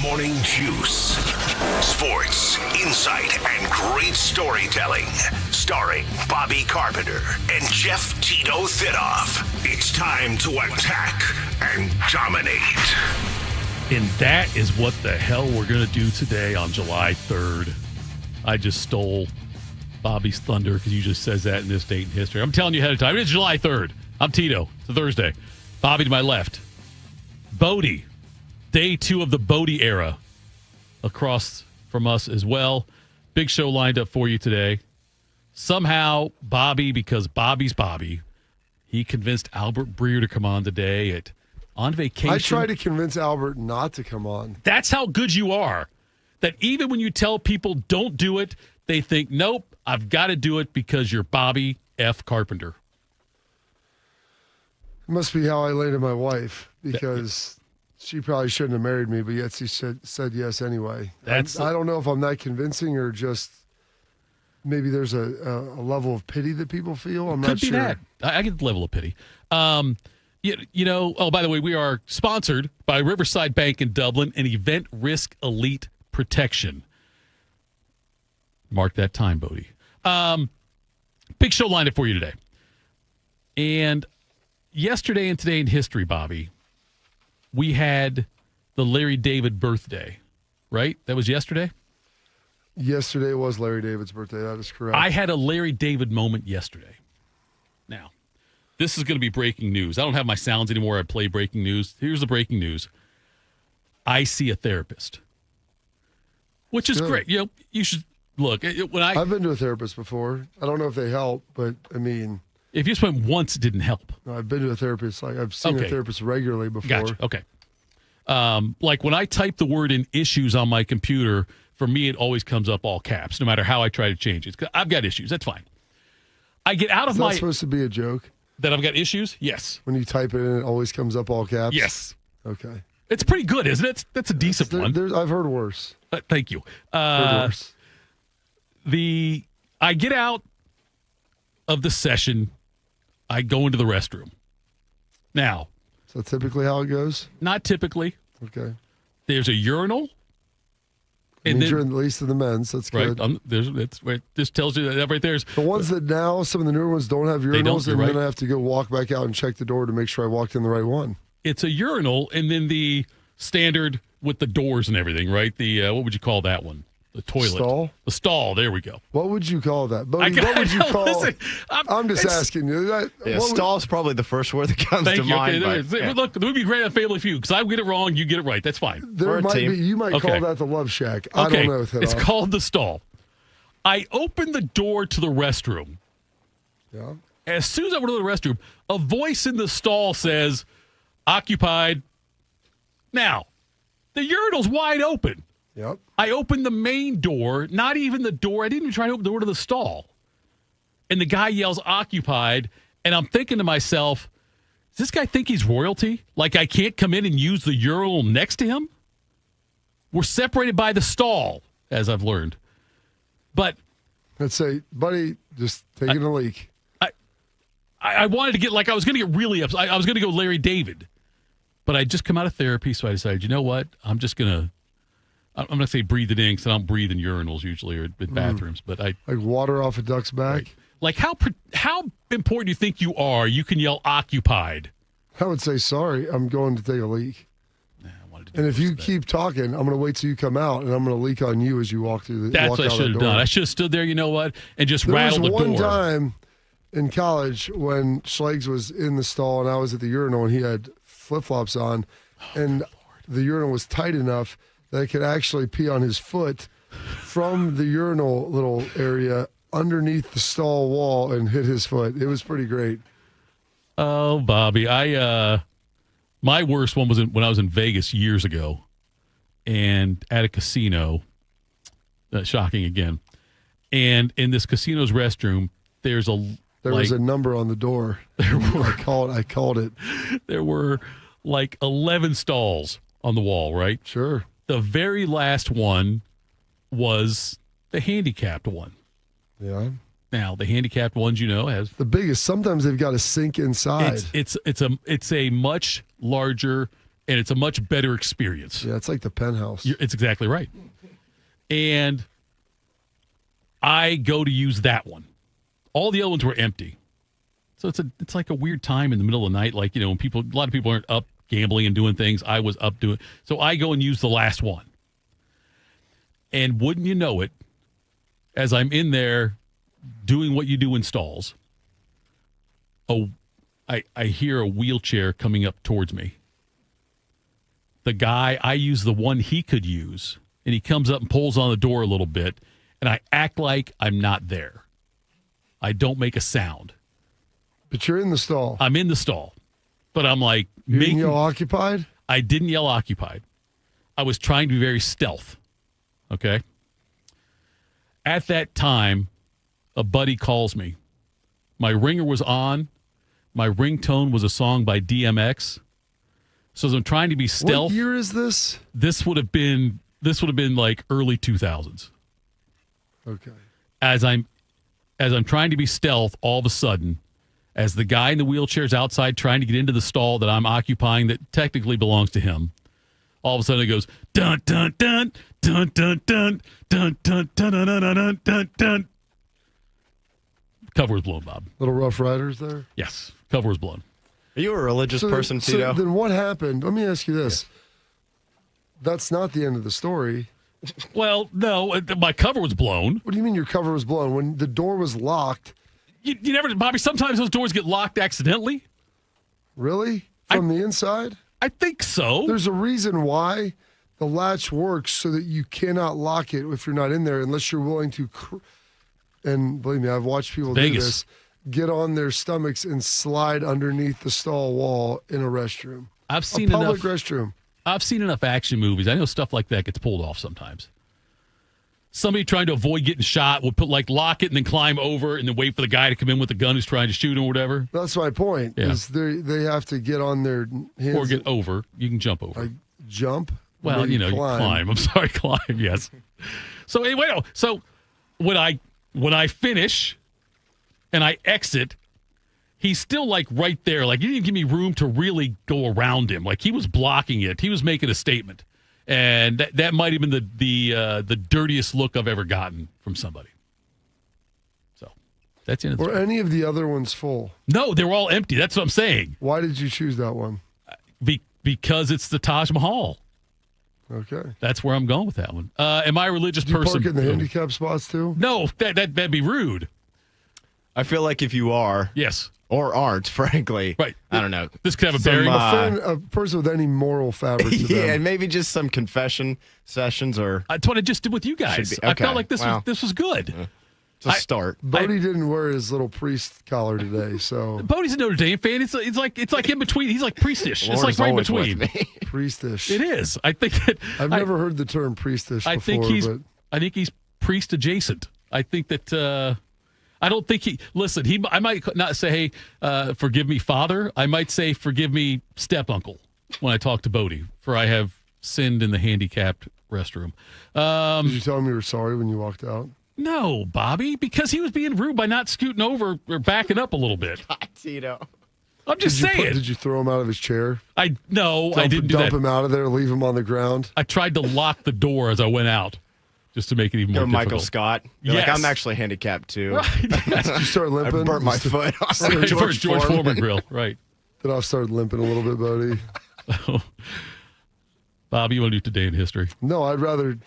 Morning Juice. Sports, insight, and great storytelling. Starring Bobby Carpenter and Jeff Tito Thidoff. It's time to attack and dominate. And that is what the hell we're going to do today on July 3rd. I just stole Bobby's thunder because you just says that in this date in history. I'm telling you ahead of time. It's July 3rd. I'm Tito. It's a Thursday. Bobby to my left. Bodie. Day 2 of the Bodie era. Across from us as well. Big show lined up for you today. Somehow, Bobby, because Bobby's Bobby, he convinced Albert Breer to come on today on vacation. I tried to convince Albert not to come on. That's how good you are. That even when you tell people don't do it, they think, nope, I've got to do it because you're Bobby F. Carpenter. It must be how I landed my wife, because she probably shouldn't have married me, but yet she said yes anyway. I don't know if I'm that convincing or just maybe there's a level of pity that people feel. I'm not sure. Could be that. I get the level of pity. You know, oh, by the way, we are sponsored by Riverside Bank in Dublin and Event Risk Elite Protection. Mark that time, Bodie. Big show lined up for you today. And yesterday and today in history, Bobby, we had the Larry David birthday, right? That was yesterday? Yesterday was Larry David's birthday. That is correct. I had a Larry David moment yesterday. Now, this is going to be breaking news. I don't have my sounds anymore. I play breaking news. Here's the breaking news. I see a therapist, which is great. You know, you should look. I've been to a therapist before. I don't know if they help, but I mean, if you just went once, it didn't help. I've been to a therapist. Like I've seen a therapist regularly before. Gotcha. Okay. Like when I type the word in issues on my computer, for me, it always comes up all caps, no matter how I try to change it. I've got issues. That's fine. I get out of my... Is that supposed to be a joke? That I've got issues? Yes. When you type it in, it always comes up all caps? Yes. Okay. It's pretty good, isn't it? That's a decent one. I've heard worse. Thank you. Heard worse. I get out of the session. I go into the restroom. Now. Is that typically how it goes? Not typically. Okay. There's a urinal. And you're at least in the men's. That's good. Right. This tells you that right there's the ones that now, some of the newer ones don't have urinals, and then I have to go walk back out and check the door to make sure I walked in the right one. It's a urinal, and then the standard with the doors and everything, right? The what would you call that one? The toilet. Stall? The stall. There we go. What would you call that? Bodie, what would you call... Listen, I'm just asking you. Stall's probably the first word that comes to mind. Okay, look, it would be great on Family Feud, because I get it wrong, you get it right. That's fine. You might call that the love shack. I don't know. It's called the stall. I open the door to the restroom. Yeah. As soon as I went to the restroom, a voice in the stall says, occupied. Now, the urinal's wide open. Yep. I opened the main door, not even the door. I didn't even try to open the door to the stall. And the guy yells, occupied. And I'm thinking to myself, does this guy think he's royalty? Like I can't come in and use the urinal next to him? We're separated by the stall, as I've learned. But let's say, buddy, just taking a leak. I wanted to get, like, I was going to get really upset. I was going to go Larry David. But I just come out of therapy, so I decided, you know what? I'm going to say breathe it in, because I don't breathe in urinals usually or in bathrooms. But like water off a duck's back? Right. Like how important do you think you are? You can yell occupied. I would say, sorry, I'm going to take a leak. And if you keep talking, I'm going to wait till you come out, and I'm going to leak on you as you walk through the That's what I should have done. I should have stood there, you know what, and just rattled the door. There was one time in college when Schlegs was in the stall and I was at the urinal and he had flip-flops on, and the urinal was tight enough that I could actually pee on his foot from the urinal little area underneath the stall wall and hit his foot. It was pretty great. Oh, Bobby, my worst one was when I was in Vegas years ago, and at a casino. Shocking again. And in this casino's restroom, there was a number on the door. I called it. There were like 11 stalls on the wall, right? Sure. The very last one was the handicapped one. Yeah. Now, the handicapped ones, has the biggest. Sometimes they've got to sink inside. It's a much larger and it's a much better experience. Yeah, it's like the penthouse. It's exactly right. And I go to use that one. All the other ones were empty. So it's like a weird time in the middle of the night. Like, when a lot of people aren't up gambling and doing things. I was up doing. So I go and use the last one. And wouldn't you know it, as I'm in there doing what you do in stalls, I hear a wheelchair coming up towards me. The guy, I use the one he could use, and he comes up and pulls on the door a little bit, and I act like I'm not there. I don't make a sound. But you're in the stall. I'm in the stall. But I'm like... You didn't yell occupied? I didn't yell occupied. I was trying to be very stealth. Okay? At that time, a buddy calls me. My ringer was on. My ringtone was a song by DMX. So as I'm trying to be stealth... What year is this? This would have been like early 2000s. Okay. As I'm trying to be stealth, all of a sudden, as the guy in the wheelchair's outside trying to get into the stall that I'm occupying that technically belongs to him, all of a sudden it goes dun dun dun dun dun dun dun dun dun dun dun dun dun dun. Cover was blown, Bob. Little Rough Riders there? Yes, cover was blown. Are you a religious person, Tito? So then what happened? Let me ask you this. That's not the end of the story. Well, no, my cover was blown. What do you mean your cover was blown? When the door was locked. You never, Bobby, sometimes those doors get locked accidentally. Really? From the inside? I think so. There's a reason why the latch works so that you cannot lock it if you're not in there unless you're willing to, and believe me, I've watched people do this, get on their stomachs and slide underneath the stall wall in a restroom. I've seen a public restroom. I've seen enough action movies. I know stuff like that gets pulled off sometimes. Somebody trying to avoid getting shot will lock it and then climb over and then wait for the guy to come in with the gun who's trying to shoot him or whatever. That's my point. Yeah. Is they have to get on their hands or get over. You can jump over. Jump? Well, you climb. I'm sorry, climb. Yes. So anyway, so when I finish and I exit, he's still like right there. Like, he didn't give me room to really go around him. Like, he was blocking it. He was making a statement. And that might have been the dirtiest look I've ever gotten from somebody. So that's in it. Were any of the other ones full? No, they were all empty. That's what I'm saying. Why did you choose that one? Because it's the Taj Mahal. Okay. That's where I'm going with that one. Am I a religious Did you person? Park in the handicap spots too? No, that'd be rude. I feel like if you are, yes, or aren't, frankly, right? I don't know. This could have a bearing. A person with any moral fabric. To yeah, them. and maybe just some confession sessions, or that's what I just did with you guys. Okay. I felt like this was good. It's a start. Bodie didn't wear his little priest collar today, so Bodie's a Notre Dame fan. It's like in between. He's like priestish. It's like right in between. Priestish. It is. I think that I've never heard the term priestish before. I think he's priest adjacent. I think that. I don't think I might not say, hey, forgive me, Father. I might say, forgive me, step uncle, when I talk to Bodie, for I have sinned in the handicapped restroom. Did you tell him you were sorry when you walked out? No, Bobby, because he was being rude by not scooting over or backing up a little bit. Tito. I'm just saying. Did you throw him out of his chair? I didn't do that. Dump him out of there, leave him on the ground? I tried to lock the door as I went out. Just to make it even more difficult. Michael Scott. You're like, I'm actually handicapped, too. Right. Did you start limping? I burnt my foot off George Foreman grill. Right. Then I started limping a little bit, Bodie. Bob, you want to do Today in History? No, I'd rather...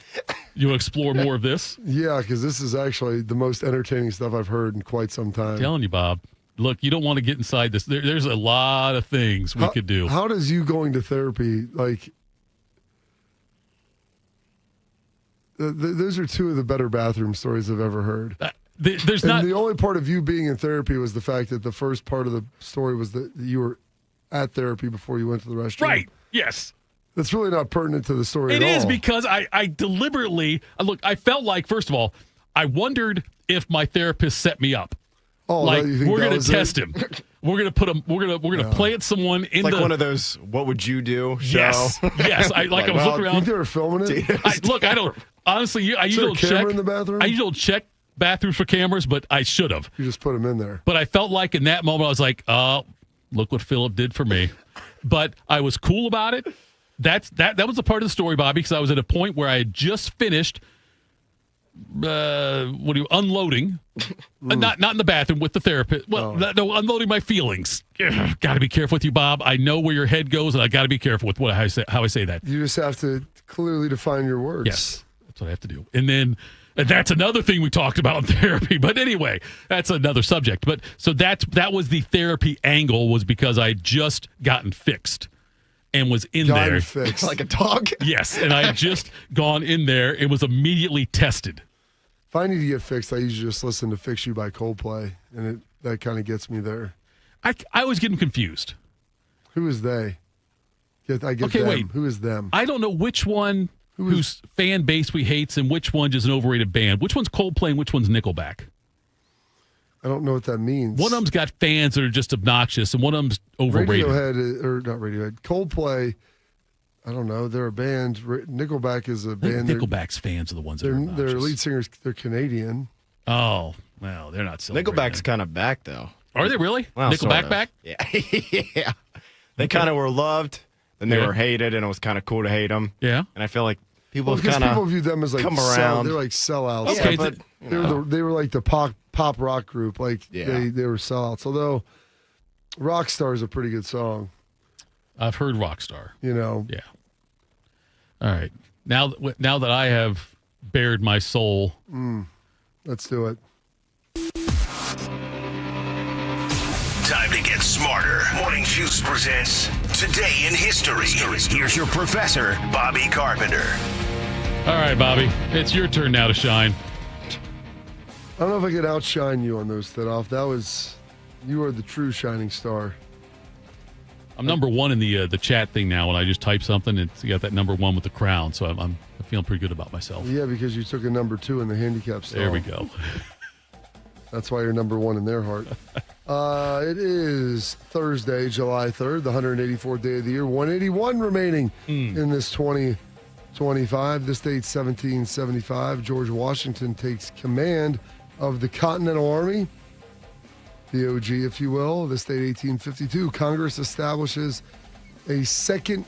You want to explore more of this? Yeah, because this is actually the most entertaining stuff I've heard in quite some time. I'm telling you, Bob. Look, you don't want to get inside this. There's a lot of things we could do. How does you going to therapy, like... Those are two of the better bathroom stories I've ever heard. The only part of you being in therapy was the fact that the first part of the story was that you were at therapy before you went to the restroom. Right. Yes. That's really not pertinent to the story at all. It is because I deliberately I felt like, first of all, I wondered if my therapist set me up. Oh, like we're going to test him. We're going to put him. We're going to plant someone in like one of those. What would you do? Show. Yes. I was looking around. You think they were filming it? I don't. Honestly, I usually don't check. In the bathroom? I usually don't check bathrooms for cameras, but I should have. You just put them in there. But I felt like in that moment I was like, "Oh, look what Philip did for me." But I was cool about it. that was a part of the story, Bobby, because I was at a point where I had just finished unloading. Not in the bathroom with the therapist. Well, no, unloading my feelings. Got to be careful with you, Bob. I know where your head goes, and I got to be careful with how I say that. You just have to clearly define your words. Yes, that's what I have to do. And then that's another thing we talked about in therapy. But anyway, that's another subject. But so that was the therapy angle, was because I had just gotten fixed and was in there. Fixed. Like a dog? Yes, and I had just gone in there and was immediately tested. If I need to get fixed, I usually just listen to Fix You by Coldplay, and that kind of gets me there. I always get them confused. Who is they? I get Okay, them. wait. Who is them? I don't know which one whose fan base we hates and which one's just an overrated band. Which one's Coldplay and which one's Nickelback? I don't know what that means. One of them's got fans that are just obnoxious, and one of them's overrated. Not Radiohead. Coldplay, I don't know. They're a band. Nickelback is a band. Nickelback's fans are the ones that are obnoxious. Their lead singers, they're Canadian. Oh, well, they're not celebrating. Nickelback's kind of back, though. Are they really? Well, Nickelback sort of. back? Yeah. Yeah. They kind of were loved, then they were hated, and it was kind of cool to hate them. Yeah. And I feel like people Because kind people of view them as like come around. They're like sellouts. Okay, Yeah, but They were like the pop rock group. Like they were sellouts. Although Rockstar is a pretty good song. I've heard Rockstar. You know. Yeah. All right. Now that I have bared my soul. Let's do it. Time to get smarter. Morning Juice presents Today in History. Here's your professor, Bobby Carpenter. All right, Bobby. It's your turn now to shine. I don't know if I could outshine you on those, Thidoff. You are the true shining star. I'm number one in the chat thing now. When I just type something, it's got that number one with the crown. So I'm feeling pretty good about myself. Yeah, because you took a number 2 in the handicap stall. There we go. That's why you're number 1 in their heart. It is Thursday, July 3rd, the 184th day of the year. 181 remaining in this 2025. This date, 1775. George Washington takes command of the Continental Army, the OG, if you will. This date, 1852. Congress establishes a second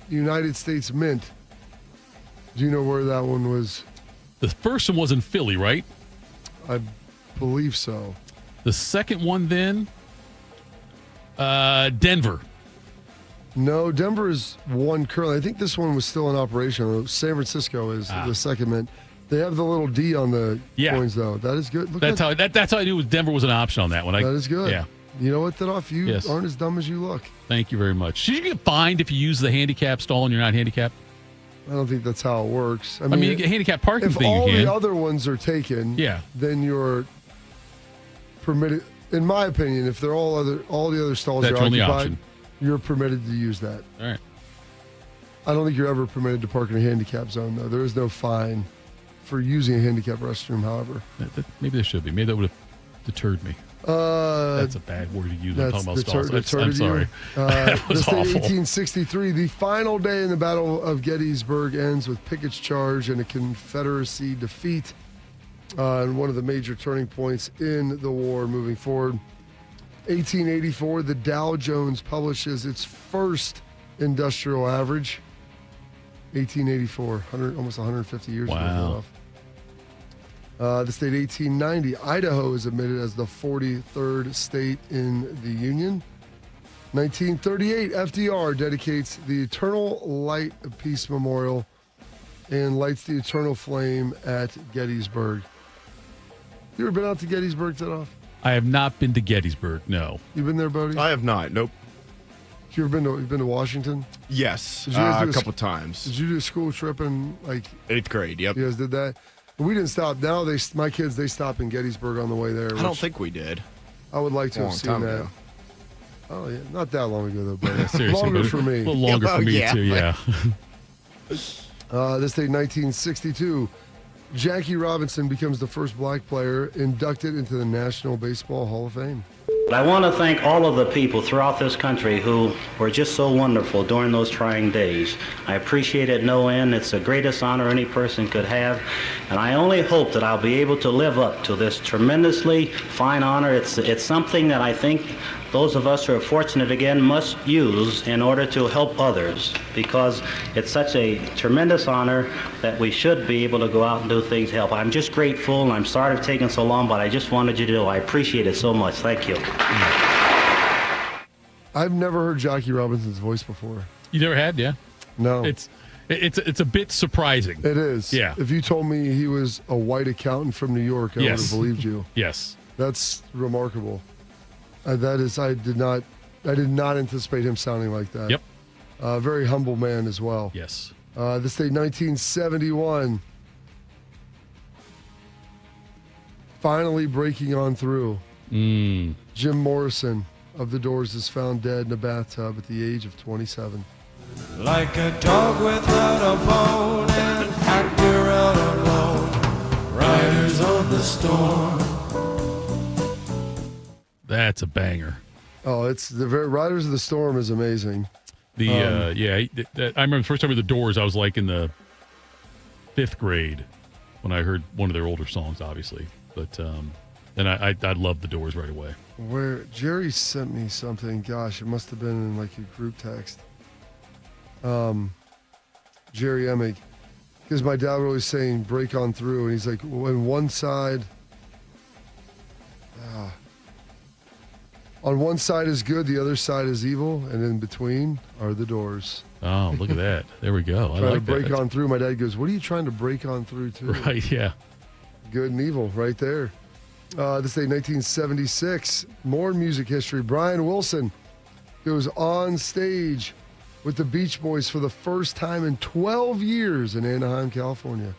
United States Mint. Do you know where that one was? The first one was in Philly, right? I believe so. The second one then, Denver. No, Denver is one currently. I think this one was still in operation. San Francisco is the second mint. They have the little D on the coins, though. That is good. That's how I knew Denver was an option on that one. That is good. Yeah. You know what, Thidoff? You aren't as dumb as you look. Thank you very much. Should you get fined if you use the handicap stall and you're not handicapped? I don't think that's how it works. I mean you get handicap parking if thing. If all you can. the other ones are taken, then you're permitted. In my opinion, if they're all the other stalls are occupied, you're permitted to use that. All right. I don't think you're ever permitted to park in a handicap zone, though. There is no fine for using a handicap restroom, however. Maybe there should be. Maybe that would have deterred me. That's a bad word to use when talking about stalls. I'm sorry. That was awful. 1863, the final day in the Battle of Gettysburg ends with Pickett's charge and a Confederacy defeat. And one of the major turning points in the war moving forward. 1884, the Dow Jones publishes its first industrial average. 1884, almost 150 years ago. This date, 1890, Idaho is admitted as the 43rd state in the Union. 1938, FDR dedicates the Eternal Light of Peace Memorial and lights the eternal flame at Gettysburg. You ever been out to Gettysburg, Thidoff? I have not been to Gettysburg, no. You been there, Bodie? I have not. Nope. You ever been to Washington? Yes, Did you guys a couple times. Did you do a school trip in 8th grade? Yep. You guys did that? We didn't stop. Now my kids, they stop in Gettysburg on the way there. I don't think we did. I would like to have seen that. Ago. Oh yeah, not that long ago though, but seriously, longer for me. A little longer for me too. Yeah. This day, 1962, Jackie Robinson becomes the first black player inducted into the National Baseball Hall of Fame. I want to thank all of the people throughout this country who were just so wonderful during those trying days. I appreciate it no end. It's the greatest honor any person could have. And I only hope that I'll be able to live up to this tremendously fine honor. It's something that I think those of us who are fortunate again must use in order to help others, because it's such a tremendous honor that we should be able to go out and do things to help. I'm just grateful, and I'm sorry it's taken so long, but I just wanted you to know I appreciate it so much. Thank you. I've never heard Jackie Robinson's voice before. You never had, yeah? No. It's a bit surprising. It is. Yeah. If you told me he was a white accountant from New York, I would have believed you. Yes. That's remarkable. I did not anticipate him sounding like that. Yep. Very humble man as well. Yes. This day, 1971. Finally breaking on through. Jim Morrison of The Doors is found dead in a bathtub at the age of 27. Like a dog without a bone and actor out alone, riders on the storm. That's a banger. Oh, it's the Riders of the Storm is amazing. I remember the first time with The Doors, I was like in the 5th grade when I heard one of their older songs, obviously. But then I loved The Doors right away. Where Jerry sent me something, gosh, it must have been in like a group text. Jerry Emmig, because my dad was always saying break on through, and he's like, when one side on one side is good, the other side is evil, and in between are the doors. Oh, look at that. There we go. I Trying like to break that. on through. My dad goes, what are you trying to break on through to? Right, yeah. Good and evil right there. This day, 1976, more in music history. Brian Wilson goes on stage with the Beach Boys for the first time in 12 years in Anaheim, California.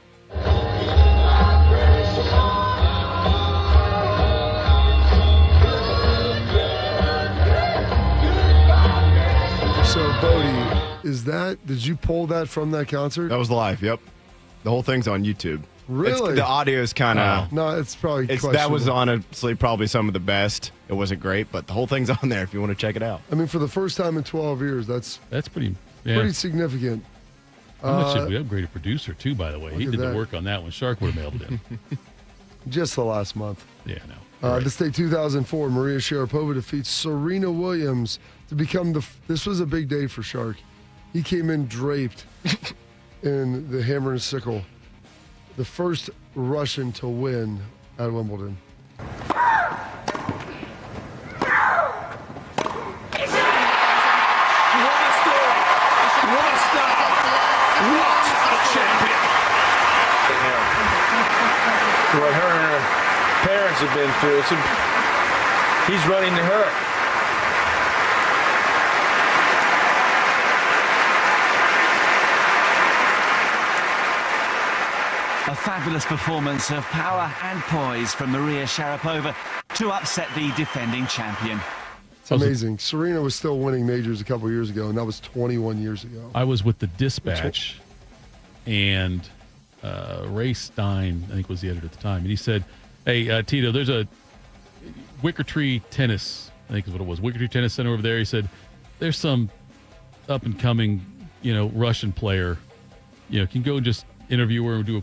So, Bodie, did you pull that from that concert? That was live, yep. The whole thing's on YouTube. Really? The audio is kind of... No, it's probably that was honestly probably some of the best. It wasn't great, but the whole thing's on there if you want to check it out. I mean, for the first time in 12 years, that's pretty significant. How much did we upgrade a producer, too, by the way? He did the work on that one. Shark would have mailed it in. Just the last month. Yeah, no. This day, 2004, Maria Sharapova defeats Serena Williams to become this was a big day for Shark. He came in draped in the hammer and sickle. The first Russian to win at Wimbledon. What a story! What a star! What a champion! What her and her parents have been through, he's running to her. A fabulous performance of power and poise from Maria Sharapova to upset the defending champion. It's amazing. Serena was still winning majors a couple years ago, and that was 21 years ago. I was with the Dispatch, and Ray Stein, I think, was the editor at the time, and he said, hey, Tito, there's a Wicker Tree Tennis, I think is what it was, Wicker Tree Tennis Center over there. He said, there's some up-and-coming, Russian player, can go and just interview her and do a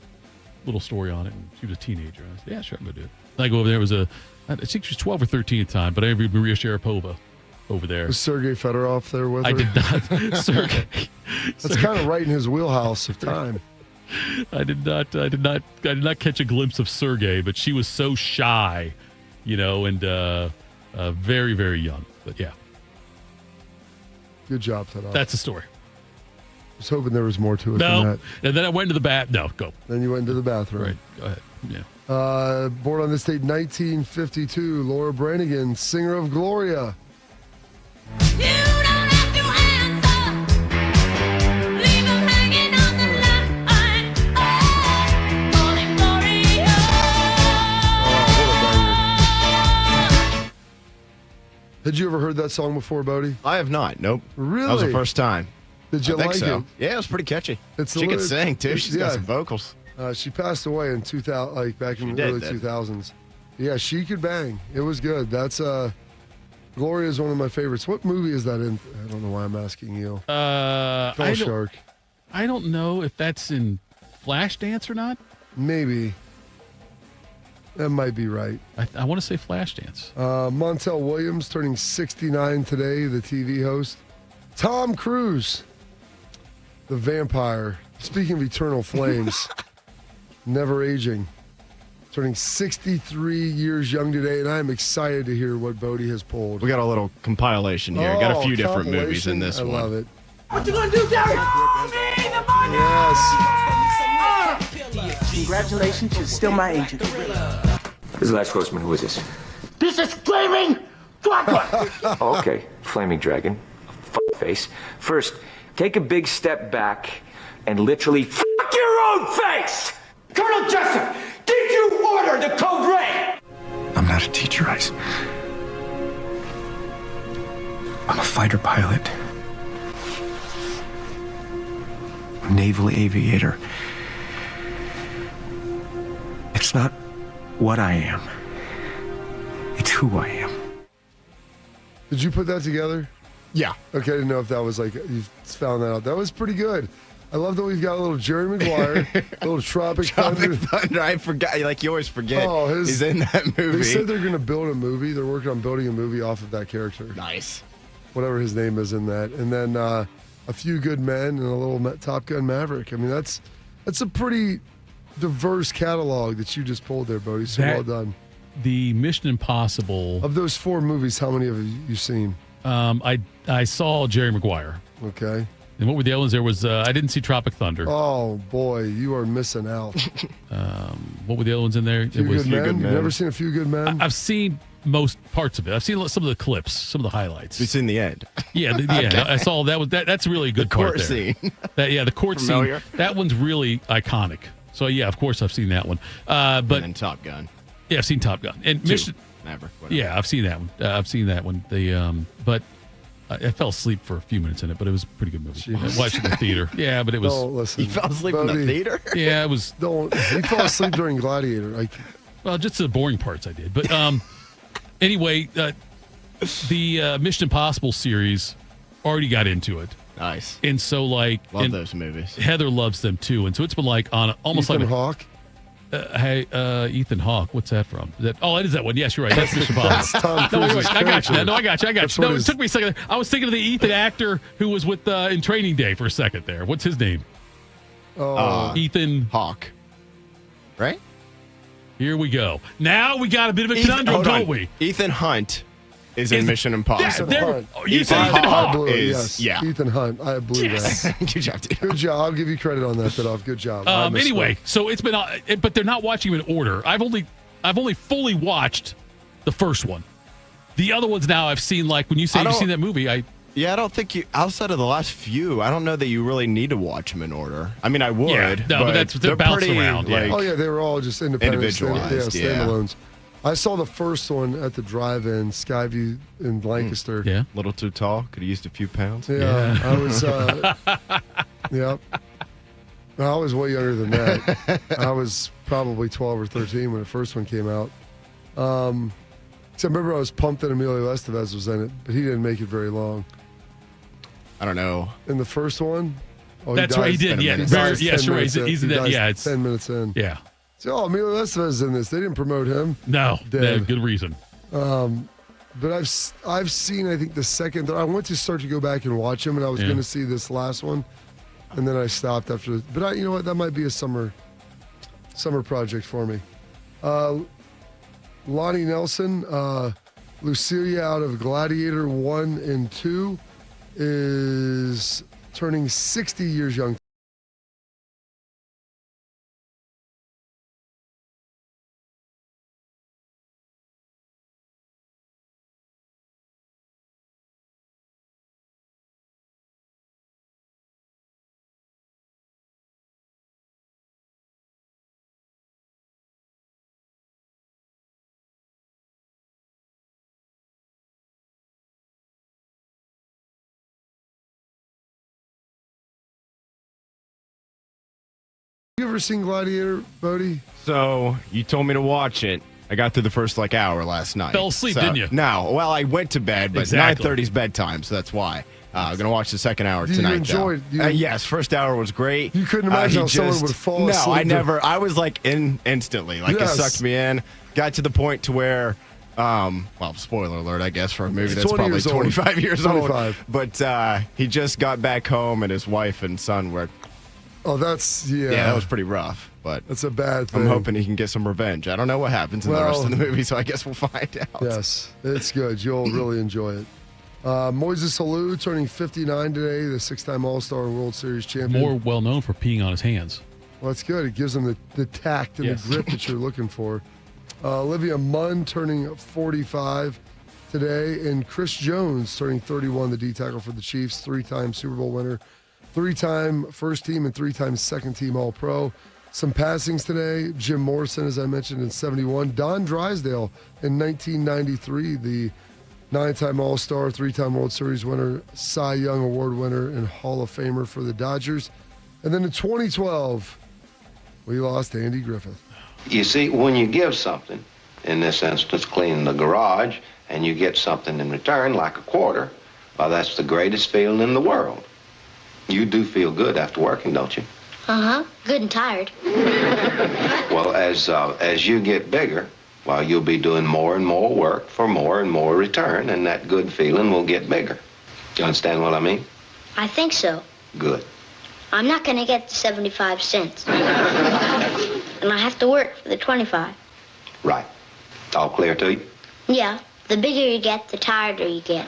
little story on it. And she was a teenager. I said, yeah, sure, I'm going to do it. And I go over there. I think she was 12 or 13 at the time, but I interviewed Maria Sharapova over there. Was Sergei Fedorov there with her? I did not. Sergei. That's kind of right in his wheelhouse of time. I did not catch a glimpse of Sergei, but she was so shy, and very, very young. But yeah. Good job, Fedorov. That's the story. I was hoping there was more to it than that. And then I went into the No, go. Then you went into the bathroom. Right. Go ahead. Yeah. Born on this date, 1952, Laura Branigan, singer of Gloria. You don't have to answer. Leave them hanging on the line. Oh, calling Gloria. Had you ever heard that song before, Bodie? I have not. Nope. Really? That was the first time. Did you I think like so. it? Yeah, it was pretty catchy. It's she could sing too. She's got some vocals. She passed away in 2000, back in the early 2000s. Yeah, she could bang. It was good. That's Gloria is one of my favorites. What movie is that in? I don't know why I'm asking you. Shark. I don't know if that's in Flashdance or not. Maybe. That might be right. I want to say Flashdance. Montel Williams turning 69 today, the TV host. Tom Cruise, the vampire. Speaking of eternal flames, never aging. Turning 63 years young today, and I'm excited to hear what Bodie has pulled. We got a little compilation here. Got a few different movies in this I one. love it. What you gonna do, Derek? Yes. Congratulations, you're still my agent. This is Last Grossman. Who is this? This is Flaming Dragon! Oh, okay. Flaming Dragon. Face. First, take a big step back and literally your own face! Colonel Jessup, did you order the code red? I'm not a teacher, Ice. I'm a fighter pilot. A naval aviator. It's not what I am. It's who I am. Did you put that together? Yeah. Okay, I didn't know if that was like, you found that out. That was pretty good. I love that we've got a little Jerry Maguire, a little Tropic Thunder. Thunder. I forgot. Like, you always forget he's in that movie. They said they're going to build a movie. They're working on building a movie off of that character. Nice. Whatever his name is in that. And then A Few Good Men and a little Top Gun Maverick. I mean, that's a pretty diverse catalog that you just pulled there, Bodie. So well done. The Mission Impossible. Of those 4 movies, how many have you seen? I saw Jerry Maguire. Okay. And what were the other ones? There was I didn't see Tropic Thunder. Oh boy, you are missing out. What were the other ones in there? It was Few Good Men. You've never seen A Few Good Men? I've seen most parts of it. I've seen some of the clips, some of the highlights. You've seen the end. Yeah, the end. Okay. I saw that. That's a really good part court there. scene. The court Familiar? scene. That one's really iconic. So yeah, of course I've seen that one. But and Top Gun. Yeah, I've seen Top Gun and Mission. Never. Whatever. Yeah, I've seen that one. I've seen that one. But I fell asleep for a few minutes in it, but it was a pretty good movie. I watched it in the theater. Yeah, but it was. Don't listen. You fell asleep in Bodie, the theater? Yeah, it was. He fell asleep during Gladiator. Well, just the boring parts I did. But anyway, the Mission Impossible series already got into it. Nice. And so, like, Love those movies. Heather loves them too, and so it's been like on almost Ethan like Hawke. Ethan Hawke. What's that from? It is that one. Yes, you're right. That's Mission That's Impossible. Tom No, Cruise's wait, I got you. character. No, I got you. That's No, what it his- took me a second. I was thinking of the Ethan actor who was with in Training Day for a second there. What's his name? Ethan Hawke. Right? Here we go. Now we got a bit of a conundrum, don't we? Ethan Hunt is in Mission Impossible. You said Ethan I Hawke. blew it, is- yes. yeah. Ethan Hunt. I blew that. Good job, dude. Good job. I'll give you credit on that, Bidoff. Good job. I misspoke. Anyway, so it's been, but they're not watching them in order. I've only fully watched the first one. The other ones now I've seen. Like when you say you've seen that movie, I don't think you. Outside of the last few, I don't know that you really need to watch them in order. I mean, I would. Yeah, no, but they're bouncing pretty, around, yeah. Oh yeah, they were all just independent, individualized, standalones. I saw the first one at the drive-in Skyview in Lancaster. Yeah, a little too tall. Could have used a few pounds. Yeah. I was. Yep. I was way younger than that. I was probably 12 or 13 when the first one came out. Except I remember I was pumped that Emilio Estevez was in it, but he didn't make it very long. I don't know. In the first one? Oh, that's right. He did. Yeah, He's sure. He's in that. Yeah, it's 10 minutes in. Yeah. So, Emilio Estevez is in this. They didn't promote him. No, Dead. good reason. But I've seen, I think, the second. I went to start to go back and watch him, and I was going to see this last one, and then I stopped after. But you know what? That might be a summer project for me. Lonnie Nelson, Lucilia out of Gladiator 1 and 2, is turning 60 years young. You ever seen Gladiator, Bodie? So you told me to watch it. I got through the first hour last night. Fell asleep, didn't you? No. Well, I went to bed, but Exactly. 9:30 is bedtime, so that's why. I'm going to watch the second hour You tonight. enjoyed- though. Yes, first hour was great. You couldn't imagine He how someone would fall asleep. No, I never. I was like in instantly. Like Yes. it sucked me in. got to the point to where, spoiler alert, I guess, for a movie He's that's 20 probably years old. 25 years 25. old. But he just got back home, and his wife and son were. Oh, that's Yeah, that was pretty rough. But that's a bad thing. I'm hoping he can get some revenge. I don't know what happens in the rest of the movie, so I guess we'll find out. Yes, it's good. You'll really enjoy it. Moises Alou turning 59 today, the 6-time All-Star World Series champion. More well known for peeing on his hands. Well, that's good. It gives him the tact and Yes. the grip that you're looking for. Olivia Munn turning 45 today, and Chris Jones turning 31, the D tackle for the Chiefs, 3-time Super Bowl winner, 3-time first team and 3-time second team All-Pro. Some passings today. Jim Morrison, as I mentioned, in 71. Don Drysdale in 1993, the 9-time All-Star, 3-time World Series winner, Cy Young Award winner, and Hall of Famer for the Dodgers. And then in 2012, we lost Andy Griffith. You see, when you give something, in this instance, cleaning the garage, and you get something in return, like a quarter, well, that's the greatest feeling in the world. You do feel good after working, don't you? Uh-huh. Good and tired. Well, as you get bigger, well, you'll be doing more and more work for more and more return, and that good feeling will get bigger. You understand what I mean? I think so. Good. I'm not going to get the 75 cents. And I have to work for the 25. Right. All clear to you? Yeah. The bigger you get, the tireder you get.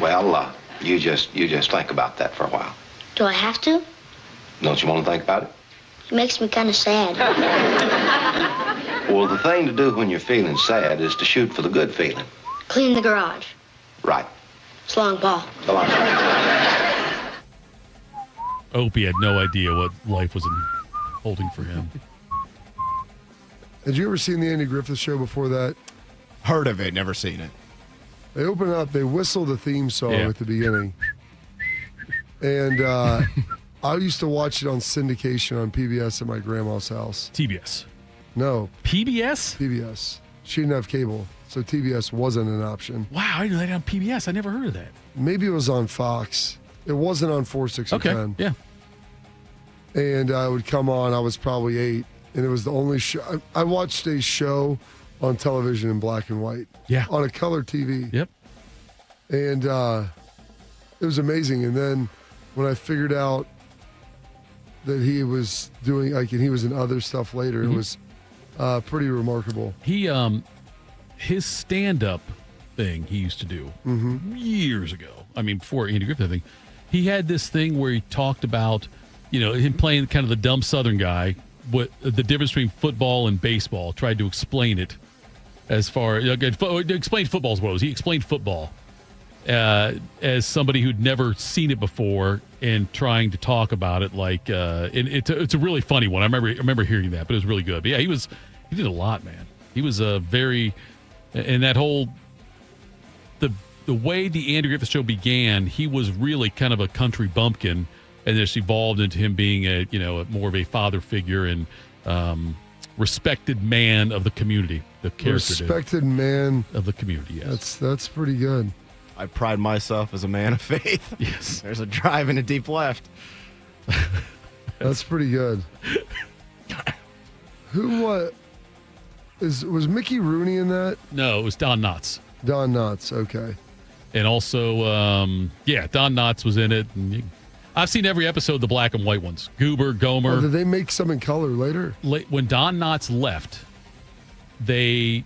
Well, you just think about that for a while. Do I have to? Don't you want to think about it? It makes me kind of sad. Well, the thing to do when you're feeling sad is to shoot for the good feeling. Clean the garage. Right. So long, Paul. So long. Opie had no idea what life was holding for him. Had you ever seen the Andy Griffith Show before that? Heard of it, never seen it. They open up, they whistle the theme song at the beginning. And I used to watch it on syndication on PBS at my grandma's house. TBS. No. PBS? PBS. She didn't have cable, so TBS wasn't an option. Wow, I knew that on PBS. I never heard of that. Maybe it was on Fox. It wasn't on 4, 6, or 10. Yeah. And I would come on, I was probably 8, and it was the only show. I watched a show on television in black and white. Yeah. On a color TV. Yep. And it was amazing. And then when I figured out that he was doing, and he was in other stuff later, it was pretty remarkable. He, his stand-up thing he used to do years ago. I mean, before Andy Griffith, I think. He had this thing where he talked about, him playing kind of the dumb Southern guy, what the difference between football and baseball, tried to explain it as far, explained football as well. He explained football as somebody who'd never seen it before and trying to talk about it like, and it's a really funny one. I remember hearing that, but it was really good. But yeah, he did a lot, man. He was and that whole, the way the Andy Griffith Show began, he was really kind of a country bumpkin, and this evolved into him being more of a father figure and respected man of the community. The character Respected man of the community. Yes, that's pretty good. I pride myself as a man of faith. Yes, there's a drive and a deep left. That's pretty good. Was Mickey Rooney in that? No, it was Don Knotts. Don Knotts, okay. And also, Don Knotts was in it. And I've seen every episode, the black and white ones. Goober, Gomer. Oh, did they make some in color later? When Don Knotts left, there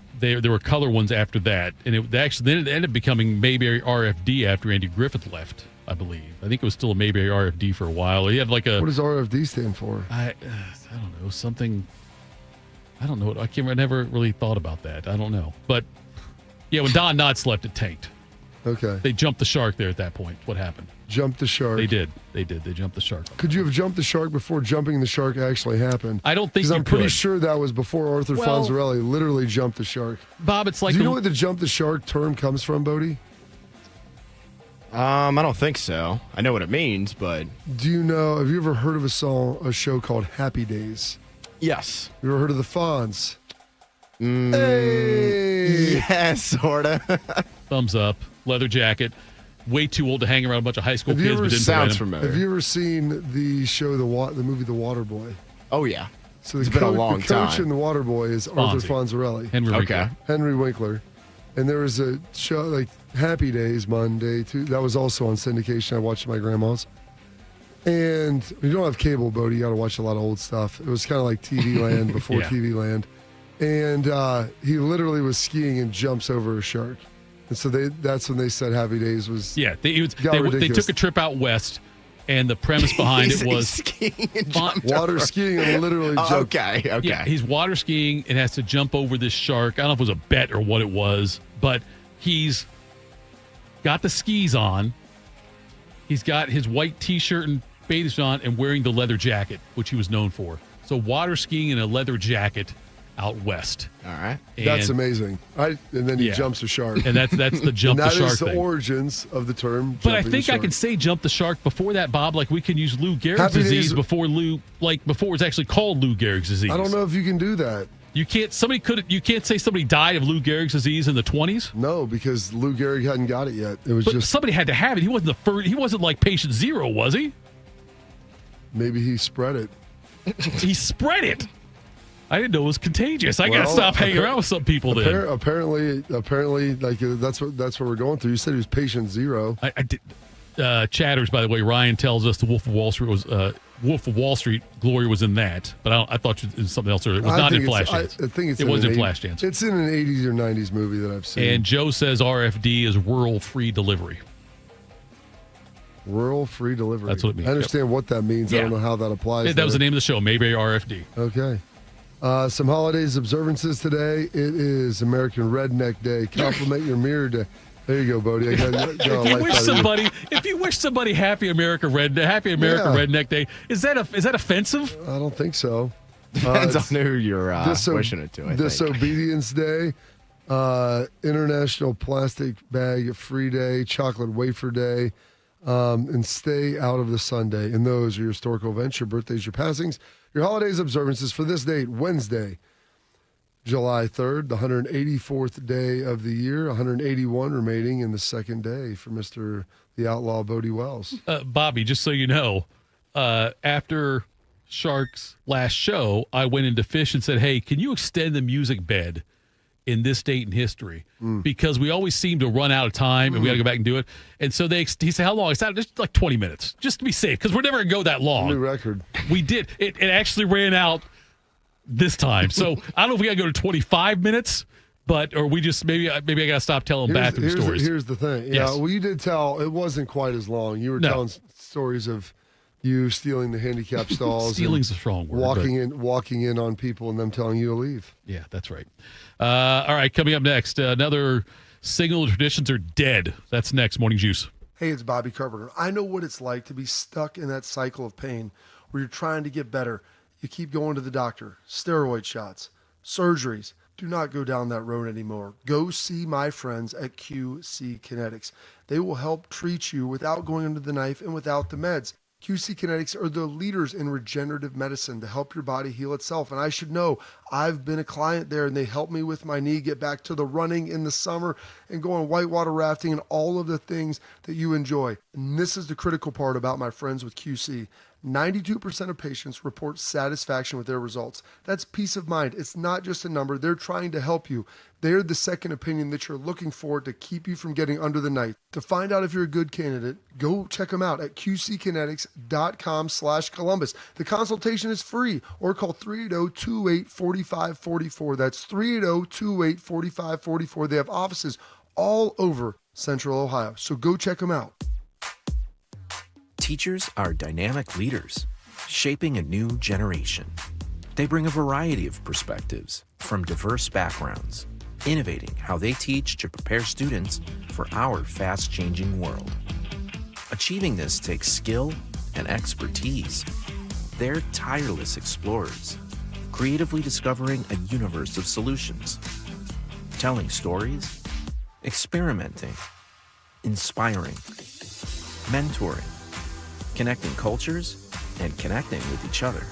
were color ones after that, and it ended up becoming Mayberry RFD after Andy Griffith left. I believe. I think it was still a Mayberry RFD for a while. He had like a. What does RFD stand for? I don't know, something. I don't know. I never really thought about that. I don't know, but yeah, when Don Knotts left, it tanked. Okay. They jumped the shark there at that point. What happened? Jumped the shark. They did. They jumped the shark. Could you have jumped the shark before jumping the shark actually happened? I don't think Because you I'm pretty could. sure that was before Arthur Fonzarelli literally jumped the shark. Bob, it's like Do you know where the jump the shark term comes from, Bodie? I don't think so. I know what it means, but Do you know? Have you ever heard of a show called Happy Days? yes. You ever heard of the Fonz? Hey. Yes, sorta. thumbs up, leather jacket, way too old to hang around a bunch of high school Have you kids. ever But didn't sounds prevent 'em. familiar. Have you ever seen the show, the movie The Waterboy? Oh yeah. So It's been a long the coach time. and the water boy is Arthur Fonzarelli. Henry Okay. Henry Winkler. And there was a show like Happy Days Monday, too. That was also on syndication. I watched at my grandma's. And you don't have cable, Bodie. You got to watch a lot of old stuff. It was kind of like TV Land before Yeah. TV Land. And he literally was skiing and jumps over a shark. And so that's when they said Happy Days was. Yeah, they ridiculous. took a trip out west, and the premise behind it was skiing and jumped water over. skiing and literally jumped. Okay. Yeah, he's water skiing and has to jump over this shark. I don't know if it was a bet or what it was, but he's got the skis on. He's got his white T-shirt and bathing suit on and wearing the leather jacket, which he was known for. So water skiing in a leather jacket out west. All right. That's amazing. And then he jumps a shark. And that's the jump and the shark That is the thing. origins of the term. But I jumping the think I shark. can say jump the shark before that, Bob. Like we can use Lou Gehrig's Happy disease Days- before it's actually called Lou Gehrig's disease. I don't know if you can do that. You can't. You can't say somebody died of Lou Gehrig's disease in the 20s. No, because Lou Gehrig hadn't got it yet. It was But just somebody had to have it. He wasn't the first. He wasn't like patient zero, was he? maybe he spread it. He spread it. I didn't know it was contagious. I gotta Well, stop hanging around with some people. Then Apparently, like that's what we're going through. You said he was patient zero. I did. Chatters, by the way, Ryan tells us the Wolf of Wall Street was Wolf of Wall Street. Glory was in that, but I thought it was something else. Or it was not in Flashdance. I think it was in Flashdance. It's in an 80s or 90s movie that I've seen. And Joe says RFD is rural free delivery. Rural free delivery. That's what it means. I understand what that means. I Yeah. don't know how that applies. Yeah, that was the there. name of the show, Mayberry RFD. Okay. Some holidays observances today. It is American Redneck Day. Compliment your mirror day. There you go, Bodie. I got If you wish somebody Happy America Redneck Day, is that offensive? I don't think so. Depends on who you're wishing it to. I think. Disobedience Day, International Plastic Bag Free Day, Chocolate Wafer Day, and Stay Out of the Sunday. And those are your historical events, your birthdays, your passings, your holidays observances for this date, Wednesday, July 3rd, the 184th day of the year, 181 remaining in the second day for Mr. the Outlaw Bodie Wells. Bobby, just so you know, after Shark's last show, I went into Fish and said, hey, can you extend the music bed in this date in history? Because we always seem to run out of time and we got to go back and do it. And so he said, how long? I said, just like 20 minutes, just to be safe, because we're never going to go that long. New record. We did. It actually ran out this time. So I don't know if we got to go to 25 minutes, or we just maybe I got to stop telling bathroom stories. Here's the thing. Yeah, Yes. well, you did tell. It wasn't quite as long. You were telling stories of you stealing the handicap stalls. Stealing's a strong word. Walking in on people and them telling you to leave. Yeah, that's right. All right, coming up next, another single traditions are dead. That's next. Morning Juice. Hey, it's Bobby Carpenter. I know what it's like to be stuck in that cycle of pain where you're trying to get better. You keep going to the doctor, steroid shots, surgeries. Do not go down that road anymore. Go see my friends at QC Kinetics. They will help treat you without going under the knife and without the meds. QC Kinetics are the leaders in regenerative medicine to help your body heal itself. And I should know, I've been a client there and they helped me with my knee get back to the running in the summer and going whitewater rafting and all of the things that you enjoy. And this is the critical part about my friends with QC. 92% of patients report satisfaction with their results. That's peace of mind. It's not just a number. They're trying to help you. They're the second opinion that you're looking for to keep you from getting under the knife. To find out if you're a good candidate, go check them out at qckinetics.com/Columbus. The consultation is free, or call 380-2845-44. That's 380-2845-44. They have offices all over Central Ohio. So go check them out. Teachers are dynamic leaders, shaping a new generation. They bring a variety of perspectives from diverse backgrounds, innovating how they teach to prepare students for our fast-changing world. Achieving this takes skill and expertise. They're tireless explorers, creatively discovering a universe of solutions, telling stories, experimenting, inspiring, mentoring, connecting cultures, and connecting with each other.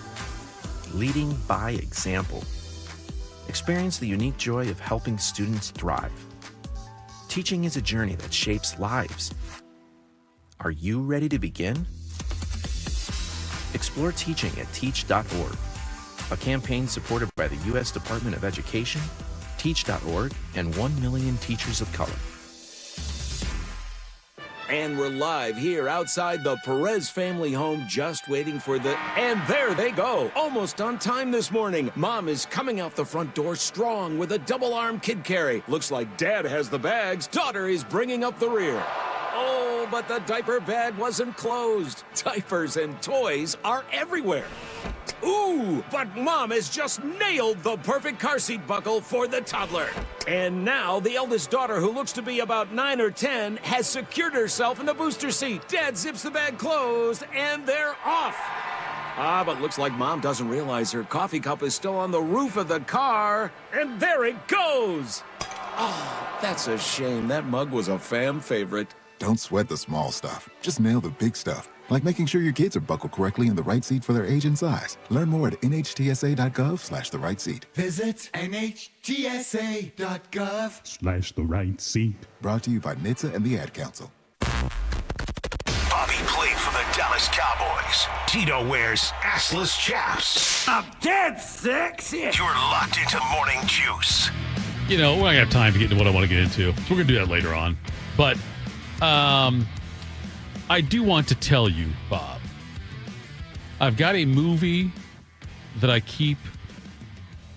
Leading by example. Experience the unique joy of helping students thrive. Teaching is a journey that shapes lives. Are you ready to begin? Explore teaching at teach.org. a campaign supported by the U.S. Department of Education, Teach.org, and 1 million teachers of color. And we're live here outside the Perez family home, just waiting for the... And there they go, almost on time this morning. Mom is coming out the front door strong with a double-arm kid carry. Looks like Dad has the bags. Daughter is bringing up the rear. Oh, but the diaper bag wasn't closed. Diapers and toys are everywhere. Ooh, but Mom has just nailed the perfect car seat buckle for the toddler. And now the eldest daughter, who looks to be about 9 or 10, has secured herself in the booster seat. Dad zips the bag closed, and they're off. But looks like Mom doesn't realize her coffee cup is still on the roof of the car. And there it goes. Oh, that's a shame. That mug was a fam favorite. Don't sweat the small stuff. Just nail the big stuff. Like making sure your kids are buckled correctly in the right seat for their age and size. Learn more at nhtsa.gov/the right seat. Visit nhtsa.gov/the right seat. Brought to you by NHTSA and the Ad Council. Bobby played for the Dallas Cowboys. Tito wears assless chaps. I'm dead sexy. You're locked into Morning Juice. You know, we're not going to have time to get into what I want to get into. So we're going to do that later on. But I do want to tell you, Bob, I've got a movie that I keep.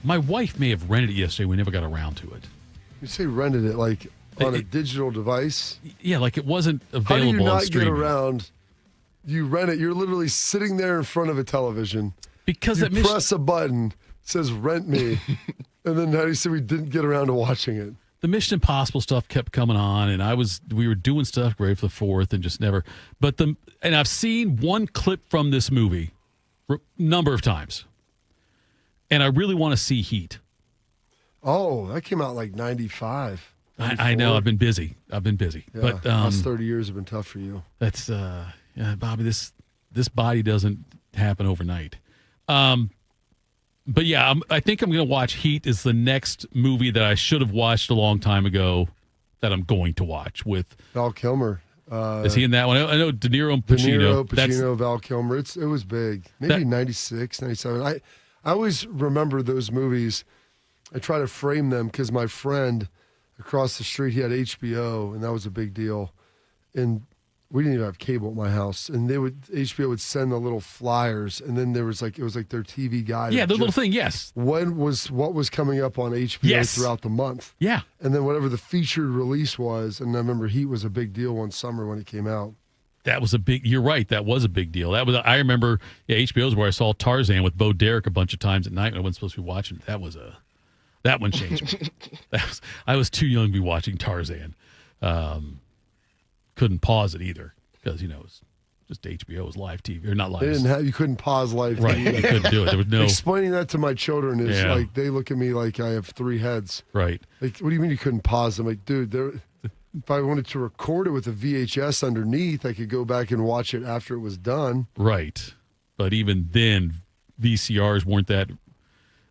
My wife may have rented it yesterday. We never got around to it. You say rented it like on a digital device? Yeah, like it wasn't available. How do you on not streaming. get around? You rent it. You're literally sitting there in front of a television. Because you press a button, it says rent me. And then how do you say we didn't get around to watching it? The Mission Impossible stuff kept coming on, and we were doing stuff ready for the 4th and just never. And I've seen one clip from this movie a number of times, and I really want to see Heat. Oh, that came out like 95. I know. I've been busy. Yeah, but last 30 years have been tough for you. That's Bobby. This body doesn't happen overnight. But yeah, I think I'm going to watch Heat. Is the next movie that I should have watched a long time ago that I'm going to watch with Val Kilmer. Is he in that one? I know De Niro and Pacino. Pacino, Val Kilmer. It was big. Maybe 96, 97. I always remember those movies. I try to frame them because my friend across the street, he had HBO, and that was a big deal. And we didn't even have cable at my house, and HBO would send the little flyers, and then it was like their TV guide. Yeah, the little thing. Yes. What was coming up on HBO throughout the month? Yeah, and then whatever the featured release was, and I remember Heat was a big deal one summer when it came out. That was a big. You're right. That was a big deal. I remember. Yeah, HBO is where I saw Tarzan with Bo Derek a bunch of times at night when I wasn't supposed to be watching it. That one changed me. I was too young to be watching Tarzan. Couldn't pause it either because it's just HBO was live TV or not live. You couldn't pause live TV. Right, you couldn't do it. There was no explaining that to my children is like they look at me like I have 3 heads. Right. Like, what do you mean you couldn't pause? I'm like, dude, if I wanted to record it with a VHS underneath, I could go back and watch it after it was done. Right, but even then, VCRs weren't that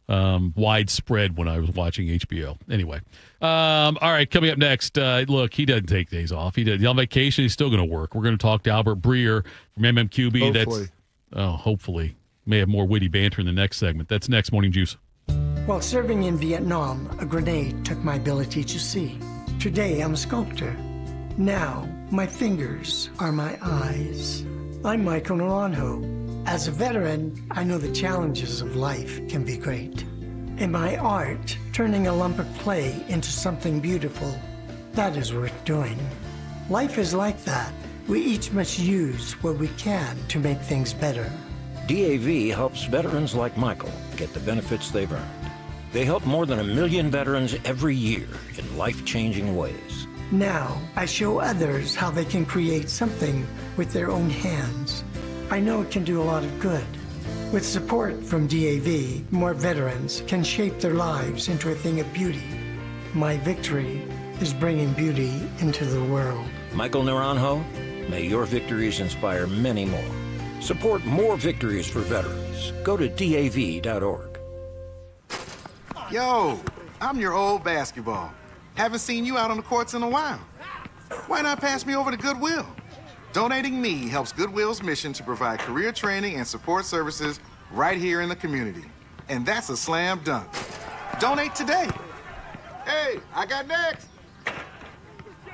widespread when I was watching HBO. Anyway, all right, coming up next, look, he doesn't take days off. He's on vacation. He's still going to work. We're going to talk to Albert Breer from MMQB. Hopefully. Hopefully. May have more witty banter in the next segment. That's next Morning Juice. While serving in Vietnam, a grenade took my ability to see. Today, I'm a sculptor. Now, my fingers are my eyes. I'm Michael Naranjo. As a veteran, I know the challenges of life can be great. In my art, turning a lump of clay into something beautiful, that is worth doing. Life is like that. We each must use what we can to make things better. DAV helps veterans like Michael get the benefits they've earned. They help more than 1 million veterans every year in life-changing ways. Now, I show others how they can create something with their own hands. I know it can do a lot of good. With support from DAV, more veterans can shape their lives into a thing of beauty. My victory is bringing beauty into the world. Michael Naranjo, may your victories inspire many more. Support more victories for veterans. Go to DAV.org. Yo, I'm your old basketball. Haven't seen you out on the courts in a while. Why not pass me over to Goodwill? Donating me helps Goodwill's mission to provide career training and support services right here in the community. and that's a slam dunk. Donate today. Hey, I got next.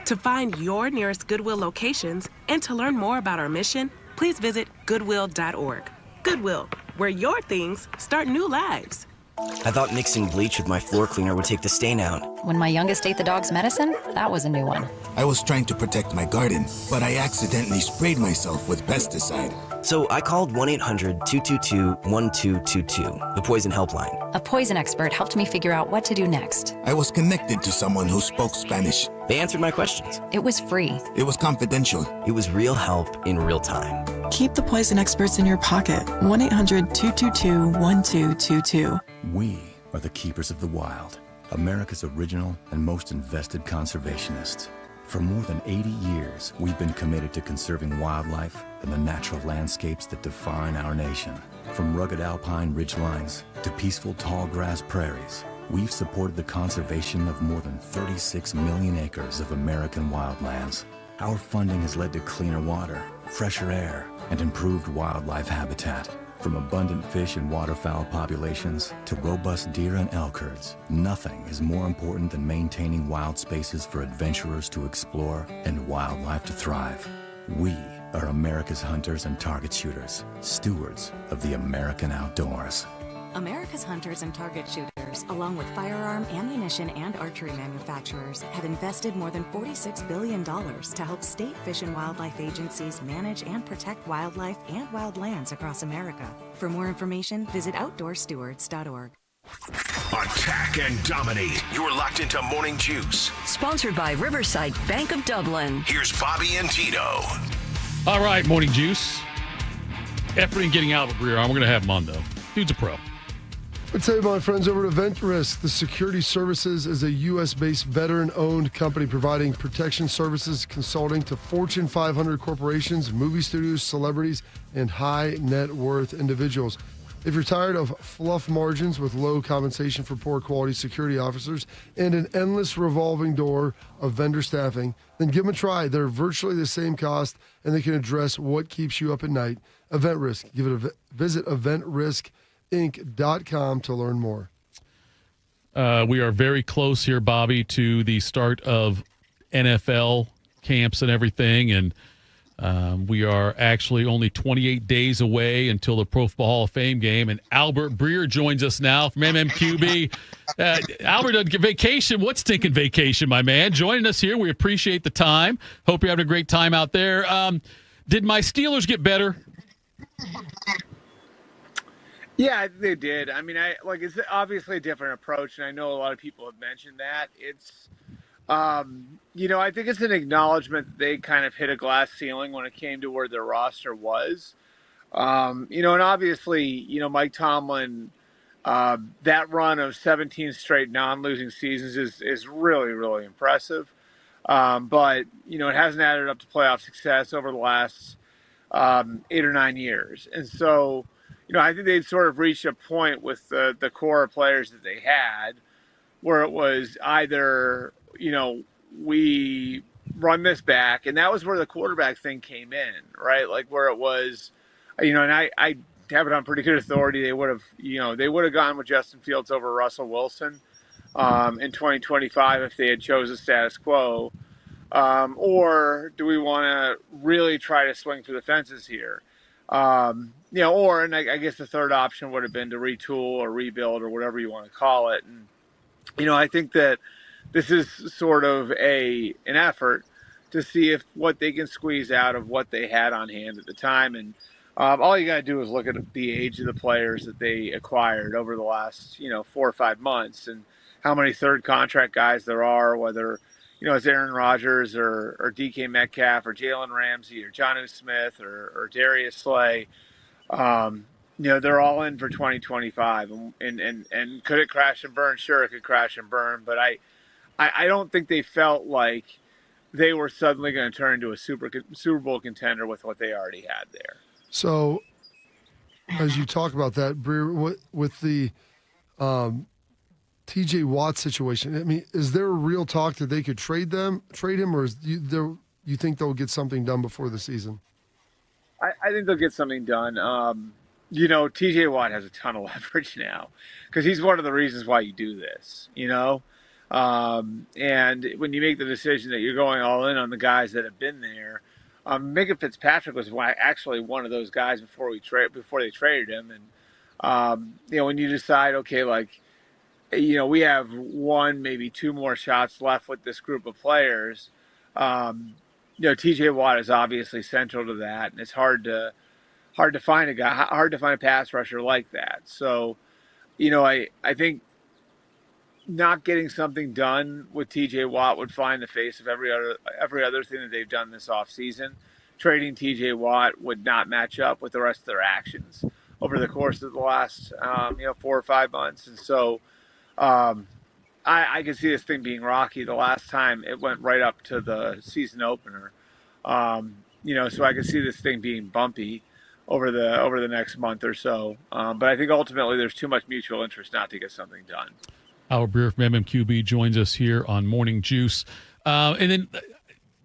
To find your nearest Goodwill locations and to learn more about our mission, please visit goodwill.org. Goodwill, where your things start new lives. I thought mixing bleach with my floor cleaner would take the stain out. When my youngest ate the dog's medicine, that was a new one. I was trying to protect my garden, but I accidentally sprayed myself with pesticide. So I called 1-800-222-1222, the poison helpline. A poison expert helped me figure out what to do next. I was connected to someone who spoke Spanish. They answered my questions. It was free. It was confidential. It was real help in real time. Keep the poison experts in your pocket. 1-800-222-1222. We are the keepers of the wild, America's original and most invested conservationists. For more than 80 years, we've been committed to conserving wildlife and the natural landscapes that define our nation. From rugged alpine ridgelines to peaceful tall grass prairies, we've supported the conservation of more than 36 million acres of American wildlands. Our funding has led to cleaner water, fresher air, and improved wildlife habitat. From abundant fish and waterfowl populations to robust deer and elk herds, nothing is more important than maintaining wild spaces for adventurers to explore and wildlife to thrive. We are America's hunters and target shooters, stewards of the American outdoors. America's hunters and target shooters, along with firearm, ammunition, and archery manufacturers, have invested more than $46 billion to help state fish and wildlife agencies manage and protect wildlife and wildlands across America. For more information, visit outdoorstewards.org. Attack and dominate. You're locked into Morning Juice. Sponsored by Riverside Bank of Dublin. Here's Bobby and Tito. All right, Morning Juice. Effort in getting Albert Breer on. We're going to have him on, though. Dude's a pro. I tell you, my friends over at Event Risk, the Security Services is a U.S.-based veteran-owned company providing protection services consulting to Fortune 500 corporations, movie studios, celebrities, and high-net-worth individuals. If you're tired of fluff margins with low compensation for poor quality security officers and an endless revolving door of vendor staffing, then give them a try. They're virtually the same cost, and they can address what keeps you up at night. Event Risk. Give it a visit, eventrisk.inc.com to learn more. We are very close here, Bobby, to the start of NFL camps and everything, and we are actually only 28 days away until the Pro Football Hall of Fame game, and Albert Breer joins us now from MMQB. Albert, on vacation. What stinking vacation, my man? Joining us here. We appreciate the time. Hope you're having a great time out there. Did my Steelers get better? Yeah, they did. I mean, it's obviously a different approach, and I know a lot of people have mentioned that. It's, I think it's an acknowledgement that they kind of hit a glass ceiling when it came to where their roster was. And obviously, Mike Tomlin, that run of 17 straight non-losing seasons is really, really impressive. But, it hasn't added up to playoff success over the last 8 or 9 years. And so, I think they'd sort of reached a point with the core of players that they had where it was either, we run this back, and that was where the quarterback thing came in, right? Like where it was, and I have it on pretty good authority. They would have gone with Justin Fields over Russell Wilson in 2025 if they had chose the status quo. Or do we want to really try to swing for the fences here? And I guess the third option would have been to retool or rebuild or whatever you want to call it. And, I think that this is sort of an effort to see what they can squeeze out of what they had on hand at the time. And all you got to do is look at the age of the players that they acquired over the last, 4 or 5 months and how many third contract guys there are, whether, it's Aaron Rodgers or DK Metcalf or Jalen Ramsey or Jonnu Smith or Darius Slay. They're all in for 2025. And could it crash and burn? Sure, it could crash and burn. But I don't think they felt like they were suddenly going to turn into a Super Bowl contender with what they already had there. So, as you talk about that, Breer, with the T.J. Watt situation, I mean, is there a real talk that they could trade him, or you think they'll get something done before the season? I think they'll get something done. TJ Watt has a ton of leverage now because he's one of the reasons why you do this, and when you make the decision that you're going all in on the guys that have been there, Minka Fitzpatrick was actually one of those guys before they traded him. And, when you decide, okay, we have one, maybe two more shots left with this group of players, TJ Watt is obviously central to that. And it's hard to find a pass rusher like that. So, I think not getting something done with TJ Watt would fly in the face of every other thing that they've done this offseason. Trading TJ Watt would not match up with the rest of their actions over the course of the last 4 or 5 months. And so I can see this thing being rocky. The last time it went right up to the season opener. So I can see this thing being bumpy over the next month or so. But I think ultimately there's too much mutual interest not to get something done. Albert Breer from MMQB joins us here on Morning Juice. And then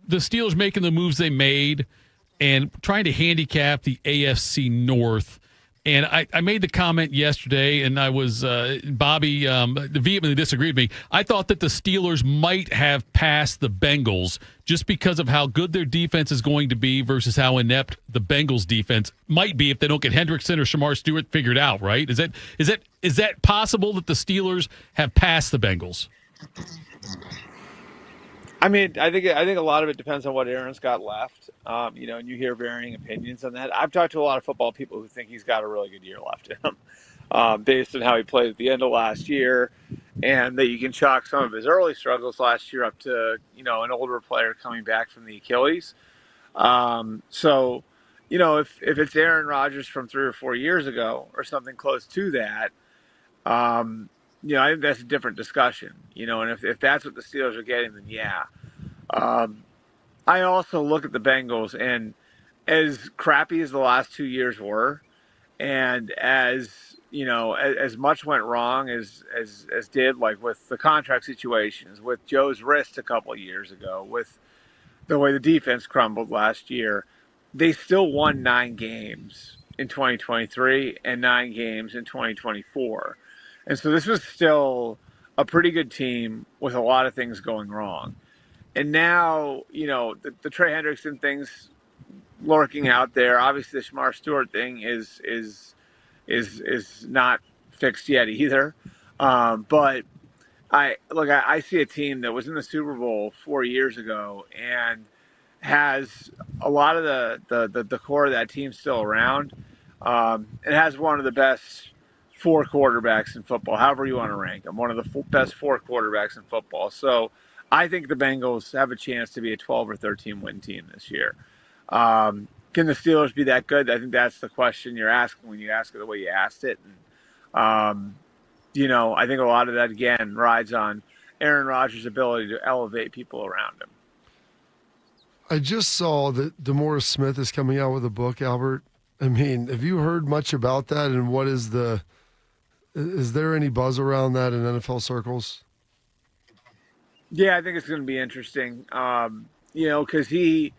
the Steelers making the moves they made and trying to handicap the AFC North. And I made the comment yesterday, and I was Bobby vehemently disagreed with me. I thought that the Steelers might have passed the Bengals just because of how good their defense is going to be versus how inept the Bengals defense might be if they don't get Hendrickson or Shamar Stewart figured out. Right? Is that possible that the Steelers have passed the Bengals? I mean, I think a lot of it depends on what Aaron's got left, and you hear varying opinions on that. I've talked to a lot of football people who think he's got a really good year left in him, based on how he played at the end of last year, and that you can chalk some of his early struggles last year up to, an older player coming back from the Achilles. So, if it's Aaron Rodgers from 3 or 4 years ago or something close to that, I think that's a different discussion, and if that's what the Steelers are getting, then yeah. I also look at the Bengals, and as crappy as the last 2 years were, and as much went wrong as did, like with the contract situations, with Joe's wrist a couple of years ago, with the way the defense crumbled last year, they still won 9 games in 2023 and 9 games in 2024. And so this was still a pretty good team with a lot of things going wrong. And now, the Trey Hendrickson thing's lurking out there. Obviously, the Shamar Stewart thing is not fixed yet either. But I see a team that was in the Super Bowl 4 years ago and has a lot of the core of that team still around. It has one of the best 4 quarterbacks in football, however you want to rank them, one of the best 4 quarterbacks in football. So I think the Bengals have a chance to be a 12 or 13 win team this year. Can the Steelers be that good? I think that's the question you're asking when you ask it the way you asked it. And, I think a lot of that, again, rides on Aaron Rodgers' ability to elevate people around him. I just saw that DeMaurice Smith is coming out with a book, Albert. I mean, have you heard much about that, and is there any buzz around that in NFL circles? Yeah, I think it's going to be interesting, because he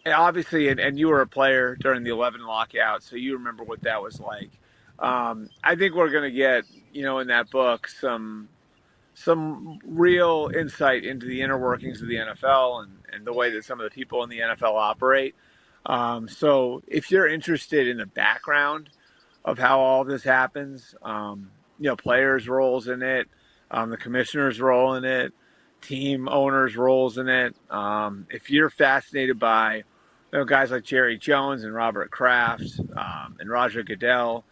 obviously, and you were a player during the 11 lockout, so you remember what that was like. I think we're going to get, in that book, some real insight into the inner workings of the NFL and the way that some of the people in the NFL operate. So if you're interested in the background of how all this happens, players' roles in it, the commissioner's role in it, team owners' roles in it. If you're fascinated by guys like Jerry Jones and Robert Kraft and Roger Goodell,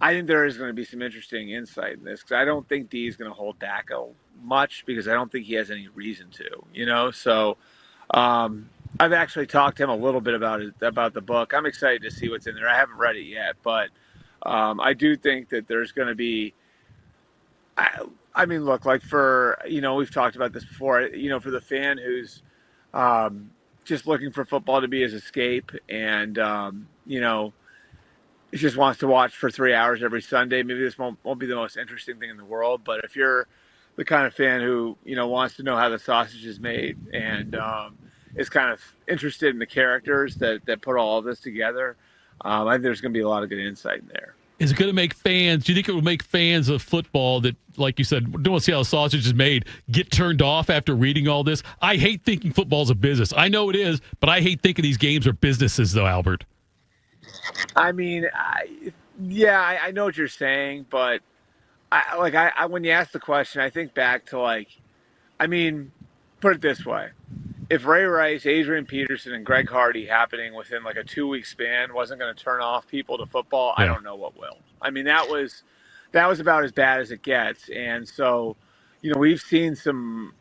I think there is going to be some interesting insight in this, because I don't think D is going to hold back much, because I don't think he has any reason to, So I've actually talked to him a little bit about the book. I'm excited to see what's in there. I haven't read it yet, but I do think that there's going to be, I mean, look, like for, we've talked about this before, for the fan who's just looking for football to be his escape and, he just wants to watch for 3 hours every Sunday, maybe this won't be the most interesting thing in the world. But if you're the kind of fan who, wants to know how the sausage is made and is kind of interested in the characters that put all of this together, I think there's going to be a lot of good insight in there. Is it going to make fans? Do you think it will make fans of football that, like you said, don't want to see how the sausage is made, get turned off after reading all this? I hate thinking football's a business. I know it is, but I hate thinking these games are businesses, though, Albert. I mean, I know what you're saying, but I when you ask the question, I think back to put it this way. If Ray Rice, Adrian Peterson, and Greg Hardy happening within like a 2-week span wasn't going to turn off people to football, I don't know what will. I mean, that was about as bad as it gets. And so, we've seen some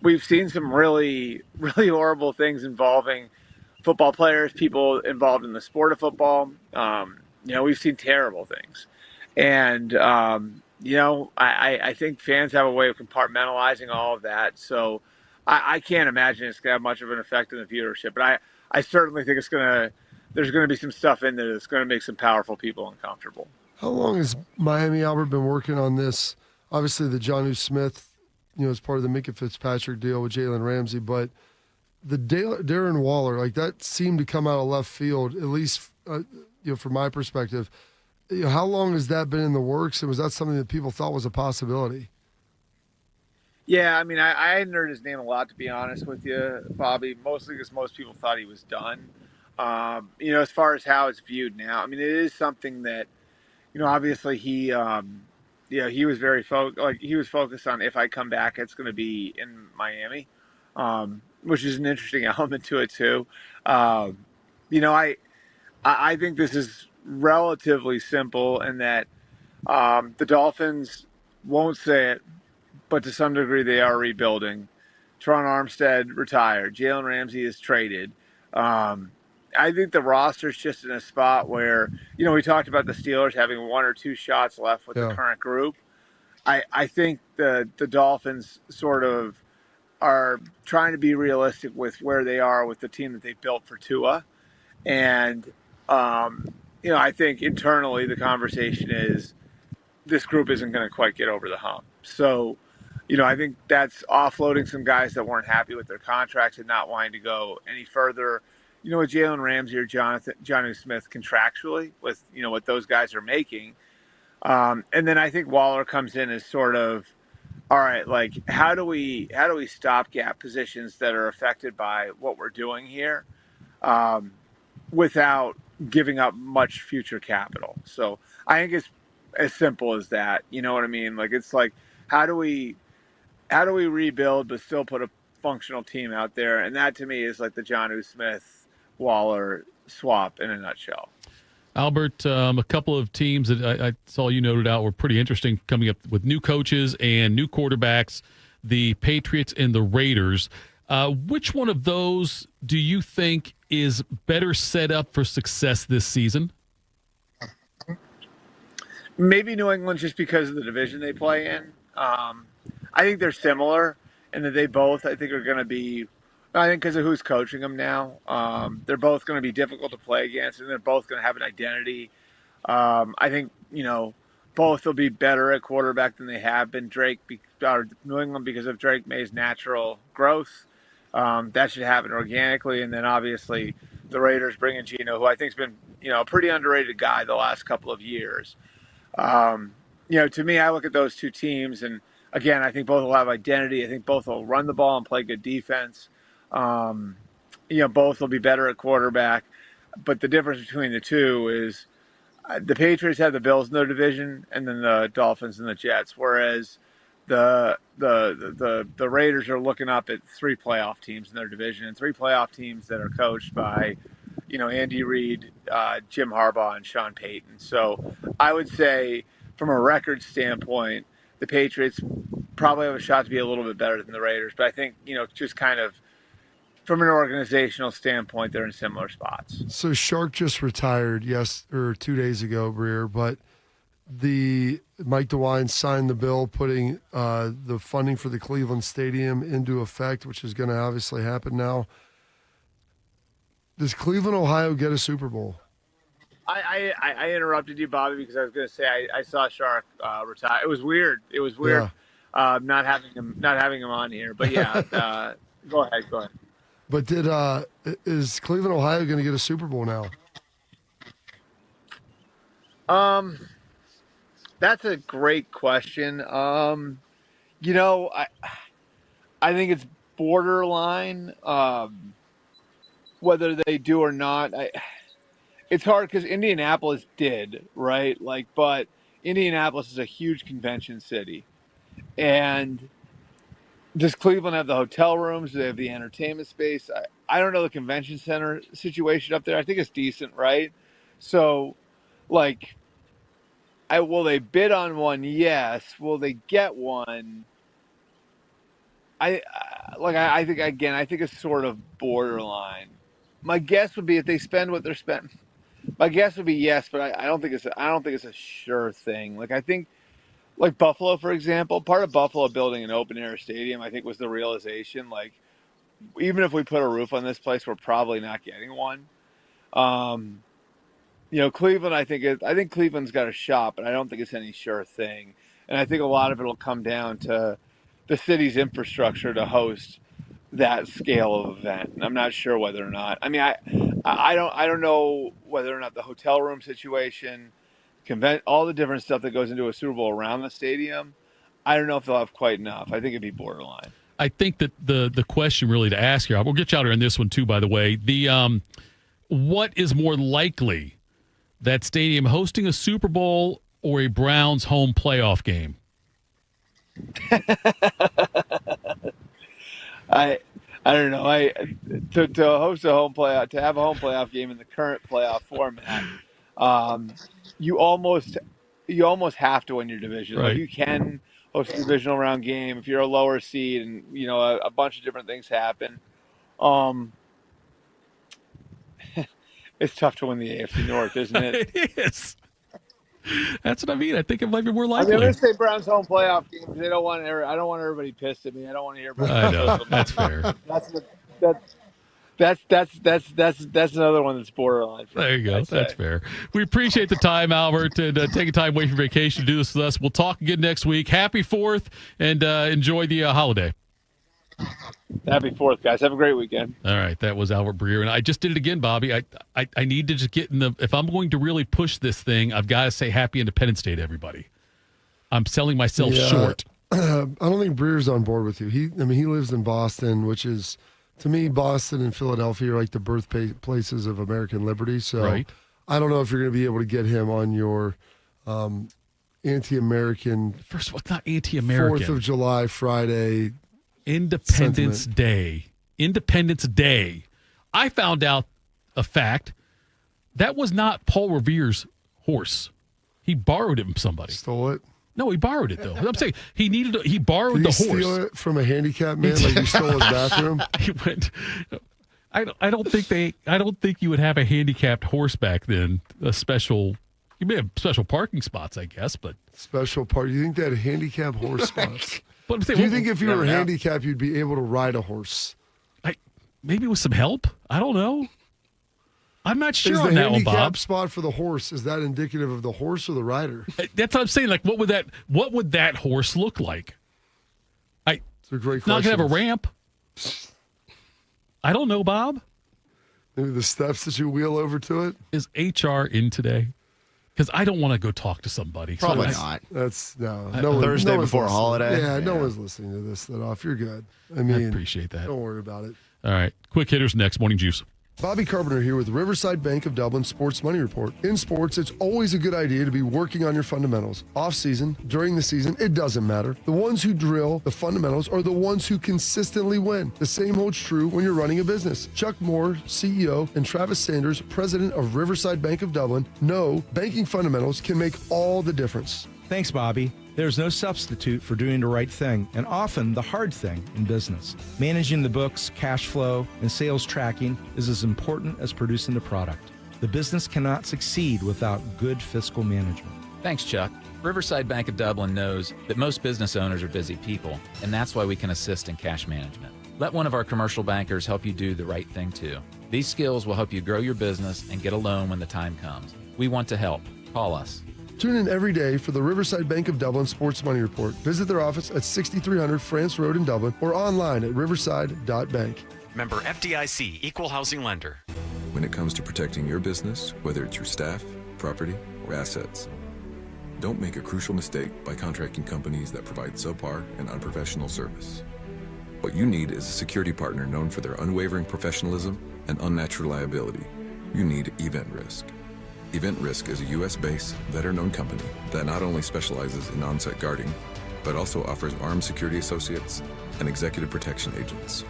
really, really horrible things involving football players, people involved in the sport of football. We've seen terrible things. And, I think fans have a way of compartmentalizing all of that. So, I can't imagine it's going to have much of an effect on the viewership, but I certainly think there's going to be some stuff in there that's going to make some powerful people uncomfortable. How long has Miami, Albert, been working on this? Obviously, the Jonnu Smith, is part of the Minka Fitzpatrick deal with Jalen Ramsey, but the Darren Waller, that seemed to come out of left field, at least, from my perspective. How long has that been in the works, and was that something that people thought was a possibility? Yeah, I mean, I hadn't heard his name a lot, to be honest with you, Bobby, mostly because most people thought he was done. As far as how it's viewed now, I mean, it is something that, obviously he was very he was focused on, if I come back, it's going to be in Miami, which is an interesting element to it too. I think this is relatively simple in that the Dolphins won't say it, but to some degree they are rebuilding. Teron Armstead retired. Jalen Ramsey is traded. I think the roster's just in a spot where, we talked about the Steelers having 1 or 2 shots left with the current group. I think the Dolphins sort of are trying to be realistic with where they are with the team that they built for Tua. And, I think internally the conversation is this group isn't going to quite get over the hump. So, I think that's offloading some guys that weren't happy with their contracts and not wanting to go any further, with Jalen Ramsey or Jonnu Smith contractually with, what those guys are making. And then I think Waller comes in as sort of, all right, how do we stopgap positions that are affected by what we're doing here without giving up much future capital? So I think it's as simple as that. You know what I mean? It's how do we rebuild but still put a functional team out there? And that to me is the Jonnu Smith Waller swap in a nutshell. Albert, a couple of teams that I saw you noted out were pretty interesting coming up with new coaches and new quarterbacks, the Patriots and the Raiders. Which one of those do you think is better set up for success this season? Maybe New England, just because of the division they play in. I think they're similar in that they both, I think, are going to be, I think because of who's coaching them now, they're both going to be difficult to play against, and they're both going to have an identity. I think, both will be better at quarterback than they have been. New England, because of Drake May's natural growth, that should happen organically. And then obviously the Raiders bring in Geno, who I think has been, a pretty underrated guy the last couple of years. To me, I look at those two teams, and again, I think both will have identity. I think both will run the ball and play good defense. Both will be better at quarterback. But the difference between the two is the Patriots have the Bills in their division, and then the Dolphins and the Jets, whereas the Raiders are looking up at 3 playoff teams in their division, and 3 playoff teams that are coached by, Andy Reid, Jim Harbaugh, and Sean Payton. So I would say from a record standpoint, the Patriots probably have a shot to be a little bit better than the Raiders. But I think, just kind of from an organizational standpoint, they're in similar spots. So Shark just retired 2 days ago, Breer, but the Mike DeWine signed the bill putting the funding for the Cleveland Stadium into effect, which is going to obviously happen now. Does Cleveland, Ohio get a Super Bowl? I interrupted you, Bobby, because I was going to say I saw Shark retire. It was weird. Not having him on here. But yeah, go ahead. But is Cleveland, Ohio going to get a Super Bowl now? That's a great question. You know, I think it's borderline whether they do or not. It's hard because Indianapolis did, right? Like, but Indianapolis is a huge convention city, and does Cleveland have the hotel rooms? Do they have the entertainment space? I don't know the convention center situation up there. I think it's decent, right? So, like, will they bid on one? Yes. Will they get one? I think it's sort of borderline. My guess would be if they spend what they're spending. My guess would be yes, but I don't think it's a sure thing. Like, I think, like Buffalo, for example, part of Buffalo building an open air stadium, I think, was the realization, like, even if we put a roof on this place, we're probably not getting one. You know, Cleveland, I think Cleveland's got a shot, but I don't think it's any sure thing. And I think a lot of it will come down to the city's infrastructure to host that scale of event. And I'm not sure whether or not. I mean, I don't know whether or not the hotel room situation, all the different stuff that goes into a Super Bowl around the stadium, I don't know if they'll have quite enough. I think it'd be borderline. I think that the question really to ask here, we'll get you out here on this one too, by the way. What is more likely, that stadium hosting a Super Bowl or a Browns home playoff game? I don't know. To host a home playoff, to have a home playoff game in the current playoff format, you almost have to win your division. Right. Like, you can host a divisional round game if you're a lower seed, and you know a bunch of different things happen. It's tough to win the AFC North, isn't it? It is. That's what I mean. I think it might be more likely. I'm going to say Browns home playoff games. I don't want everybody pissed at me. I don't want to hear about I know. That's fair. That's another one that's borderline. There you go. That's fair. We appreciate the time, Albert, and taking time away from vacation to do this with us. We'll talk again next week. Happy 4th, and enjoy the holiday. Happy 4th, guys. Have a great weekend. All right. That was Albert Breer. And I just did it again, Bobby. I need to just get in if I'm going to really push this thing, I've got to say Happy Independence Day to everybody. I'm selling myself short. I don't think Breer's on board with you. He lives in Boston, which is, to me, Boston and Philadelphia are like the birthplaces of American liberty. So right. I don't know if you're going to be able to get him on your anti-American. First of all, it's not anti-American. 4th of July, Friday. Independence Day. I found out a fact. That was not Paul Revere's horse. He borrowed it from somebody. Stole it? No, he borrowed it, though. I'm saying he borrowed the horse. Did he steal it from a handicapped man like he stole his bathroom? He went. I don't think you would have a handicapped horse back then. You may have special parking spots, I guess, but special park. You think they had handicapped horse spots? But do you think if you were handicapped, you'd be able to ride a horse? Maybe with some help. I don't know. I'm not sure on that one, Bob. Is the handicap spot for the horse, is that indicative of the horse or the rider? That's what I'm saying. Like, what would that horse look like? It's a great question. Not going to have a ramp. I don't know, Bob. Maybe the steps that you wheel over to it? Is HR in today? Because I don't want to go talk to somebody. Probably not. That's no Thursday before a listening. holiday. Yeah, no one's listening to this off. You're good. I mean, I appreciate that. Don't worry about it. All right. Quick hitters next. Morning Juice. Bobby Carpenter here with Riverside Bank of Dublin Sports Money Report. In sports, it's always a good idea to be working on your fundamentals. Off-season, during the season, it doesn't matter. The ones who drill the fundamentals are the ones who consistently win. The same holds true when you're running a business. Chuck Moore, CEO, and Travis Sanders, president of Riverside Bank of Dublin, know banking fundamentals can make all the difference. Thanks, Bobby. There's no substitute for doing the right thing, and often the hard thing in business. Managing the books, cash flow, and sales tracking is as important as producing the product. The business cannot succeed without good fiscal management. Thanks, Chuck. Riverside Bank of Dublin knows that most business owners are busy people, and that's why we can assist in cash management. Let one of our commercial bankers help you do the right thing, too. These skills will help you grow your business and get a loan when the time comes. We want to help. Call us. Tune in every day for the Riverside Bank of Dublin Sports Money Report. Visit their office at 6300 France Road in Dublin or online at riverside.bank. Member FDIC, Equal Housing Lender. When it comes to protecting your business, whether it's your staff, property, or assets. Don't make a crucial mistake by contracting companies that provide subpar and unprofessional service. What you need is a security partner known for their unwavering professionalism and unnatural liability. You need Event Risk. Event Risk is a U.S.-based, veteran-owned company that not only specializes in on-site guarding, but also offers armed security associates and executive protection agents.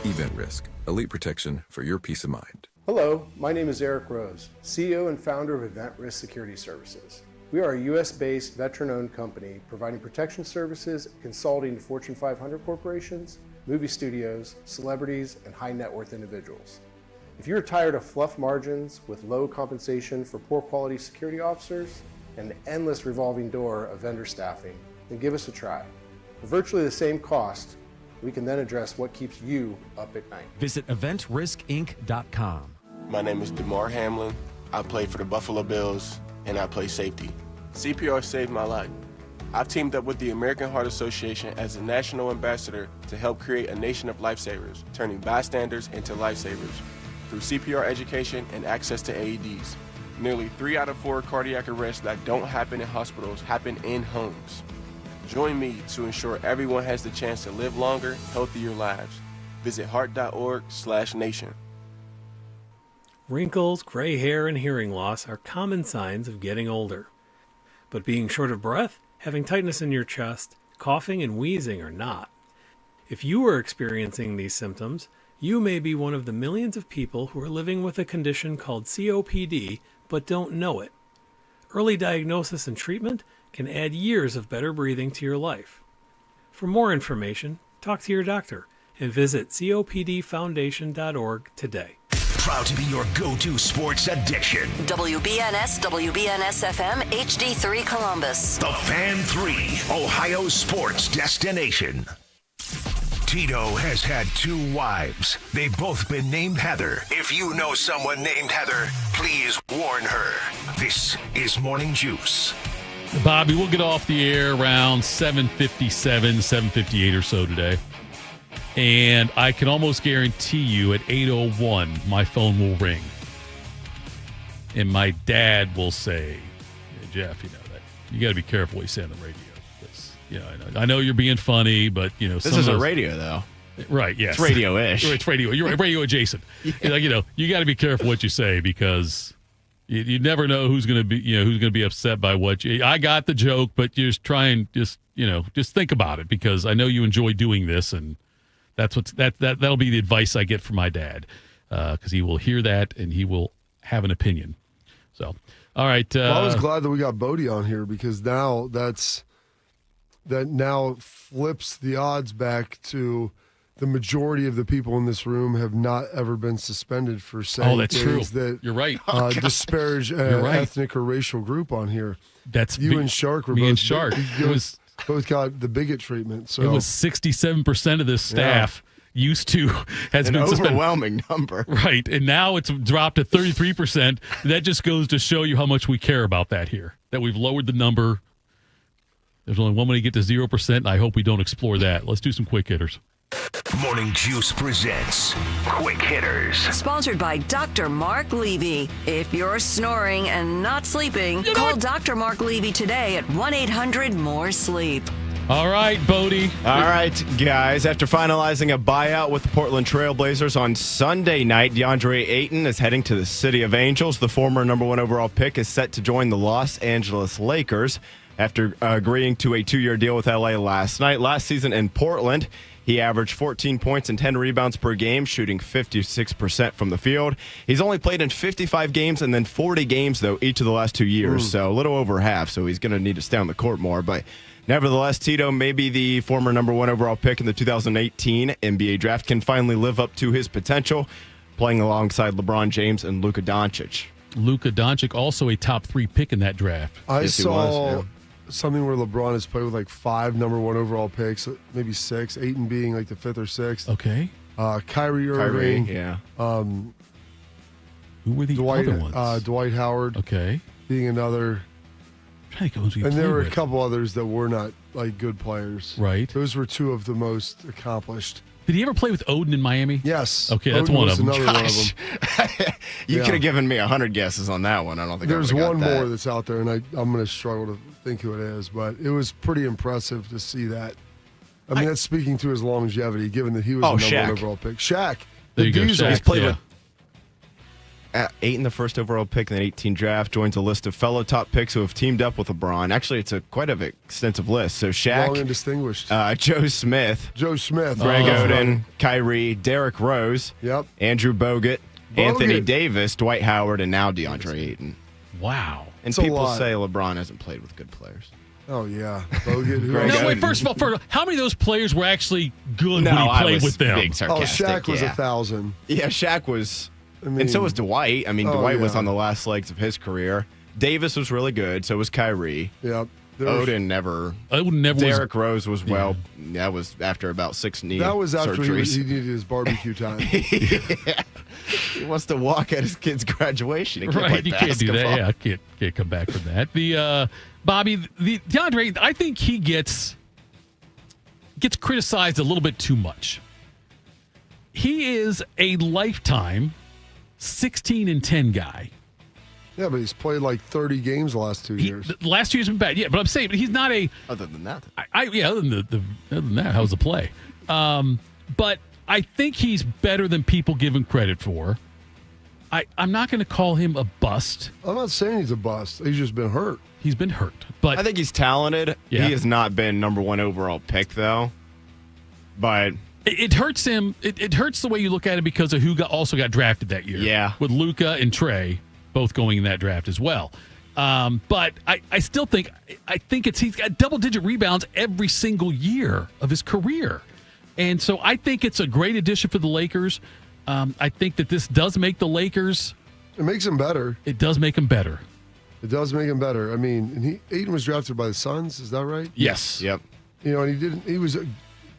Event Risk, elite protection for your peace of mind. Hello, my name is Eric Rose, CEO and founder of Event Risk Security Services. We are a U.S.-based, veteran-owned company providing protection services and consulting to Fortune 500 corporations, movie studios, celebrities, and high-net-worth individuals. If you're tired of fluff margins with low compensation for poor quality security officers and an endless revolving door of vendor staffing, then give us a try. For virtually the same cost, we can then address what keeps you up at night. Visit EventRiskInc.com. My name is DeMar Hamlin. I play for the Buffalo Bills, and I play safety. CPR saved my life. I've teamed up with the American Heart Association as a national ambassador to help create a nation of lifesavers, turning bystanders into lifesavers. Through CPR education and access to AEDs, nearly 3 out of 4 cardiac arrests that don't happen in hospitals happen in homes. Join me to ensure everyone has the chance to live longer, healthier lives. Visit heart.org/nation. Wrinkles, gray hair, and hearing loss are common signs of getting older. But being short of breath, having tightness in your chest, coughing, and wheezing are not. If you are experiencing these symptoms, you may be one of the millions of people who are living with a condition called COPD but don't know it. Early diagnosis and treatment can add years of better breathing to your life. For more information, talk to your doctor and visit copdfoundation.org today. Proud to be your go-to sports addiction. WBNS, WBNS-FM, HD3 Columbus. The Fan 3, Ohio sports destination. Tito has had 2 wives. They've both been named Heather. If you know someone named Heather, please warn her. This is Morning Juice. Bobby, we'll get off the air around 7:57, 7:58 or so today. And I can almost guarantee you at 8:01, my phone will ring. And my dad will say, hey, Jeff, you know that you got to be careful what you say on the radio. I know you're being funny, but, this isn't radio, though. Right, yes. It's radio-ish. It's radio. You're right, radio adjacent. Yeah. You got to be careful what you say because you never know who's going to be upset by what you. I got the joke, but you just try and just think about it because I know you enjoy doing this, and that'll be the advice I get from my dad because he will hear that and he will have an opinion. So, all right. I was glad that we got Bodie on here because now that now flips the odds back to the majority of the people in this room have not ever been suspended for saying things that you're right. Disparage an ethnic or racial group on here. That's you and Shark were me both. And Shark. Both got the bigot treatment. So it was 67% of this staff used to has an been overwhelming number, right? And now it's dropped to 33%. That just goes to show you how much we care about that here. That we've lowered the number. There's only one way to get to 0%, and I hope we don't explore that. Let's do some quick hitters. Morning Juice presents Quick Hitters. Sponsored by Dr. Mark Levy. If you're snoring and not sleeping, call Dr. Mark Levy today at 1-800-MORE-SLEEP. All right, Bodie. All right, guys. After finalizing a buyout with the Portland Trail Blazers on Sunday night, DeAndre Ayton is heading to the City of Angels. The former number 1 overall pick is set to join the Los Angeles Lakers after agreeing to a 2-year deal with LA last night. Last season in Portland, he averaged 14 points and 10 rebounds per game, shooting 56% from the field. He's only played in 55 games and then 40 games, though, each of the last 2 years, so a little over half, so he's going to need to stay on the court more. But nevertheless, Tito, maybe the former number 1 overall pick in the 2018 NBA draft can finally live up to his potential, playing alongside LeBron James and Luka Doncic. Luka Doncic, also a top 3 pick in that draft. I saw something where LeBron has played with like 5 number 1 overall picks, maybe 6, Ayton being like the 5th or 6th. Okay. Kyrie Irving. Who were the other ones? Dwight Howard. Okay. Being another. And there were a couple others that were not like good players. Right. Those were 2 of the most accomplished. Did he ever play with Odin in Miami? Yes. Okay, that's Odin one was of them. another one of them. You could have given me 100 guesses on that one. I don't think There's I would've one got that. more that's out there, and I'm going to struggle to think who it is, but it was pretty impressive to see that. I mean, that's speaking to his longevity, given that he was the number Shaq. one overall pick. Shaq. There you go, Diesel. Shaq. He's played Yeah. with 8 in the first overall pick in the 18 draft. Joins a list of fellow top picks who have teamed up with LeBron. Actually, it's quite an extensive list. So Shaq, Long and distinguished. Joe Smith, Greg Greg Oden, Kyrie, Derrick Rose, Andrew Bogut, Anthony Davis, Dwight Howard, and now DeAndre Ayton. Wow. And It's a people lot. say LeBron hasn't played with good players. Oh, yeah. Bogut. Who Greg else? No, wait, first of all, how many of those players were actually good when he I played was with them? being sarcastic, Shaq was yeah. 1,000. Yeah, Shaq was, mean- and so was Dwight. I mean, Oh, Dwight was yeah. on the last legs of his career. Davis was really good. So was Kyrie. Yep. Odin never. Odin never. Derrick Rose was that was after about 6 knee That was after surgeries. he needed his barbecue time. Yeah. He wants to walk at his kid's graduation. He can't Right, play you can't do that. basketball. Yeah, I can't come back from that. The Bobby, the DeAndre, I think he gets criticized a little bit too much. He is a lifetime 16-10 guy. Yeah, but he's played like 30 games the last 2 years. The last 2 years have been bad. Yeah, but I'm saying he's not a. Other than that, other than that, how's the play? But I think he's better than people give him credit for. I'm not going to call him a bust. I'm not saying he's a bust. He's just been hurt. He's been hurt, but I think he's talented. Yeah. He has not been number 1 overall pick though. But it hurts him. It hurts the way you look at it because of who also got drafted that year. Yeah, with Luka and Trey both going in that draft as well. But I still think he's got double-digit rebounds every single year of his career. And so I think it's a great addition for the Lakers. I think that this does make the Lakers. It makes them better. It does make them better. It does make him better. I mean, and Ayton was drafted by the Suns. Is that right? Yes. Yep. You know, and he was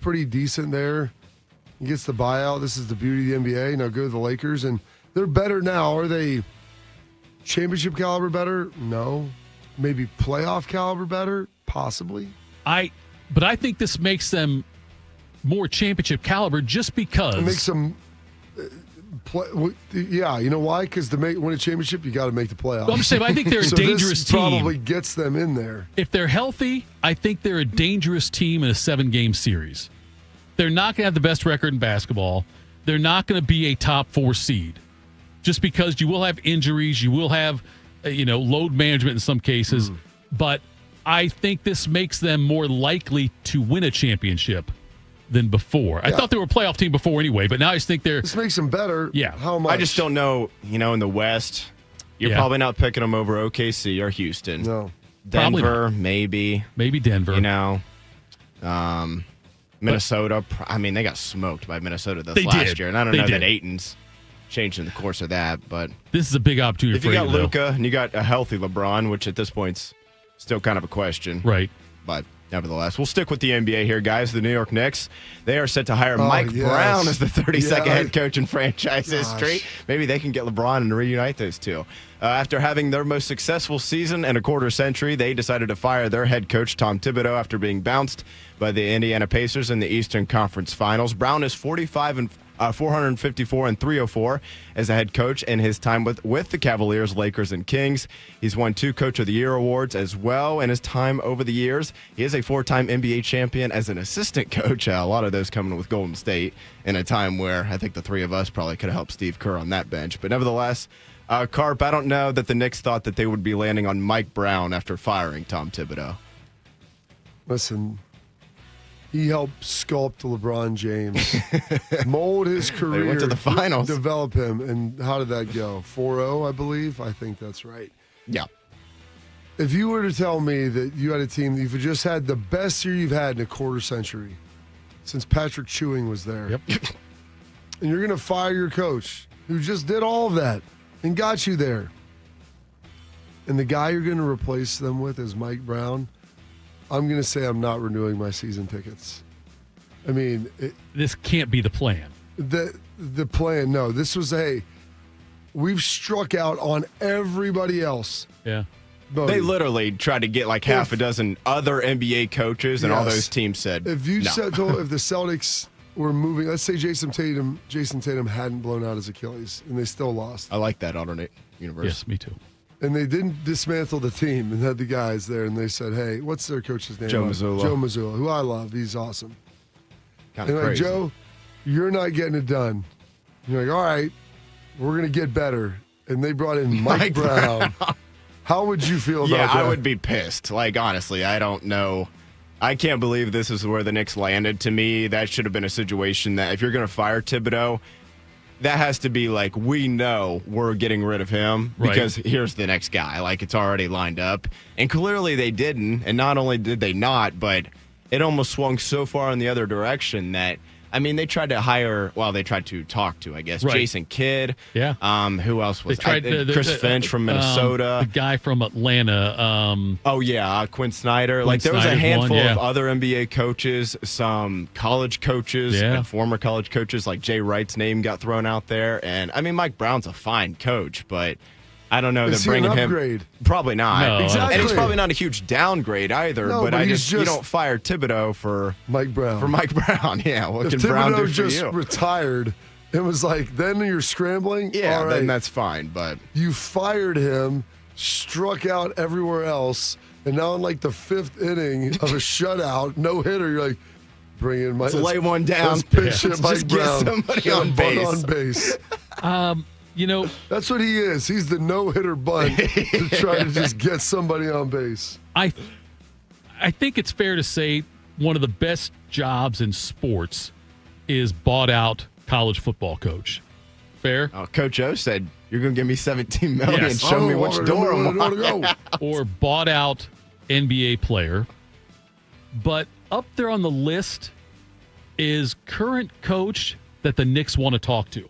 pretty decent there. He gets the buyout. This is the beauty of the NBA. Now go to the Lakers, and they're better now. Are they championship caliber better? No. Maybe playoff caliber better? Possibly. But I think this makes them more championship caliber just because It makes them play. Yeah, you know why? Because to win a championship, you got to make the playoffs. Well, I'm saying I think they're a so dangerous this team. Probably gets them in there. If they're healthy, I think they're a dangerous team in a 7-game series. They're not going to have the best record in basketball. They're not going to be a top 4 seed. Just because you will have injuries, you will have, load management in some cases. But I think this makes them more likely to win a championship than before. I thought they were a playoff team before anyway, but now I just think they're. This makes them better. Yeah. How much? I just don't know. In the West, you're probably not picking them over OKC or Houston. No. Denver, maybe. Maybe Denver. Minnesota. I mean, they got smoked by Minnesota They last did. year, and I don't They know did. that Ayton's changed in the course of that. But This is a big opportunity if for you got though. Luka and you got a healthy LeBron, which at this point's still kind of a question, right? But nevertheless, we'll stick with the NBA here, guys. The New York Knicks, they are set to hire Mike Brown as the 32nd head coach in franchise history. Maybe they can get LeBron and reunite those two. After having their most successful season in a quarter century, they decided to fire their head coach, Tom Thibodeau, after being bounced by the Indiana Pacers in the Eastern Conference Finals. Brown is 454 and 304 as a head coach in his time with the Cavaliers, Lakers, and Kings. He's won 2 Coach of the Year awards as well in his time over the years. He is a 4-time NBA champion as an assistant coach. A lot of those coming with Golden State in a time where I think the three of us probably could have helped Steve Kerr on that bench. But nevertheless, Carp, I don't know that the Knicks thought that they would be landing on Mike Brown after firing Tom Thibodeau. Listen, he helped sculpt LeBron James, mold his career. They went to the finals. Develop him. And how did that go? 4-0, I believe. I think that's right. Yeah. If you were to tell me that you had a team that you've just had the best year you've had in a quarter century since Patrick Ewing was there, and you're going to fire your coach who just did all of that and got you there, and the guy you're going to replace them with is Mike Brown, I'm going to say I'm not renewing my season tickets. I mean, this can't be the plan. The plan, no. This was we've struck out on everybody else. Yeah. They literally tried to get like half a dozen other NBA coaches, and all those teams said, If you no. if the Celtics were moving. Let's say Jason Tatum hadn't blown out his Achilles, and they still lost. I like that alternate universe. Yes, me too. And they didn't dismantle the team and had the guys there, and they said, "Hey, what's their coach's name?" Joe Mazzulla. Joe Mazzulla, who I love. He's awesome. Kind And of like, crazy. Joe, you're not getting it done. You're like, all right, we're gonna get better. And they brought in Mike Brown. How would you feel about that? Yeah, I would be pissed. Like, honestly, I don't know. I can't believe this is where the Knicks landed. To me, that should have been a situation that if you're going to fire Thibodeau, that has to be like, we know we're getting rid of him because here's the next guy. Like, it's already lined up. And clearly they didn't. And not only did they not, but it almost swung so far in the other direction that, I mean, they tried to hire, well, they tried to talk to, I guess, Jason Kidd. Yeah. Who else was They tried Chris Finch from Minnesota. The guy from Atlanta. Quinn Snyder. Quinn There was a Snyder's handful one, of other NBA coaches, some college coaches and former college coaches, like Jay Wright's name got thrown out there. And, I mean, Mike Brown's a fine coach, but I don't know. Is They're he bringing an him. upgrade? Probably not. No. Exactly. And it's probably not a huge downgrade either, No, but but I he's you just- don't fire Thibodeau for Mike Brown. For Mike Brown, yeah. What If can Brown do Thibodeau for just you? retired, it was like, then you're scrambling. Yeah, all right. then that's fine, but You fired him, struck out everywhere else, and now in like the 5th inning of a shutout, no hitter, you're like, bring in Mike. Let's lay one down. Let's pitch Yeah. it, Mike Just get Brown. somebody Get on a bunt base. on base. You know, that's what he is. He's the no-hitter bunt to try to just get somebody on base. I think it's fair to say one of the best jobs in sports is bought out college football coach. Fair? Coach O said, you're going to give me $17 million and show me which I door I'm want to on. go. Or bought out NBA player. But up there on the list is current coach that the Knicks want to talk to.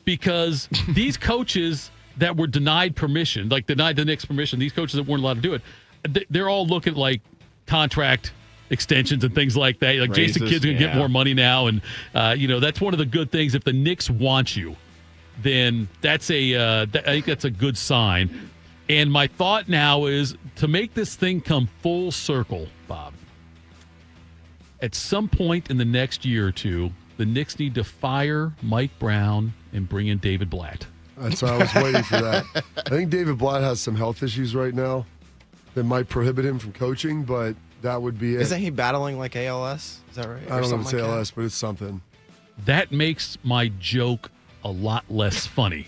Because these coaches that were denied permission, like denied the Knicks permission, these coaches that weren't allowed to do it, they're all looking at like contract extensions and things like that. Like Raises, Jason Kidd's going to get yeah. more money now. And, that's one of the good things. If the Knicks want you, then that's I think that's a good sign. And my thought now is to make this thing come full circle, Bob, at some point in the next year or two, the Knicks need to fire Mike Brown and bring in David Blatt. That's why I was waiting for that. I think David Blatt has some health issues right now that might prohibit him from coaching, but that would be it. Isn't he battling like ALS? Is that right? I don't know if it's ALS, but it's something. That makes my joke a lot less funny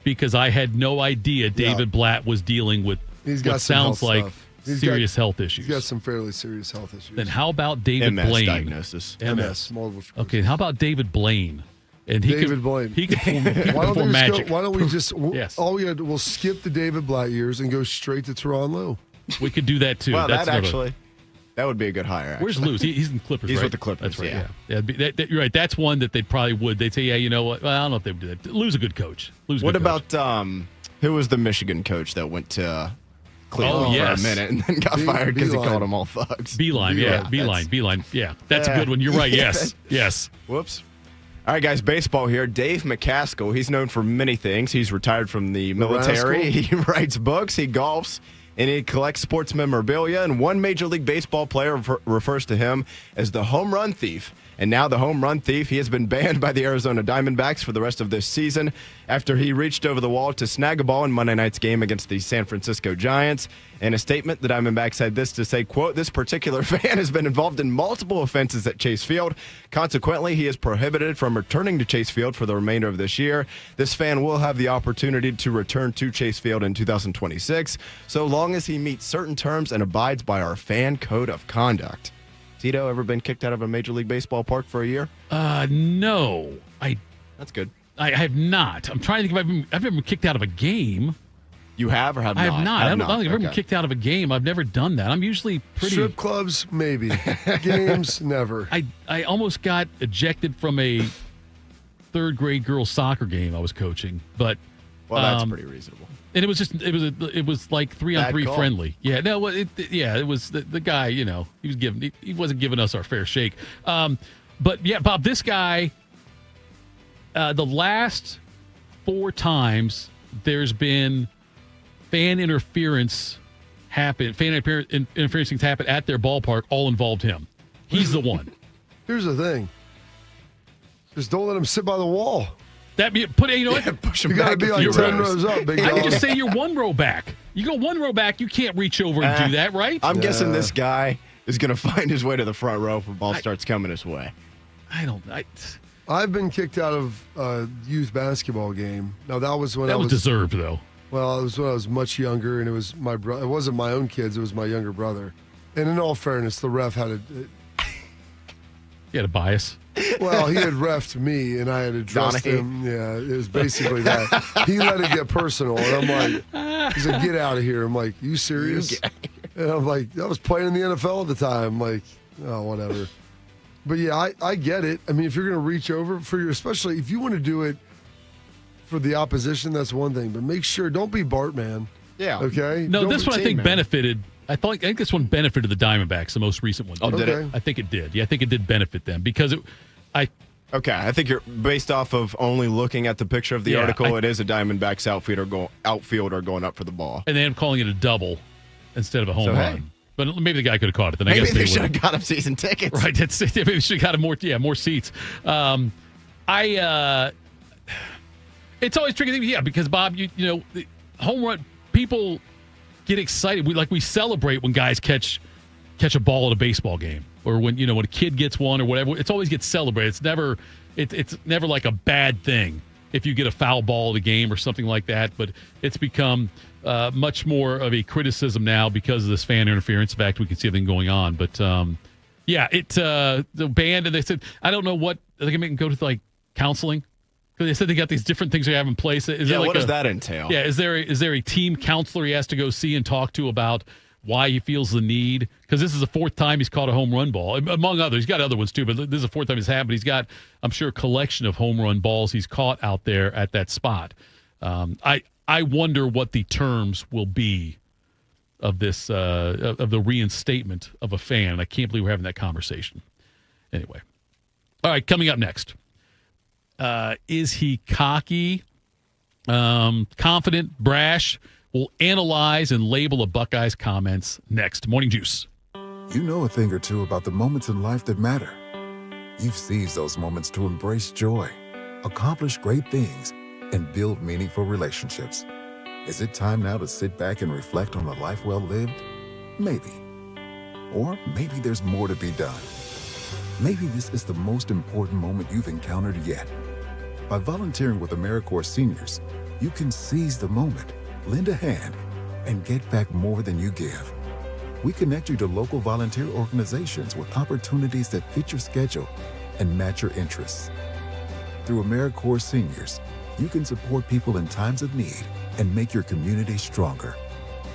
because I had no idea David Blatt was dealing with He's got what some sounds health like stuff. He's serious got- health issues. He's got some fairly serious health issues. Then how about David MS Blaine? diagnosis. MS, multiple sclerosis. Okay, how about David Blaine? And David Blaine. He could perform magic. Why don't we just Yes. all we got? We'll skip the David Blatt years and go straight to Teron Lue. We could do that too. Well, That's that would be a good hire. Where's actually. Luz? He's in Clippers. He's right? with the Clippers, That's right. yeah. It'd be- you're right. That's one that they probably would. They'd say, yeah, you know what? Well, I don't know if they would do that. Lou's a good coach. Lou's a What good coach. about who was the Michigan coach that went to Cleveland yes. for a minute and then got fired because he Beeline. called them all thugs? Beeline? Yeah, Beeline. Yeah, that's a good one. You're right. Yes, yes. Whoops. All right, guys, baseball here. Dave McCaskill, he's known for many things. He's retired from the military. He writes books, he golfs, and he collects sports memorabilia. And one Major League Baseball player refers to him as the home run thief. And now the home run thief, he has been banned by the Arizona Diamondbacks for the rest of this season after he reached over the wall to snag a ball in Monday night's game against the San Francisco Giants. In a statement, the Diamondbacks had this to say, quote, "This particular fan has been involved in multiple offenses at Chase Field. Consequently, he is prohibited from returning to Chase Field for the remainder of this year. This fan will have the opportunity to return to Chase Field in 2026, so long as he meets certain terms and abides by our fan code of conduct." Tito, ever been kicked out of a Major League Baseball park for a year? No, That's good. I have not. I'm trying to think if I've ever been kicked out of a game. You have or have I not? have not. I don't think I've ever been Okay. kicked out of a game. I've never done that. I'm usually pretty. Strip clubs, maybe. Games, never. I almost got ejected from a third grade girls soccer game I was coaching, but Well, that's pretty reasonable. and it was like 3-on-3 call. friendly. Yeah, no, it was the guy. He wasn't giving us our fair shake. But yeah, Bob, this guy, the last 4 times there's been fan interference happen. Fan interference things happen at their ballpark. All involved him. He's the one. Here's the thing. Just don't let him sit by the wall. Push him you gotta back be a like few 10 rows. rows up, big I dog. could just say you're one row back. You go one row back, you can't reach over and do that, right? I'm guessing this guy is going to find his way to the front row if the ball starts coming his way. I've been kicked out of a youth basketball game. Now that was when That was deserved, though. Well, it was when I was much younger, and it was my it wasn't my own kids; it was my younger brother. And in all fairness, the ref had He had a bias. Well, he had refed me, and I had addressed him. Yeah, it was basically that. He let it get personal, and I'm like, he's like, "Get out of here!" I'm like, "You serious?" And I'm like, I was playing in the NFL at the time. I'm like, oh, whatever. But yeah, I get it. I mean, if you're going to reach over for your, especially if you want to do it for the opposition, that's one thing. But make sure, don't be Bartman. Yeah. Okay. No, Don't this be one I think team man. benefited. I think this one benefited the Diamondbacks, the most recent one. Oh, did it? I think it did. Yeah, I think it did benefit them because Okay, I think you're based off of only looking at the picture of the article. It is a Diamondbacks outfielder going up for the ball, and they end up calling it a double instead of a home So, run. hey. But maybe the guy could have caught it. Then I Maybe guess they should have got him season tickets. Right. Maybe they should have got him more seats. It's always tricky. Yeah, because Bob, you know, the home run people get excited. We celebrate when guys catch a ball at a baseball game, or when a kid gets one or whatever. It's always gets celebrated. It's never like a bad thing if you get a foul ball at a game or something like that. But it's become much more of a criticism now because of this fan interference. In fact, we can see everything going on. But the band, and they said, I don't know what they can make them go to like counseling. Because they said they got these different things they have in place. What does that entail? Yeah, is there a team counselor he has to go see and talk to about why he feels the need? Because this is the fourth time he's caught a home run ball, among others. He's got other ones too, but this is the fourth time it's happened. He's got, I'm sure, a collection of home run balls he's caught out there at that spot. I wonder what the terms will be of this of the reinstatement of a fan. I can't believe we're having that conversation. Anyway, all right, coming up next. Is he cocky, confident, brash? We'll analyze and label a Buckeyes comments next. Morning Juice. You know a thing or two about the moments in life that matter. You've seized those moments to embrace joy, accomplish great things, and build meaningful relationships. Is it time now to sit back and reflect on a life well lived? Maybe. Or maybe there's more to be done. Maybe this is the most important moment you've encountered yet. By volunteering with AmeriCorps Seniors, you can seize the moment, lend a hand, and get back more than you give. We connect you to local volunteer organizations with opportunities that fit your schedule and match your interests. Through AmeriCorps Seniors, you can support people in times of need and make your community stronger.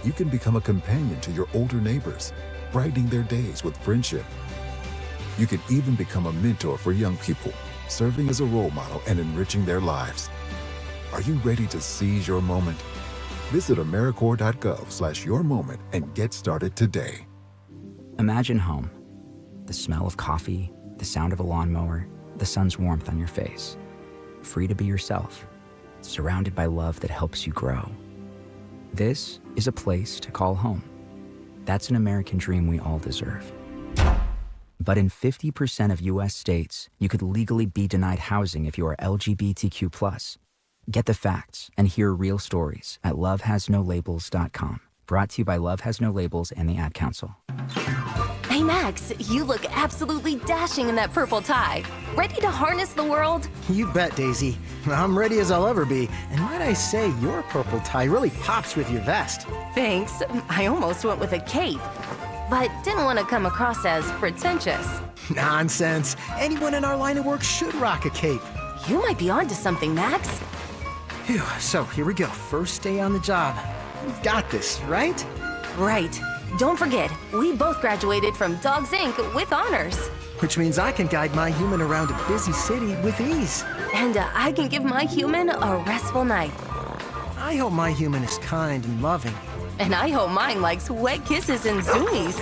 You can become a companion to your older neighbors, brightening their days with friendship. You can even become a mentor for young people, serving as a role model and enriching their lives. Are you ready to seize your moment? Visit AmeriCorps.gov/yourmoment and get started today. Imagine home. The smell of coffee, the sound of a lawnmower, the sun's warmth on your face. Free to be yourself, surrounded by love that helps you grow. This is a place to call home. That's an American dream we all deserve. But in 50% of U.S. states, you could legally be denied housing if you are LGBTQ+. Get the facts and hear real stories at lovehasnolabels.com. Brought to you by Love Has No Labels and the Ad Council. Hey Max, you look absolutely dashing in that purple tie. Ready to harness the world? You bet, Daisy. I'm ready as I'll ever be. And might I say, your purple tie really pops with your vest. Thanks. I almost went with a cape, but didn't want to come across as pretentious. Nonsense. Anyone in our line of work should rock a cape. You might be onto something, Max. Phew, so here we go. First day on the job. We've got this, right? Right. Don't forget, we both graduated from Dogs Inc. with honors. Which means I can guide my human around a busy city with ease. And I can give my human a restful night. I hope my human is kind and loving. And I hope mine likes wet kisses and zoomies.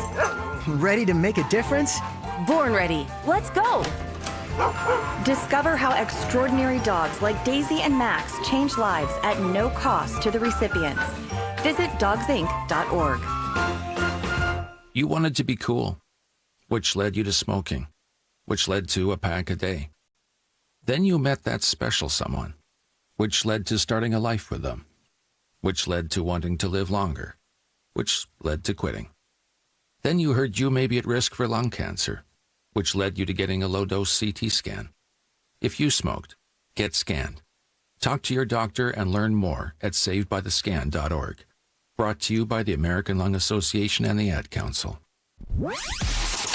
Ready to make a difference? Born ready. Let's go. Discover how extraordinary dogs like Daisy and Max change lives at no cost to the recipients. Visit dogsinc.org. You wanted to be cool, which led you to smoking, which led to a pack a day. Then you met that special someone, which led to starting a life with them, which led to wanting to live longer, which led to quitting. Then you heard you may be at risk for lung cancer, which led you to getting a low-dose CT scan. If you smoked, get scanned. Talk to your doctor and learn more at savedbythescan.org. Brought to you by the American Lung Association and the Ad Council.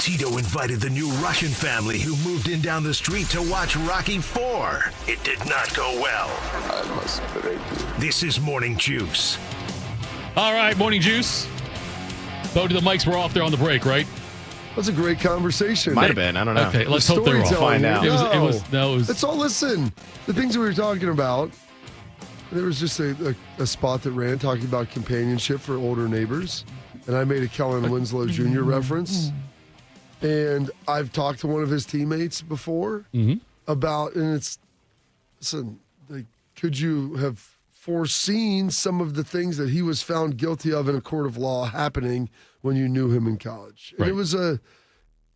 Tito invited the new Russian family who moved in down the street to watch Rocky IV. It did not go well. I must break you. This is Morning Juice. All right, Morning Juice. Bodie, the mics were off there on the break, right? That's a great conversation. Might have been. I don't know. Okay, let's hope they were off. Find out. It was. It's all, listen, the things that we were talking about, there was just a spot that ran talking about companionship for older neighbors. And I made a Kellen Winslow Jr. reference. And I've talked to one of his teammates before about, and it's, listen, like, could you have foreseen some of the things that he was found guilty of in a court of law happening when you knew him in college? And it was a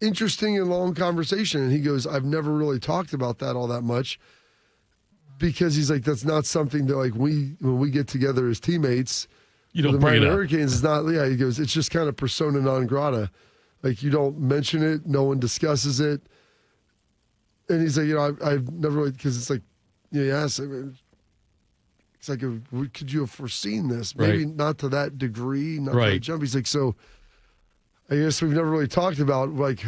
interesting and long conversation. And he goes, I've never really talked about that all that much, because he's like, that's not something that, like, when we get together as teammates, you don't the bring it up. Hurricanes is not, he goes, it's just kind of persona non grata. Like, you don't mention it, no one discusses it. And he's like, I've never really, because it's like, yes, I mean, it's like, could you have foreseen this? Maybe not to that degree, not to that jump. He's like, so I guess we've never really talked about, like,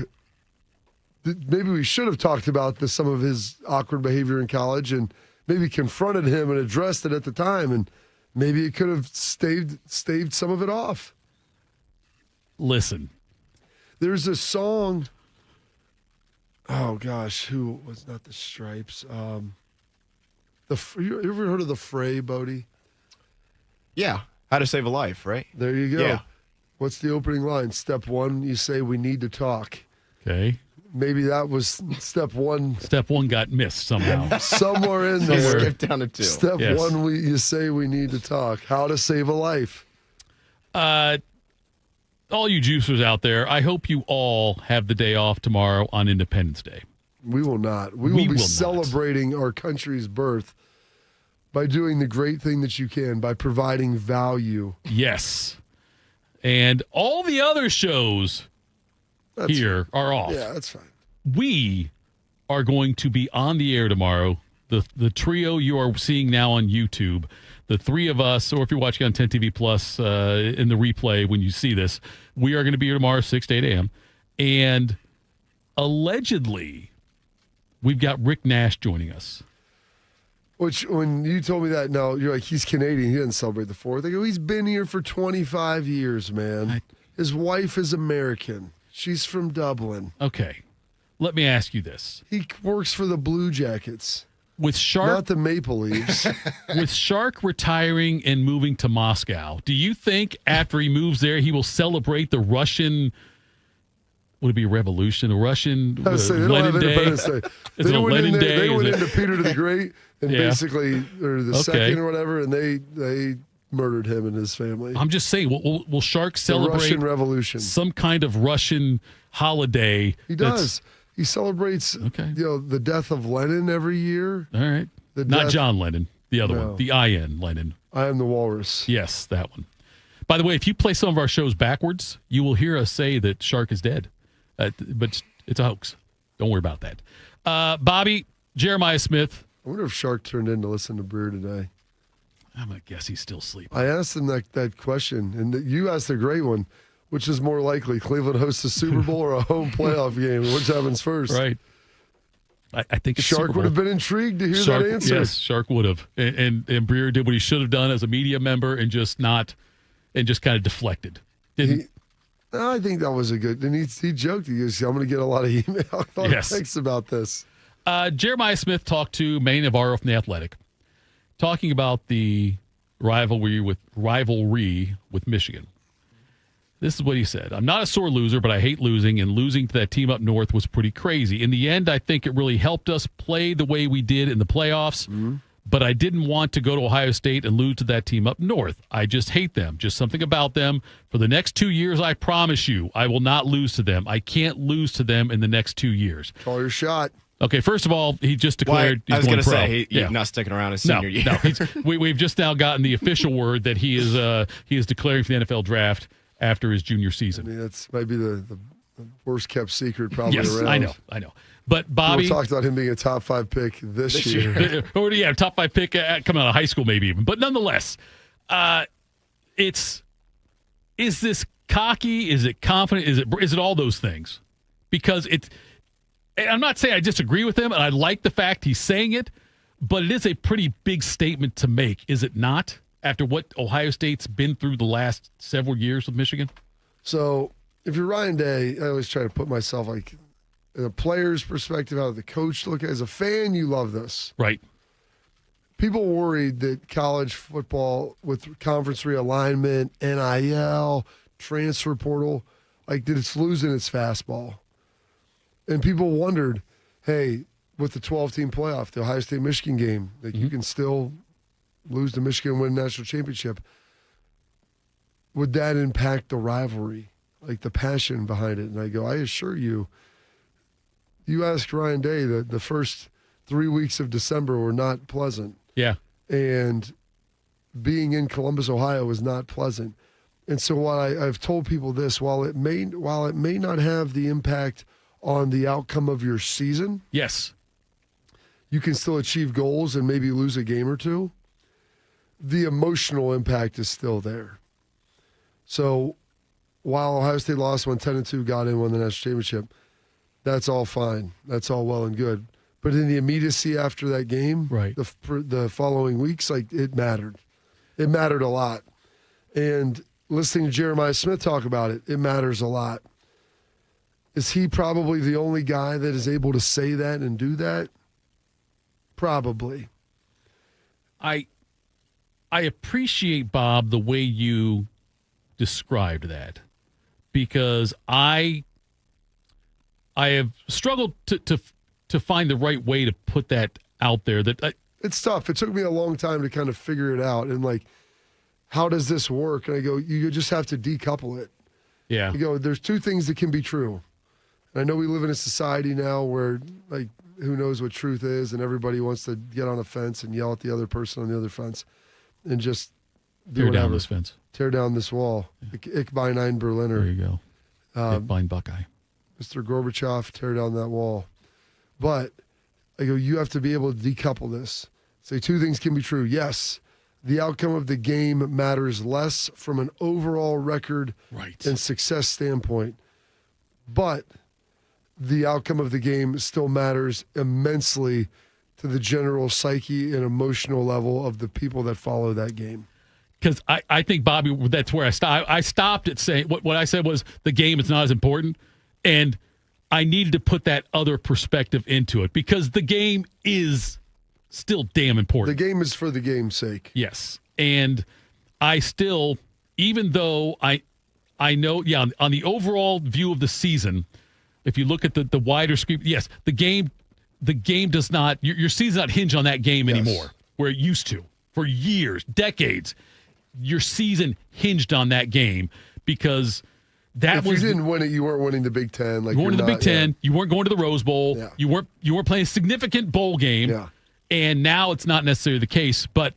maybe we should have talked about some of his awkward behavior in college and maybe confronted him and addressed it at the time. And maybe it could have staved some of it off. Listen. There's a song. Oh gosh, who was not the Stripes? You ever heard of the Fray, Bodie? Yeah, How to Save a Life, right? There you go. Yeah. What's the opening line? Step one, you say we need to talk. Okay. Maybe that was step one. Step one got missed somehow. Somewhere in there. Skip down to 2. Step one, you say we need to talk. How to save a life. All you juicers out there, I hope you all have the day off tomorrow on Independence Day. We will not. We will be celebrating our country's birth by doing the great thing that you can, by providing value. Yes. And all the other shows are off. Yeah, that's fine. We are going to be on the air tomorrow. The trio you are seeing now on YouTube, the three of us, or if you're watching on 10 TV Plus in the replay when you see this, we are going to be here tomorrow, 6 to 8 a.m. And allegedly, we've got Rick Nash joining us. Which, when you told me that, no, you're like, he's Canadian. He doesn't celebrate the 4th. I go, he's been here for 25 years, man. His wife is American. She's from Dublin. Okay. Let me ask you this. He works for the Blue Jackets. With Shark, not the Maple Leafs. With Shark retiring and moving to Moscow, do you think after he moves there, he will celebrate the Russian, would it be a revolution? A Russian Lenin Day? They went into Peter the Great and basically, or the second or whatever, and they murdered him and his family. I'm just saying, will Shark celebrate the Russian Revolution? Some kind of Russian holiday? He does. He celebrates the death of Lenin every year. All right. Not John Lennon, the other one, the I.N. Lenin. I Am the Walrus. Yes, that one. By the way, if you play some of our shows backwards, you will hear us say that Shark is dead. But it's a hoax. Don't worry about that. Bobby, Jeremiah Smith. I wonder if Shark turned in to listen to Breer today. I'm going to guess he's still sleeping. I asked him that question, and you asked a great one. Which is more likely, Cleveland hosts a Super Bowl or a home playoff game? Which happens first? Right. I think it's Shark would have been intrigued to hear that answer. Yes, Shark would have. And Breer did what he should have done as a media member and just kind of deflected. I think that was a good. And he joked. He goes, I'm going to get a lot of email. Thanks about this. Jeremiah Smith talked to Manny Navarro from The Athletic, talking about the rivalry with Michigan. This is what he said. I'm not a sore loser, but I hate losing, and losing to that team up north was pretty crazy. In the end, I think it really helped us play the way we did in the playoffs, but I didn't want to go to Ohio State and lose to that team up north. I just hate them. Just something about them. For the next 2 years, I promise you, I will not lose to them. I can't lose to them in the next 2 years. Call your shot. Okay, first of all, he just declared I was going going to to say he's not sticking around his senior year. No, we've just now gotten the official word that he is declaring for the NFL draft after his junior season. I mean, that's maybe the worst kept secret probably yes, around. I know. But Bobby People talked about him being a top 5 pick this year. Or yeah, top 5 pick coming out of high school maybe even. But nonetheless, is this cocky? Is it confident? Is it all those things? Because I'm not saying I disagree with him, and I like the fact he's saying it, but it is a pretty big statement to make, is it not? After what Ohio State's been through the last several years with Michigan? So if you're Ryan Day, I always try to put myself like in a player's perspective, how the coach look. As a fan, you love this. Right. People worried that college football with conference realignment, NIL, transfer portal, like that it's losing its fastball. And people wondered, hey, with the 12-team playoff, the Ohio State-Michigan game, that you can still lose to Michigan and win a national championship. Would that impact the rivalry, like the passion behind it? And I go, I assure you, you asked Ryan Day that the first 3 weeks of December were not pleasant. Yeah. And being in Columbus, Ohio was not pleasant. And so while I've told people this, while it may not have the impact on the outcome of your season, yes, you can still achieve goals and maybe lose a game or two. The emotional impact is still there. So while Ohio State lost, went 10-2, got in, won the national championship, that's all fine. That's all well and good. But in the immediacy after that game, right, the following weeks, like it mattered. It mattered a lot. And listening to Jeremiah Smith talk about it, it matters a lot. Is he probably the only guy that is able to say that and do that? Probably. I appreciate, Bob, the way you described that, because I have struggled to find the right way to put that out there. It's tough. It took me a long time to kind of figure it out. And like, how does this work? And I go, you just have to decouple it. Yeah. You go, there's two things that can be true. And I know we live in a society now where, like, who knows what truth is, and everybody wants to get on a fence and yell at the other person on the other fence and just tear down this fence. Tear down this wall. Yeah. Ich bin ein Berliner. There you go. Ich bin Buckeye. Mr. Gorbachev, tear down that wall. But I go, you have to be able to decouple this. Say two things can be true. Yes, the outcome of the game matters less from an overall record and success standpoint. But the outcome of the game still matters immensely to the general psyche and emotional level of the people that follow that game. Because I think, Bobby, that's where I stopped. I stopped at saying, what I said was the game is not as important. And I needed to put that other perspective into it because the game is still damn important. The game is for the game's sake. Yes. And I still, even though I know, on the overall view of the season, if you look at the wider scope, yes, the game does not, your season's not hinged on that game anymore, where it used to. For years, decades, your season hinged on that game because if you didn't win it, you weren't winning the Big Ten. Like you weren't in the Big Ten. You weren't going to the Rose Bowl. Yeah. You weren't playing a significant bowl game. Yeah. And now it's not necessarily the case. But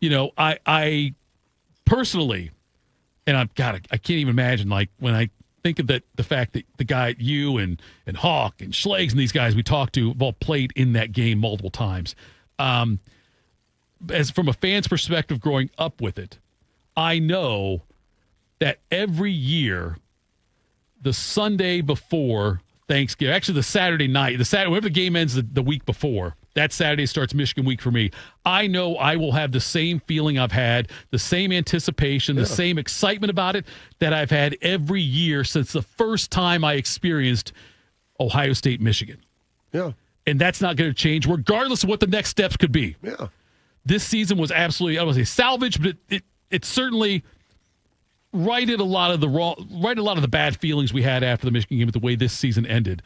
I personally, and I can't even imagine like when I think of the fact that the guy you and Hawk and Schlegs and these guys we talked to have all played in that game multiple times. As from a fan's perspective, growing up with it, I know that every year, the Sunday before Thanksgiving, actually the Saturday night, whenever the game ends the week before, that Saturday starts Michigan week for me. I know I will have the same feeling I've had, the same anticipation, the same excitement about it that I've had every year since the first time I experienced Ohio State, Michigan. Yeah. And that's not going to change regardless of what the next steps could be. Yeah. This season was absolutely, I don't want to say salvage, but it certainly righted a lot of the bad feelings we had after the Michigan game with the way this season ended.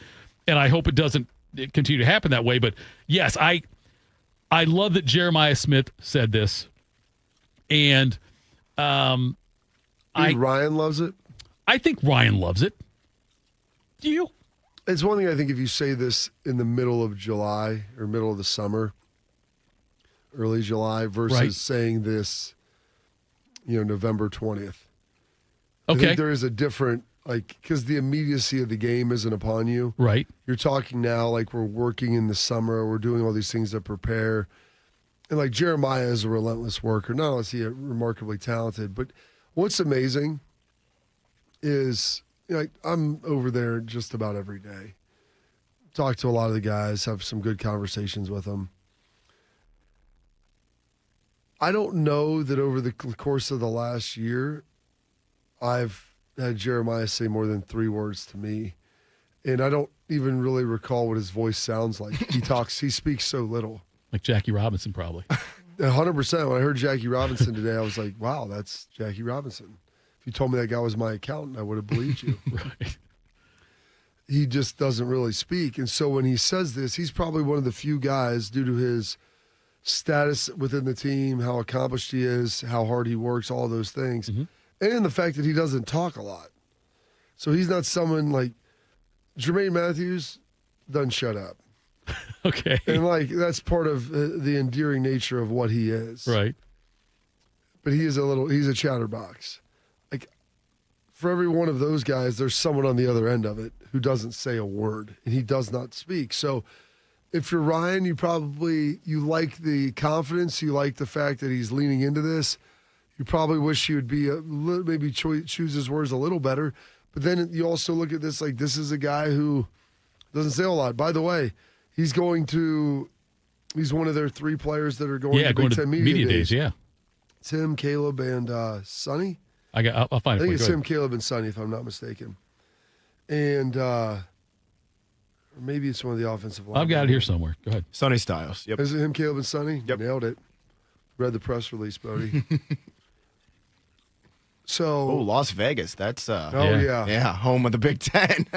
And I hope it doesn't continue to happen that way. But yes, I love that Jeremiah Smith said this. And Ryan loves it? I think Ryan loves it. Do you? It's one thing, I think, if you say this in the middle of July or middle of the summer, early July, versus saying this, November 20th. I think there is a different, because the immediacy of the game isn't upon you. Right. You're talking now like we're working in the summer. We're doing all these things to prepare. And like Jeremiah is a relentless worker. Not only is he remarkably talented, but what's amazing is, I'm over there just about every day. Talk to a lot of the guys, have some good conversations with them. I don't know that over the course of the last year, I've had Jeremiah say more than 3 words to me. And I don't even really recall what his voice sounds like. He speaks so little. Like Jackie Robinson, probably. 100%. When I heard Jackie Robinson today, I was like, wow, that's Jackie Robinson. If you told me that guy was my accountant, I would have believed you. Right. He just doesn't really speak. And so when he says this, he's probably one of the few guys, due to his status within the team, how accomplished he is, how hard he works, all those things, and the fact that he doesn't talk a lot. So he's not someone like Jermaine Matthews doesn't shut up. Okay. And that's part of the endearing nature of what he is. Right. But he's a chatterbox. For every one of those guys, there's someone on the other end of it who doesn't say a word, and he does not speak. So if you're Ryan, you like the confidence, you like the fact that he's leaning into this. You probably wish he would be maybe choose his words a little better. But then you also look at this like this is a guy who doesn't say a lot. By the way, he's one of their 3 players that are going to Big Ten Media Days. Yeah. Tim, Caleb, and Sonny. I'll find it. I think it's Tim, Caleb, and Sonny, if I'm not mistaken. And or maybe it's one of the offensive line. I've got it here somewhere. Go ahead. Sonny Styles. Yep. Is it him, Caleb, and Sonny? Yep. Nailed it. Read the press release, Bodie. So, Las Vegas. That's yeah, home of the Big Ten.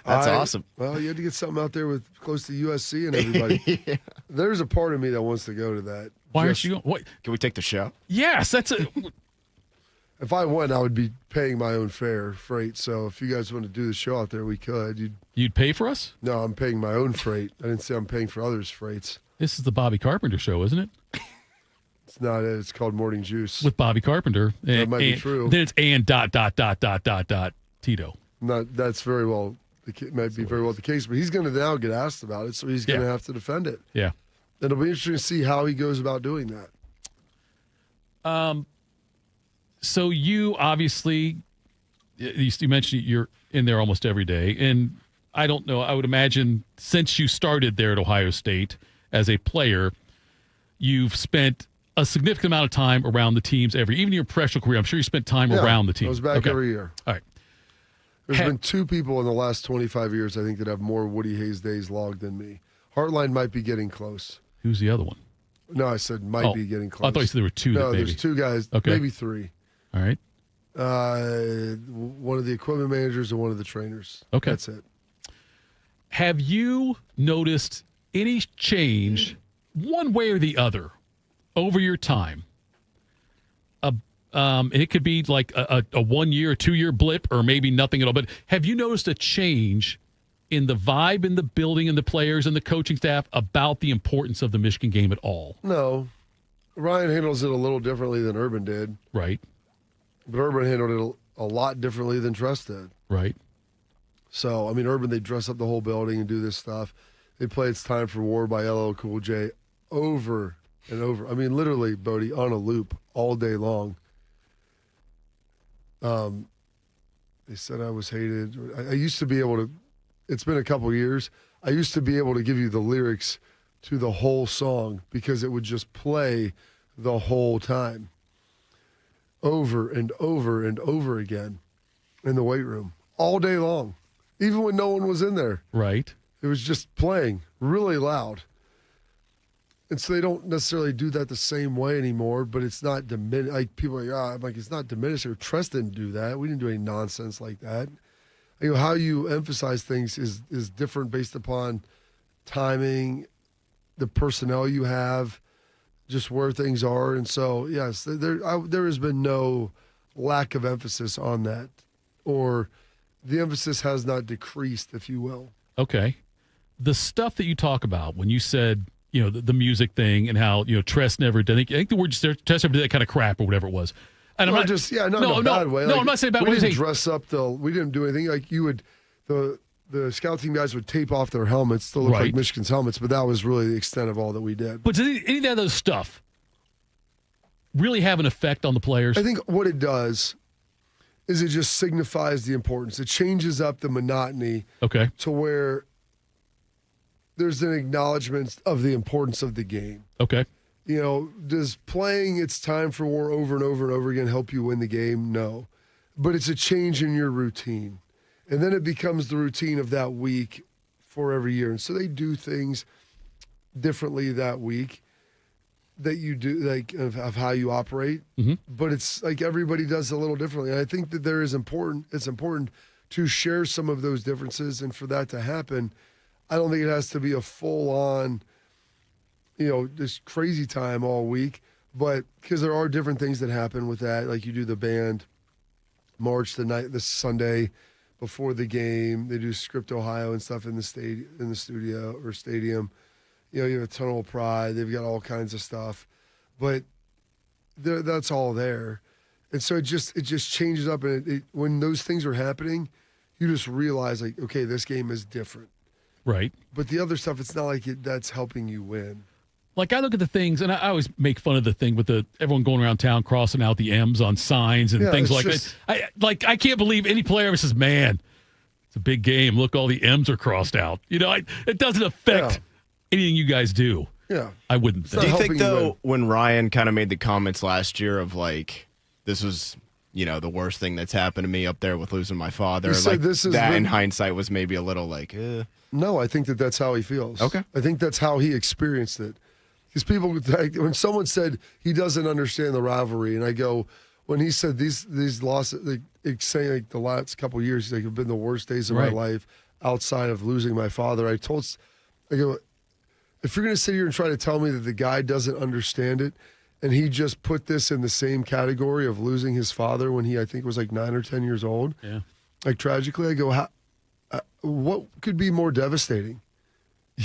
That's awesome. Well, you had to get something out there with close to USC and everybody. Yeah. There's a part of me that wants to go to that. Why aren't you going? What? Can we take the show? Yes, that's it. If I went, I would be paying my own freight. So if you guys want to do the show out there, we could. You'd pay for us? No, I'm paying my own freight. I didn't say I'm paying for others' freights. This is the Bobby Carpenter show, isn't it? It's not. It's called Morning Juice with Bobby Carpenter. That might be true. Then it's Tito. That's very well. It might be very well the case, but he's going to now get asked about it, so he's going to have to defend it. Yeah. It'll be interesting to see how he goes about doing that. So you obviously, you mentioned you're in there almost every day, and I don't know, I would imagine since you started there at Ohio State as a player, you've spent a significant amount of time around the teams even your professional career. I'm sure you spent time around the team. I was back every year. All right. There's been 2 people in the last 25 years, I think, that have more Woody Hayes days logged than me. Hartline might be getting close. Who's the other one? No, I said might be getting close. I thought you said there were 2. No, there's 2 guys, maybe 3. All right. One of the equipment managers and one of the trainers. Okay. That's it. Have you noticed any change one way or the other over your time? It could be like a 1 year, 2 year blip, or maybe nothing at all. But have you noticed a change in the vibe in the building and the players and the coaching staff about the importance of the Michigan game at all? No. Ryan handles it a little differently than Urban did. Right. But Urban handled it a lot differently than Trust did. Right. So, I mean, Urban, they dress up the whole building and do this stuff. They play It's Time for War by LL Cool J over and over. I mean, literally, Bodie, on a loop all day long. They said I was hated. I used to be able to, it's been a couple years, I used to be able to give you the lyrics to the whole song because it would just play the whole time. Over and over and over again in the weight room all day long, even when no one was in there. Right. It was just playing really loud. And so they don't necessarily do that the same way anymore, but it's not diminished. Like people are like, I'm like, it's not diminished. Trust didn't do that. We didn't do any nonsense like that. You know, how you emphasize things is different based upon timing, the personnel you have, just where things are. And so, yes, there has been no lack of emphasis on that, or the emphasis has not decreased, if you will. Okay. The stuff that you talk about when you said, the music thing and how, Tress never did. I think the word Tress never did that kind of crap or whatever it was. And I'm not in a bad way. No, I'm not saying bad way. We didn't dress up we didn't do anything. Like you would, the scout team guys would tape off their helmets to look like Michigan's helmets, but that was really the extent of all that we did. But does any of those stuff really have an effect on the players? I think what it does is it just signifies the importance. It changes up the monotony to where there's an acknowledgement of the importance of the game. Okay. Does playing It's Time for War over and over and over again help you win the game? No. But it's a change in your routine. And then it becomes the routine of that week for every year. And so they do things differently that week that you do, like of how you operate. Mm-hmm. But it's like everybody does it a little differently. And I think that it's important to share some of those differences. And for that to happen, I don't think it has to be a full-on, this crazy time all week. But because there are different things that happen with that. Like you do the band march the Sunday before the game. They do Script Ohio and stuff in the studio or stadium. You have a Tunnel of Pride. They've got all kinds of stuff, but that's all there. And so it just changes up. And when those things are happening, you just realize like, okay, this game is different. Right. But the other stuff, it's not like that's helping you win. Like I look at the things, and I always make fun of the thing with everyone going around town crossing out the M's on signs and things like that. I can't believe any player ever says, "Man, it's a big game. Look, all the M's are crossed out." It doesn't affect anything you guys do. Yeah, I wouldn't think. Do you think though, when Ryan kind of made the comments last year of like, this was the worst thing that's happened to me up there with losing my father, like that in hindsight was maybe a little like, No, I think that's how he feels. Okay, I think that's how he experienced it. Because people, when someone said he doesn't understand the rivalry, and I go, when he said these losses, saying like the last couple of years, have been the worst days of my life outside of losing my father. I go, if you're going to sit here and try to tell me that the guy doesn't understand it, and he just put this in the same category of losing his father when he, I think, was like 9 or 10 years old, like tragically, I go, what could be more devastating?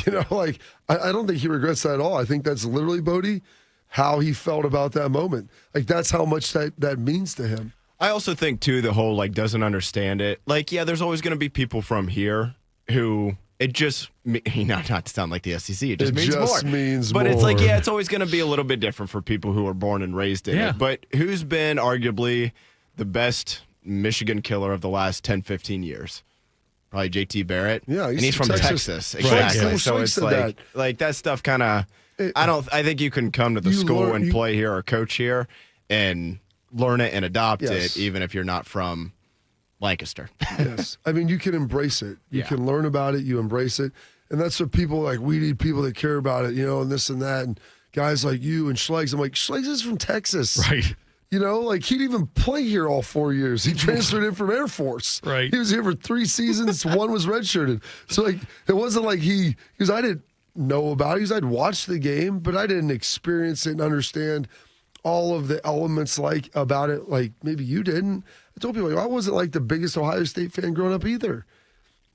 I don't think he regrets that at all. I think that's literally, Bodie, how he felt about that moment. Like, that's how much that means to him. I also think, too, the whole, doesn't understand it. There's always going to be people from here who it just, not to sound like the SEC, it just means more. But it's like, it's always going to be a little bit different for people who are born and raised in it. But who's been arguably the best Michigan killer of the last 10, 15 years? Probably JT Barrett. Yeah, and he's from Texas. Exactly. Right. So it's like that stuff kind of, I think you can come to the school and play here or coach here and learn it and adopt it, even if you're not from Lancaster. Yes. I mean, you can embrace it. You can learn about it. You embrace it. And that's what people we need people that care about it, and this and that. And guys like you and Schleggs. I'm like, Schleggs is from Texas. Right. He didn't even play here all 4 years. He transferred in from Air Force. Right. He was here for 3 seasons. One was redshirted. So, it wasn't like because I didn't know about it. I'd watched the game, but I didn't experience it and understand all of the elements about it like maybe you didn't. I told people, I wasn't the biggest Ohio State fan growing up either.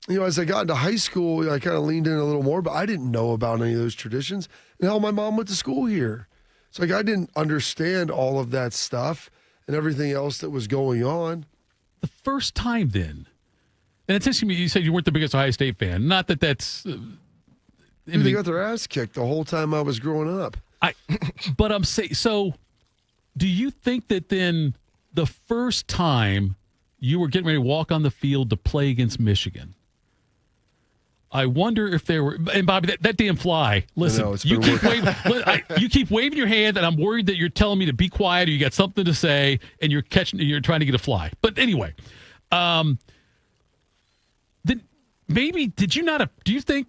As I got into high school, I kind of leaned in a little more, but I didn't know about any of those traditions. And hell, my mom went to school here. So I didn't understand all of that stuff and everything else that was going on. The first time then, and it's interesting you said you weren't the biggest Ohio State fan. Not that that's... They got their ass kicked the whole time I was growing up. But I'm saying, so do you think that then the first time you were getting ready to walk on the field to play against Michigan, I wonder if there were, and Bobby, that damn fly. Listen, you keep waving your hand, and I'm worried that you're telling me to be quiet or you got something to say, and you're trying to get a fly. But anyway, then maybe do you think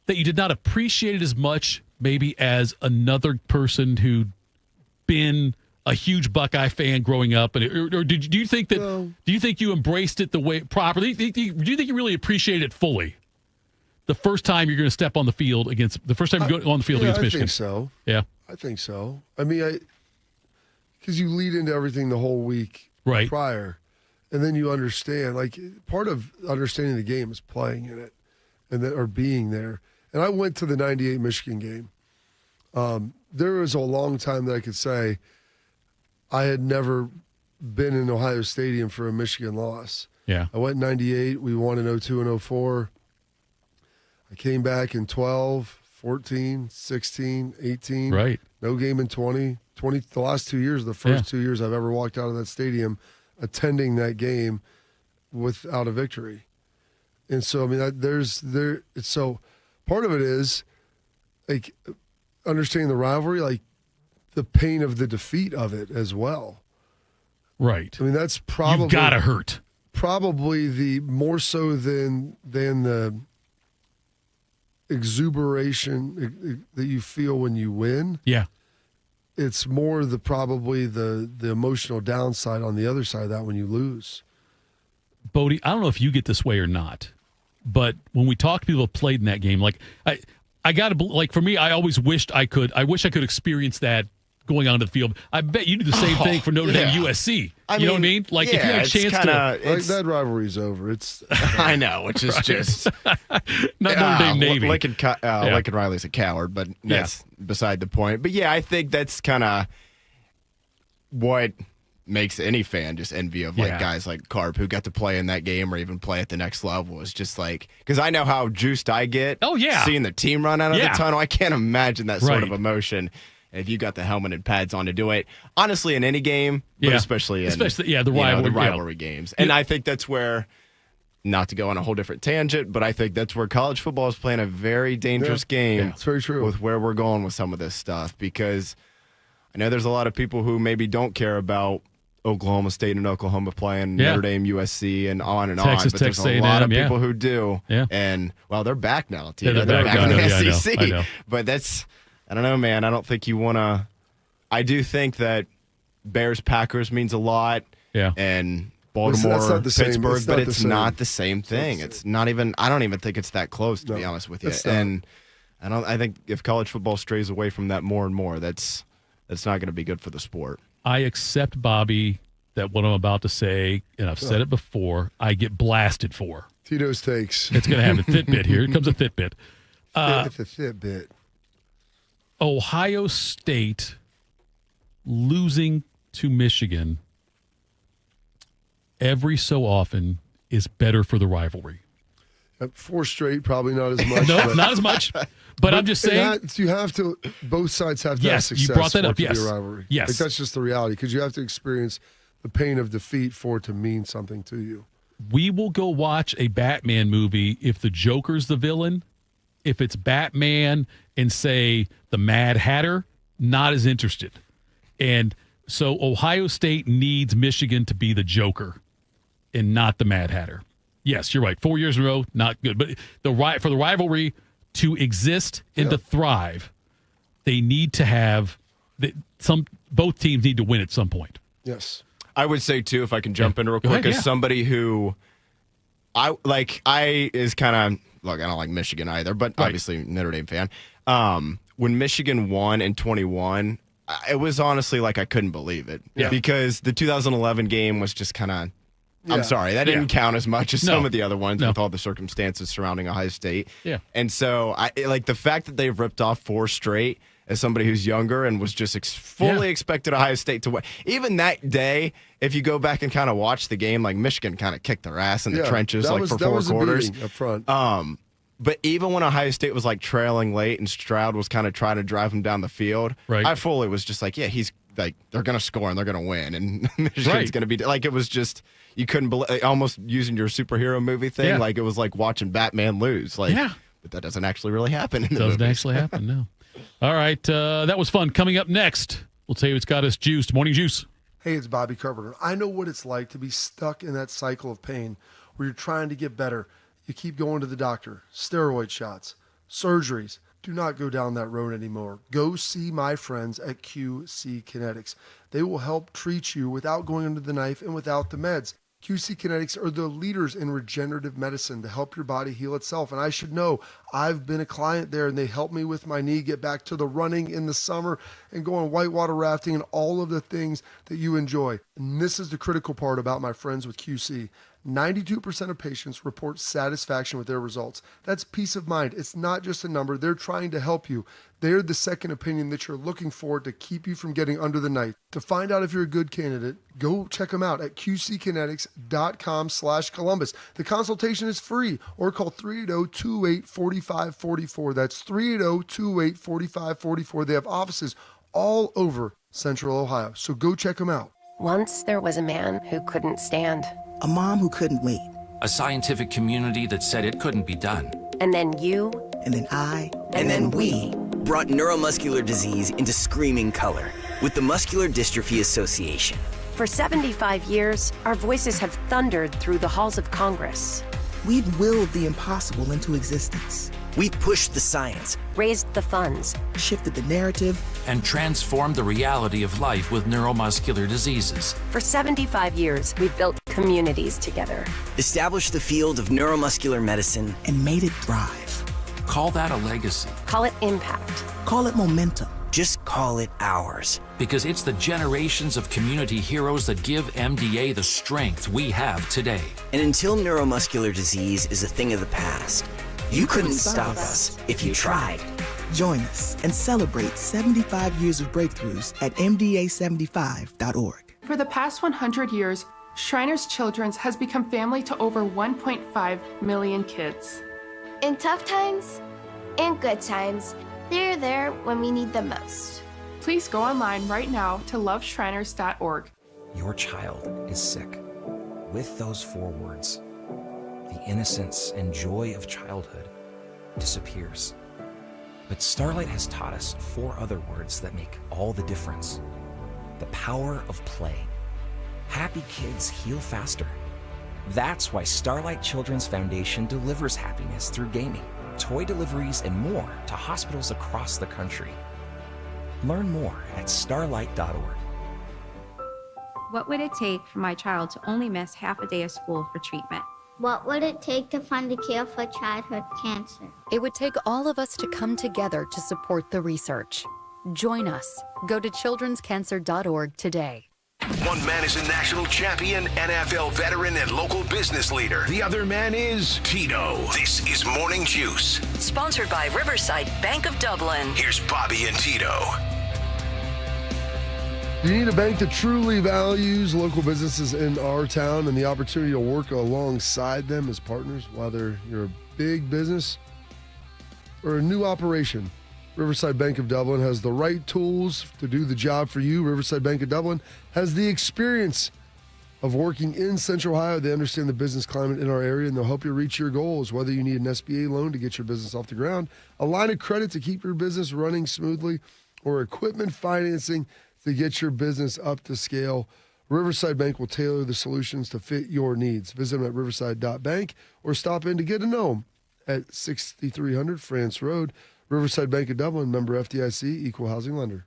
that you did not appreciate it as much, maybe as another person who'd been a huge Buckeye fan growing up, or do you think that? No. Do you think you embraced it the way properly? Do you think you really appreciated it fully? The first time you're going to step on the field against Michigan. I think so. Yeah, I think so. I mean, because you lead into everything the whole week prior, and then you understand. Part of understanding the game is playing in it, or being there. And I went to the 98 Michigan game. There was a long time that I could say I had never been in Ohio Stadium for a Michigan loss. Yeah. I went in 98. We won in 02 and 04. I came back in 12, 14, 16, 18. Right. No game in 20. The last 2 years, the first 2 years I've ever walked out of that stadium attending that game without a victory. And so, I mean, so part of it is like understanding the rivalry, like the pain of the defeat of it as well. Right. I mean, that's probably You've gotta hurt. Probably the more so than the exuberation that you feel when you win. Yeah. It's more probably the emotional downside on the other side of that when you lose. Bodie, I don't know if you get this way or not, but when we talk to people who played in that game, like I got to, like, for me, I always wished I wish I could experience that going onto the field. I bet you do the same thing for Notre Dame USC. You know what I mean? Like, if you had a chance that rivalry's over. It's I know, which is just not Notre Dame Navy. Lincoln Riley's a coward, but that's beside the point. But yeah, I think that's kind of what makes any fan just envy of like guys like Carp who got to play in that game or even play at the next level. Is just like, because I know how juiced I get. Oh yeah, seeing the team run out of the tunnel, I can't imagine that sort of emotion. If you got the helmet and pads on to do it, honestly, in any game, but especially in the rivalry games. And I think that's where, not to go on a whole different tangent, but I think that's where college football is playing a very dangerous game. It's very true. With where we're going with some of this stuff, because I know there's a lot of people who maybe don't care about Oklahoma State and Oklahoma playing Notre Dame, USC, and on and Texas, on. But there's a lot of people who do. Yeah. And, well, they're back now. They're back in the SEC. I know. But that's, I don't know, man. I don't think you want to. I do think that Bears-Packers means a lot. Yeah. And Baltimore, Pittsburgh, but it's not the same thing. It's not even, I don't even think it's that close, to be honest with you. And I think if college football strays away from that more and more, that's not going to be good for the sport. I accept, Bobby, that what I'm about to say, and I've said it before, I get blasted for. Tito's takes. It's going to have a Fitbit here. Here comes a Fitbit. It's a Fitbit. Ohio State losing to Michigan every so often is better for the rivalry. 4 straight, probably not as much. No, not as much. But I'm just saying. You have to, both sides have to have success. You brought that up. For it to Yes. be a rivalry. Yes. Like, that's just the reality, because you have to experience the pain of defeat for it to mean something to you. We will go watch a Batman movie if the Joker's the villain. If it's Batman and, say, the Mad Hatter, not as interested. And so Ohio State needs Michigan to be the Joker and not the Mad Hatter. Yes, you're right. 4 years in a row, not good. But for the rivalry to exist and to thrive, they need to have both teams need to win at some point. Yes. I would say, too, if I can jump in real quick, as somebody who is kind of, look, I don't like Michigan either, but obviously Notre Dame fan. When Michigan won in 21, it was honestly like I couldn't believe it. Yeah. Because the 2011 game was just kind of, I'm sorry, that didn't count as much as some of the other ones with all the circumstances surrounding Ohio State. Yeah. And so, the fact that they've ripped off 4 straight as somebody who's younger and was just fully expected Ohio State to win. Even that day, if you go back and kind of watch the game, like Michigan kind of kicked their ass in the trenches for 4 quarters. Up front. But even when Ohio State was like trailing late and Stroud was kind of trying to drive him down the field, I fully was just like, yeah, he's like, they're going to score and they're going to win. And Michigan's going to be like, it was just, you couldn't believe, almost using your superhero movie thing. Yeah. Like it was like watching Batman lose. Like, but that doesn't actually really happen in the Doesn't movies. actually happen, no. All right, that was fun. Coming up next, we'll tell you what's got us juiced. Morning Juice. Hey, it's Bobby Carpenter. I know what it's like to be stuck in that cycle of pain where you're trying to get better. You keep going to the doctor, steroid shots, surgeries. Do not go down that road anymore. Go see my friends at QC Kinetics. They will help treat you without going under the knife and without the meds. QC Kinetics are the leaders in regenerative medicine to help your body heal itself. And I should know, I've been a client there, and they helped me with my knee get back to the running in the summer and going whitewater rafting and all of the things that you enjoy. And this is the critical part about my friends with QC. 92% of patients report satisfaction with their results. That's peace of mind. It's not just a number. They're trying to help you. They're the second opinion that you're looking for to keep you from getting under the knife. To find out if you're a good candidate, go check them out at qckinetics.com/Columbus. The consultation is free, or call 380-284544. That's 380-284544. They have offices all over Central Ohio, so go check them out. Once there was a man who couldn't stand. A mom who couldn't wait. A scientific community that said it couldn't be done. And then you. And then I. And then we. Brought neuromuscular disease into screaming color with the Muscular Dystrophy Association. For 75 years, our voices have thundered through the halls of Congress. We've willed the impossible into existence. We've pushed the science, raised the funds, shifted the narrative, and transformed the reality of life with neuromuscular diseases. For 75 years, we've built communities together. Established the field of neuromuscular medicine, and made it thrive. Call that a legacy. Call it impact. Call it momentum. Just call it ours. Because it's the generations of community heroes that give MDA the strength we have today. And until neuromuscular disease is a thing of the past, you couldn't stop us if you tried. Join us and celebrate 75 years of breakthroughs at MDA75.org. For the past 100 years, Shriners Children's has become family to over 1.5 million kids. In tough times and good times, they're there when we need them most. Please go online right now to loveshriners.org. Your child is sick. With those 4 words, the innocence and joy of childhood disappears. But Starlight has taught us 4 other words that make all the difference. The power of play. Happy kids heal faster. That's why Starlight Children's Foundation delivers happiness through gaming, toy deliveries, and more to hospitals across the country. Learn more at starlight.org. What would it take for my child to only miss half a day of school for treatment? What would it take to fund a cure for childhood cancer? It would take all of us to come together to support the research. Join us. Go to childrenscancer.org today. One man is a national champion, NFL veteran, and local business leader. The other man is Tito. This is Morning Juice. Sponsored by Riverside Bank of Dublin. Here's Bobby and Tito. You need a bank that truly values local businesses in our town and the opportunity to work alongside them as partners, whether you're a big business or a new operation. Riverside Bank of Dublin has the right tools to do the job for you. Riverside Bank of Dublin has the experience of working in Central Ohio. They understand the business climate in our area, and they'll help you reach your goals, whether you need an SBA loan to get your business off the ground, a line of credit to keep your business running smoothly, or equipment financing to get your business up to scale. Riverside Bank will tailor the solutions to fit your needs. Visit them at riverside.bank or stop in to get to know them at 6300 France Road. Riverside Bank of Dublin, member FDIC, equal housing lender.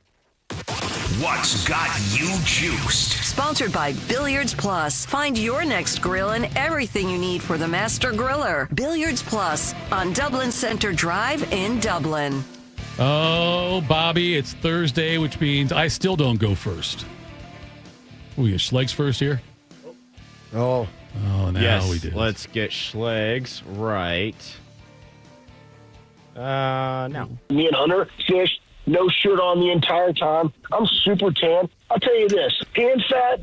What's got you juiced? Sponsored by Billiards Plus. Find your next grill and everything you need for the master griller. Billiards Plus on Dublin Center Drive in Dublin. Oh, Bobby, it's Thursday, which means I still don't go first. We get Schlegs first here? Oh, now yes, we did. Let's get Schlegs right. No. Me and Hunter fished, no shirt on the entire time. I'm super tan. I'll tell you this, tan fat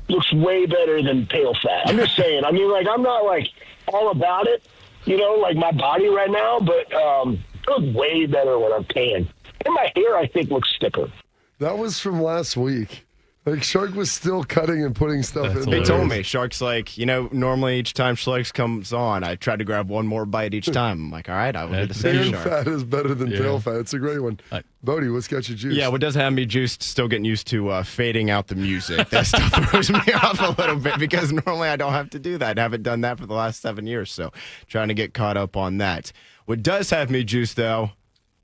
looks way better than pale fat. I'm just saying. I mean, like, I'm not, like, all about it, you know, like my body right now, but it looks way better when I'm tan. And my hair, I think, looks thicker. That was from last week. Like, Shark was still cutting and putting stuff in there. They told me, Shark's like, normally each time Schlegs comes on, I try to grab one more bite each time. I'm like, all right, I will do the same, Tan Shark. fat is better than pale fat. It's a great one. Bodie, what's got you juiced? Yeah, what does have me juiced, still getting used to fading out the music. That still throws me off a little bit because normally I don't have to do that. I haven't done that for the last 7 years, so trying to get caught up on that. What does have me juiced, though,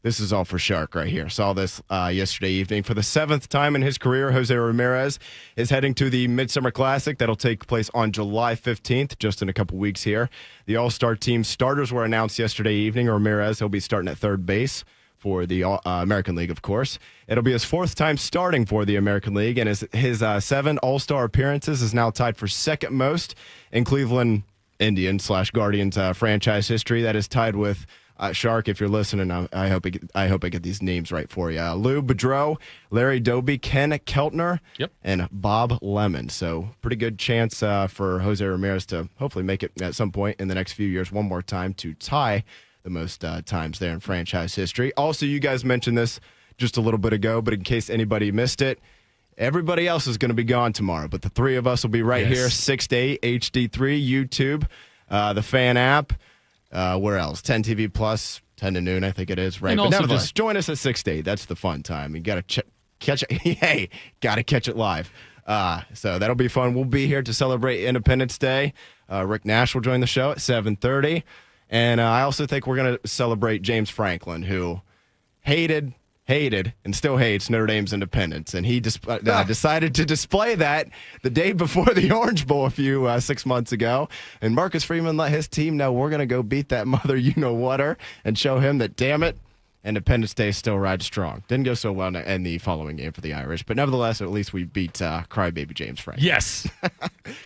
this is all for Shark right here. Saw this yesterday evening. For the 7th time in his career, Jose Ramirez is heading to the Midsummer Classic. That'll take place on July 15th, just in a couple weeks here. The All-Star team starters were announced yesterday evening. Ramirez, he'll be starting at third base. for the American League, of course. It'll be his 4th time starting for the American League, and his 7 All-Star appearances is now tied for second most in Cleveland Indians / Guardians franchise history. That is tied with Shark. If you're listening, I hope I get these names right for you. Lou Boudreau, Larry Doby, Ken Keltner, and Bob Lemon. So pretty good chance for Jose Ramirez to hopefully make it at some point in the next few years one more time to tie the most times there in franchise history. Also, you guys mentioned this just a little bit ago, but in case anybody missed it, everybody else is going to be gone tomorrow, but the 3 of us will be right here, 6 to 8, HD3, YouTube, the fan app, where else? 10 TV Plus, 10 to noon, I think it is, right? And but also nevertheless, join us at 6 to 8. That's the fun time. You got to catch it. Hey, got to catch it live. So that'll be fun. We'll be here to celebrate Independence Day. Rick Nash will join the show at 7:30. And I also think we're going to celebrate James Franklin, who hated, and still hates Notre Dame's independence. And he decided to display that the day before the Orange Bowl a few 6 months ago. And Marcus Freeman let his team know we're going to go beat that mother you-know-whatter and show him that, damn it, Independence Day still rides strong. Didn't go so well in the following game for the Irish. But nevertheless, at least we beat crybaby James Franklin. Yes.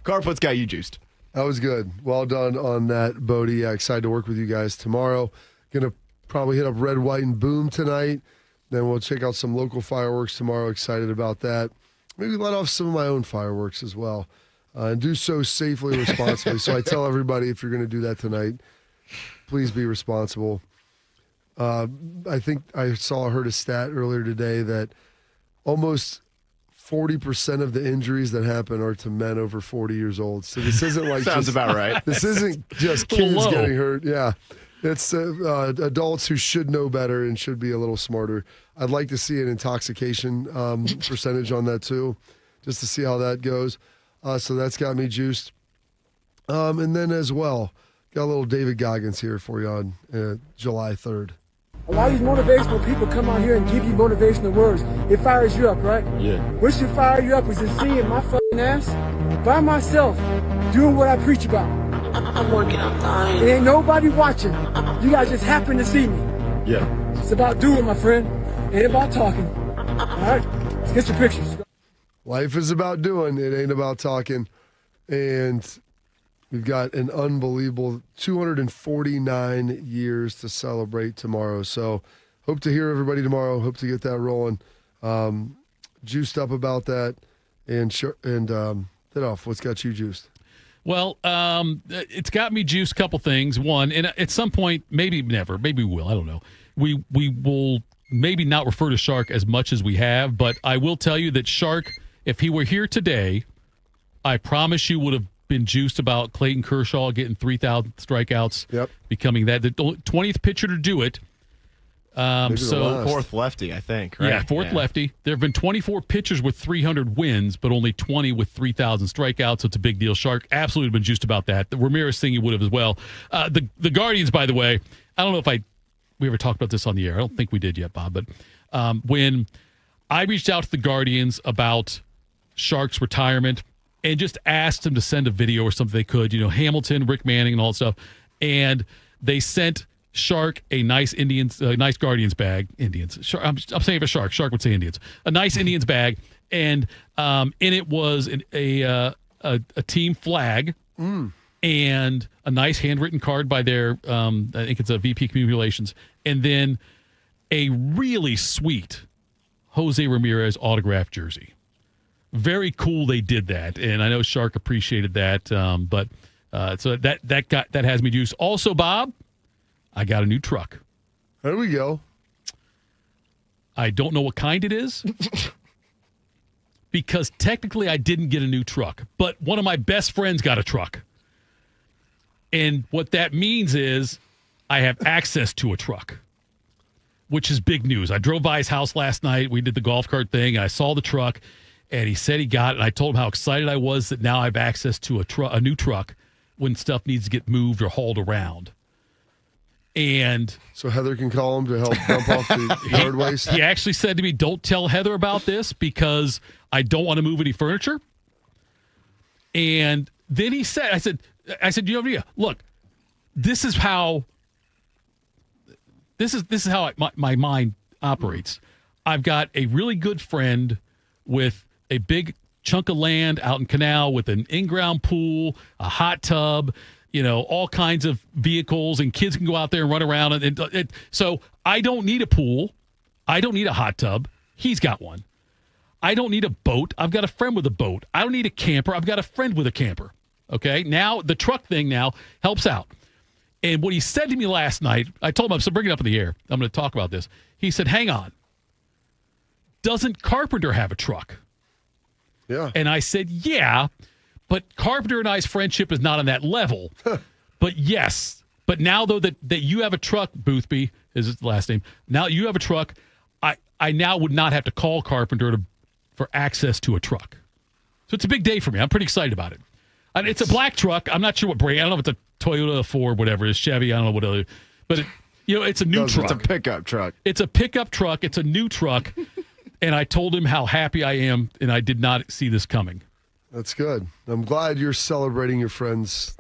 Carp, what's got you juiced? That was good. Well done on that, Bodie. Yeah, excited to work with you guys tomorrow. Going to probably hit up Red, White, and Boom tonight. Then we'll check out some local fireworks tomorrow. Excited about that. Maybe let off some of my own fireworks as well. And do so safely and responsibly. So I tell everybody, if you're going to do that tonight, please be responsible. I think I heard a stat earlier today that almost 40% of the injuries that happen are to men over 40 years old. So this isn't like sounds about right. This isn't just kids getting hurt. Yeah, it's adults who should know better and should be a little smarter. I'd like to see an intoxication percentage on that too, just to see how that goes. So that's got me juiced. And then as well, got a little David Goggins here for you on July 3rd. A lot of these motivational people come out here and give you motivational words. It fires you up, right? Yeah. What should fire you up is just seeing my fucking ass by myself doing what I preach about. I'm working, I'm dying. It ain't nobody watching. You guys just happen to see me. Yeah. It's about doing, my friend. It ain't about talking. All right? Let's get your pictures. Life is about doing. It ain't about talking. And we've got an unbelievable 249 years to celebrate tomorrow. So hope to hear everybody tomorrow. Hope to get that rolling. Juiced up about that. And hit off. What's got you juiced? Well, it's got me juiced a couple things. One, and at some point, maybe never, maybe we will, I don't know. We will maybe not refer to Shark as much as we have, but I will tell you that Shark, if he were here today, I promise you would have been juiced about Clayton Kershaw getting 3,000 strikeouts, becoming the 20th pitcher to do it. So fourth lefty, I think. Right? Yeah, fourth lefty. There have been 24 pitchers with 300 wins, but only 20 with 3,000 strikeouts. So it's a big deal. Shark absolutely been juiced about that. The Ramirez thing, you would have as well. The Guardians, by the way, I don't know if we ever talked about this on the air. I don't think we did yet, Bob. But when I reached out to the Guardians about Shark's retirement and just asked them to send a video or something they could, Hamilton, Rick Manning, and all that stuff, and they sent Shark a nice nice Guardians bag. Indians. I'm saying for Shark. Shark would say Indians. A nice Indians bag, and in it was a team flag and a nice handwritten card by their I think it's a VP Community Relations, and then a really sweet Jose Ramirez autographed jersey. Very cool they did that, and I know Shark appreciated that. But so that has me juiced. Also, Bob, I got a new truck. There we go. I don't know what kind it is because technically I didn't get a new truck, but one of my best friends got a truck. And what that means is I have access to a truck, which is big news. I drove by his house last night. We did the golf cart thing. And I saw the truck, and he said he got it. And I told him how excited I was that now I have access to a new truck when stuff needs to get moved or hauled around. And so Heather can call him to help dump off the yard waste. He actually said to me, "Don't tell Heather about this because I don't want to move any furniture." And then he said, "I said, you know, look, this is how This is how my mind operates. I've got a really good friend with a big chunk of land out in Canal with an in-ground pool, a hot tub, all kinds of vehicles, and kids can go out there and run around. So I don't need a pool. I don't need a hot tub. He's got one. I don't need a boat. I've got a friend with a boat. I don't need a camper. I've got a friend with a camper. Okay? Now, the truck thing now helps out. And what he said to me last night, I told him, I'm bringing it up in the air. I'm going to talk about this. He said, hang on. Doesn't Carpenter have a truck? Yeah. And I said, yeah, but Carpenter and I's friendship is not on that level. But yes. But now, though, that you have a truck, Boothby is his last name. Now you have a truck. I now would not have to call Carpenter for access to a truck. So it's a big day for me. I'm pretty excited about it. And it's a black truck. I'm not sure what brand. I don't know if it's a Toyota, Ford, whatever. It's Chevy. I don't know what other. But, it's a new truck. It's a pickup truck. It's a pickup truck. It's a new truck. And I told him how happy I am, and I did not see this coming. That's good. I'm glad you're celebrating your friend's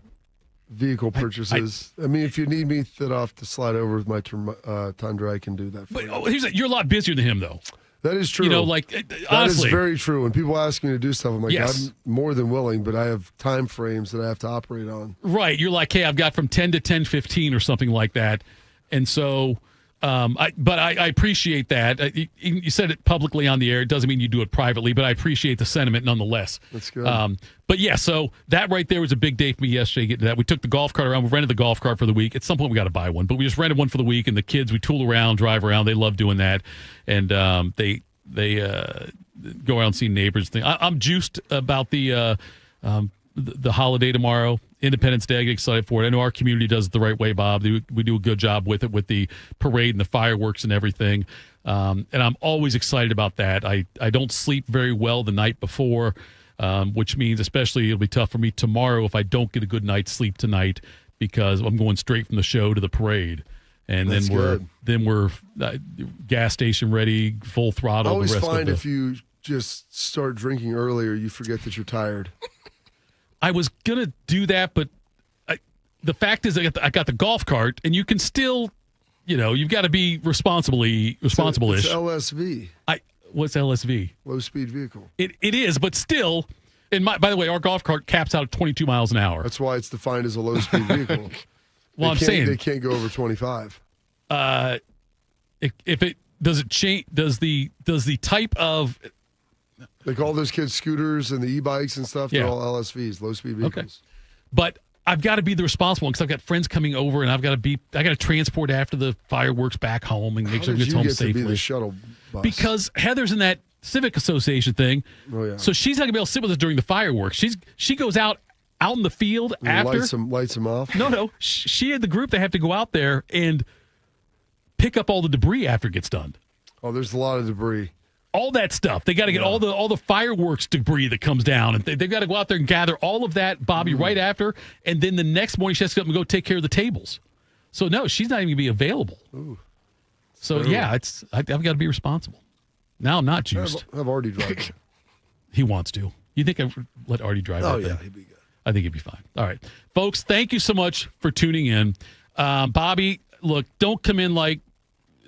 vehicle purchases. I mean, if you need me to slide over with my Tundra, I can do that for you. You're a lot busier than him, though. That is true. Honestly. That is very true. When people ask me to do stuff, I'm like, yes. I'm more than willing, but I have time frames that I have to operate on. Right. You're like, hey, I've got from 10 to 10:15 or something like that. And so... I appreciate that. You said it publicly on the air. It doesn't mean you do it privately, but I appreciate the sentiment nonetheless. That's good. But yeah, so that right there was a big day for me yesterday. Getting to that, we took the golf cart around. We rented the golf cart for the week. At some point, we got to buy one, but we just rented one for the week. And the kids, we tool around, drive around. They love doing that, and they go around and see neighbors. I'm juiced about the holiday tomorrow. Independence Day, I get excited for it. I know our community does it the right way, Bob. We do a good job with it, with the parade and the fireworks and everything. And I'm always excited about that. I don't sleep very well the night before, which means especially it'll be tough for me tomorrow if I don't get a good night's sleep tonight, because I'm going straight from the show to the parade. And then we're gas station ready, full throttle. I always the rest find of if you just start drinking earlier, you forget that you're tired. I was going to do that, but the fact is I got the golf cart, and you can still, you've got to be responsible-ish. It's LSV. What's LSV? Low speed vehicle. It is, but still, by the way, our golf cart caps out at 22 miles an hour. That's why it's defined as a low speed vehicle. Well, I'm saying they can't go over 25. If it does it change? Does the type of like all those kids' scooters and the e-bikes and stuff, they're all LSVs, low-speed vehicles. Okay. But I've got to be the responsible one because I've got friends coming over, and I got to transport after the fireworks back home and make sure it gets home safely. To be the shuttle bus? Because Heather's in that civic association thing, so she's not going to be able to sit with us during the fireworks. She goes out in the field and after. Lights them off? No. She and the group, they have to go out there and pick up all the debris after it gets done. Oh, there's a lot of debris. All that stuff. They got to get all the fireworks debris that comes down, and they've got to go out there and gather all of that, Bobby, right after. And then the next morning, she has to get up and go take care of the tables. So no, she's not even going to be available. Ooh. So yeah, I've got to be responsible. Now I'm not juiced. Have Artie drive it. He wants to. You think I would let Artie drive? Oh yeah, he'd be good. I think he'd be fine. All right, folks. Thank you so much for tuning in. Bobby, look, don't come in like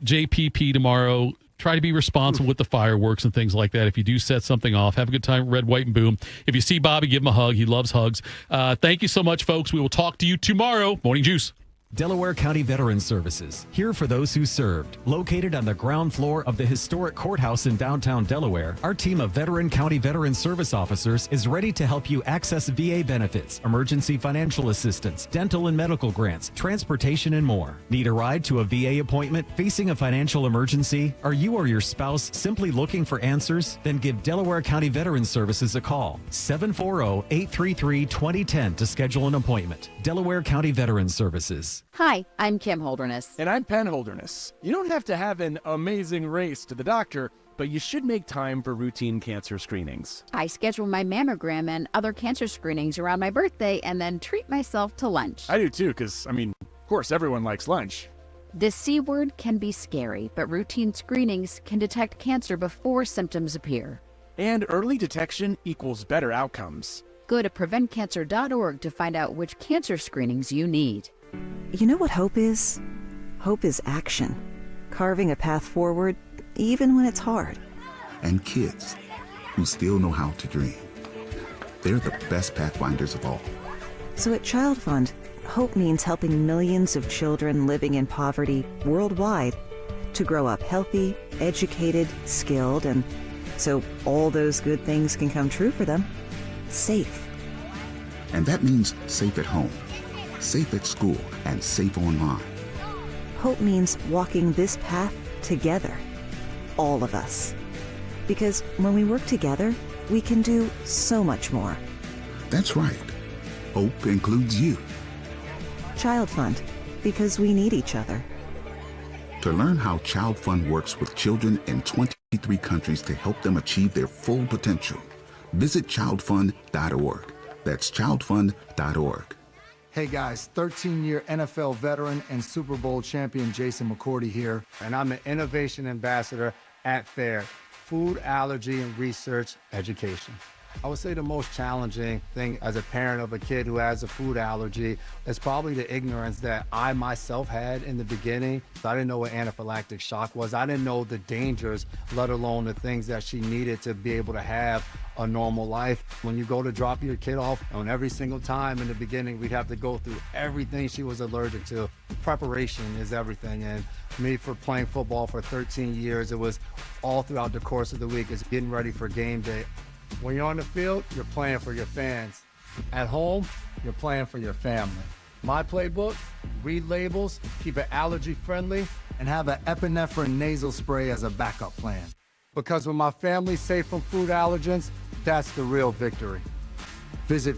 JPP tomorrow. Try to be responsible with the fireworks and things like that. If you do set something off, have a good time. Red, white, and boom. If you see Bobby, give him a hug. He loves hugs. Thank you so much, folks. We will talk to you tomorrow. Morning Juice. Delaware County Veterans Services, here for those who served. Located on the ground floor of the historic courthouse in downtown Delaware, our team of veteran county veteran service officers is ready to help you access VA benefits, emergency financial assistance, dental and medical grants, transportation, and more. Need a ride to a VA appointment facing a financial emergency? Are you or your spouse simply looking for answers? Then give Delaware County Veterans Services a call, 740-833-2010 to schedule an appointment. Delaware County Veterans Services. Hi, I'm Kim Holderness. And I'm Penn Holderness. You don't have to have an amazing race to the doctor, but you should make time for routine cancer screenings. I schedule my mammogram and other cancer screenings around my birthday and then treat myself to lunch. I do too, because, of course, everyone likes lunch. The C word can be scary, but routine screenings can detect cancer before symptoms appear. And early detection equals better outcomes. Go to preventcancer.org to find out which cancer screenings you need. You know what hope is? Hope is action, carving a path forward even when it's hard. And kids who still know how to dream. They're the best pathfinders of all. So at Child Fund, hope means helping millions of children living in poverty worldwide to grow up healthy, educated, skilled, and so all those good things can come true for them, safe. And that means safe at home, safe at school, and safe online. Hope means walking this path together, all of us. Because when we work together, we can do so much more. That's right. Hope includes you. Child Fund, because we need each other. To learn how Child Fund works with children in 23 countries to help them achieve their full potential, visit childfund.org. That's childfund.org. Hey guys, 13-year NFL veteran and Super Bowl champion Jason McCourty here, and I'm an innovation ambassador at FAIR, Food Allergy and Research Education. I would say the most challenging thing as a parent of a kid who has a food allergy is probably the ignorance that I myself had in the beginning. I didn't know what anaphylactic shock was. I didn't know the dangers, let alone the things that she needed to be able to have a normal life. When you go to drop your kid off, and every single time in the beginning, we'd have to go through everything she was allergic to. Preparation is everything. And me, for playing football for 13 years, it was all throughout the course of the week. It's getting ready for game day. When you're on the field, you're playing for your fans. At home, you're playing for your family. My playbook, read labels, keep it allergy friendly, and have an epinephrine nasal spray as a backup plan. Because when my family's safe from food allergens, that's the real victory. Visit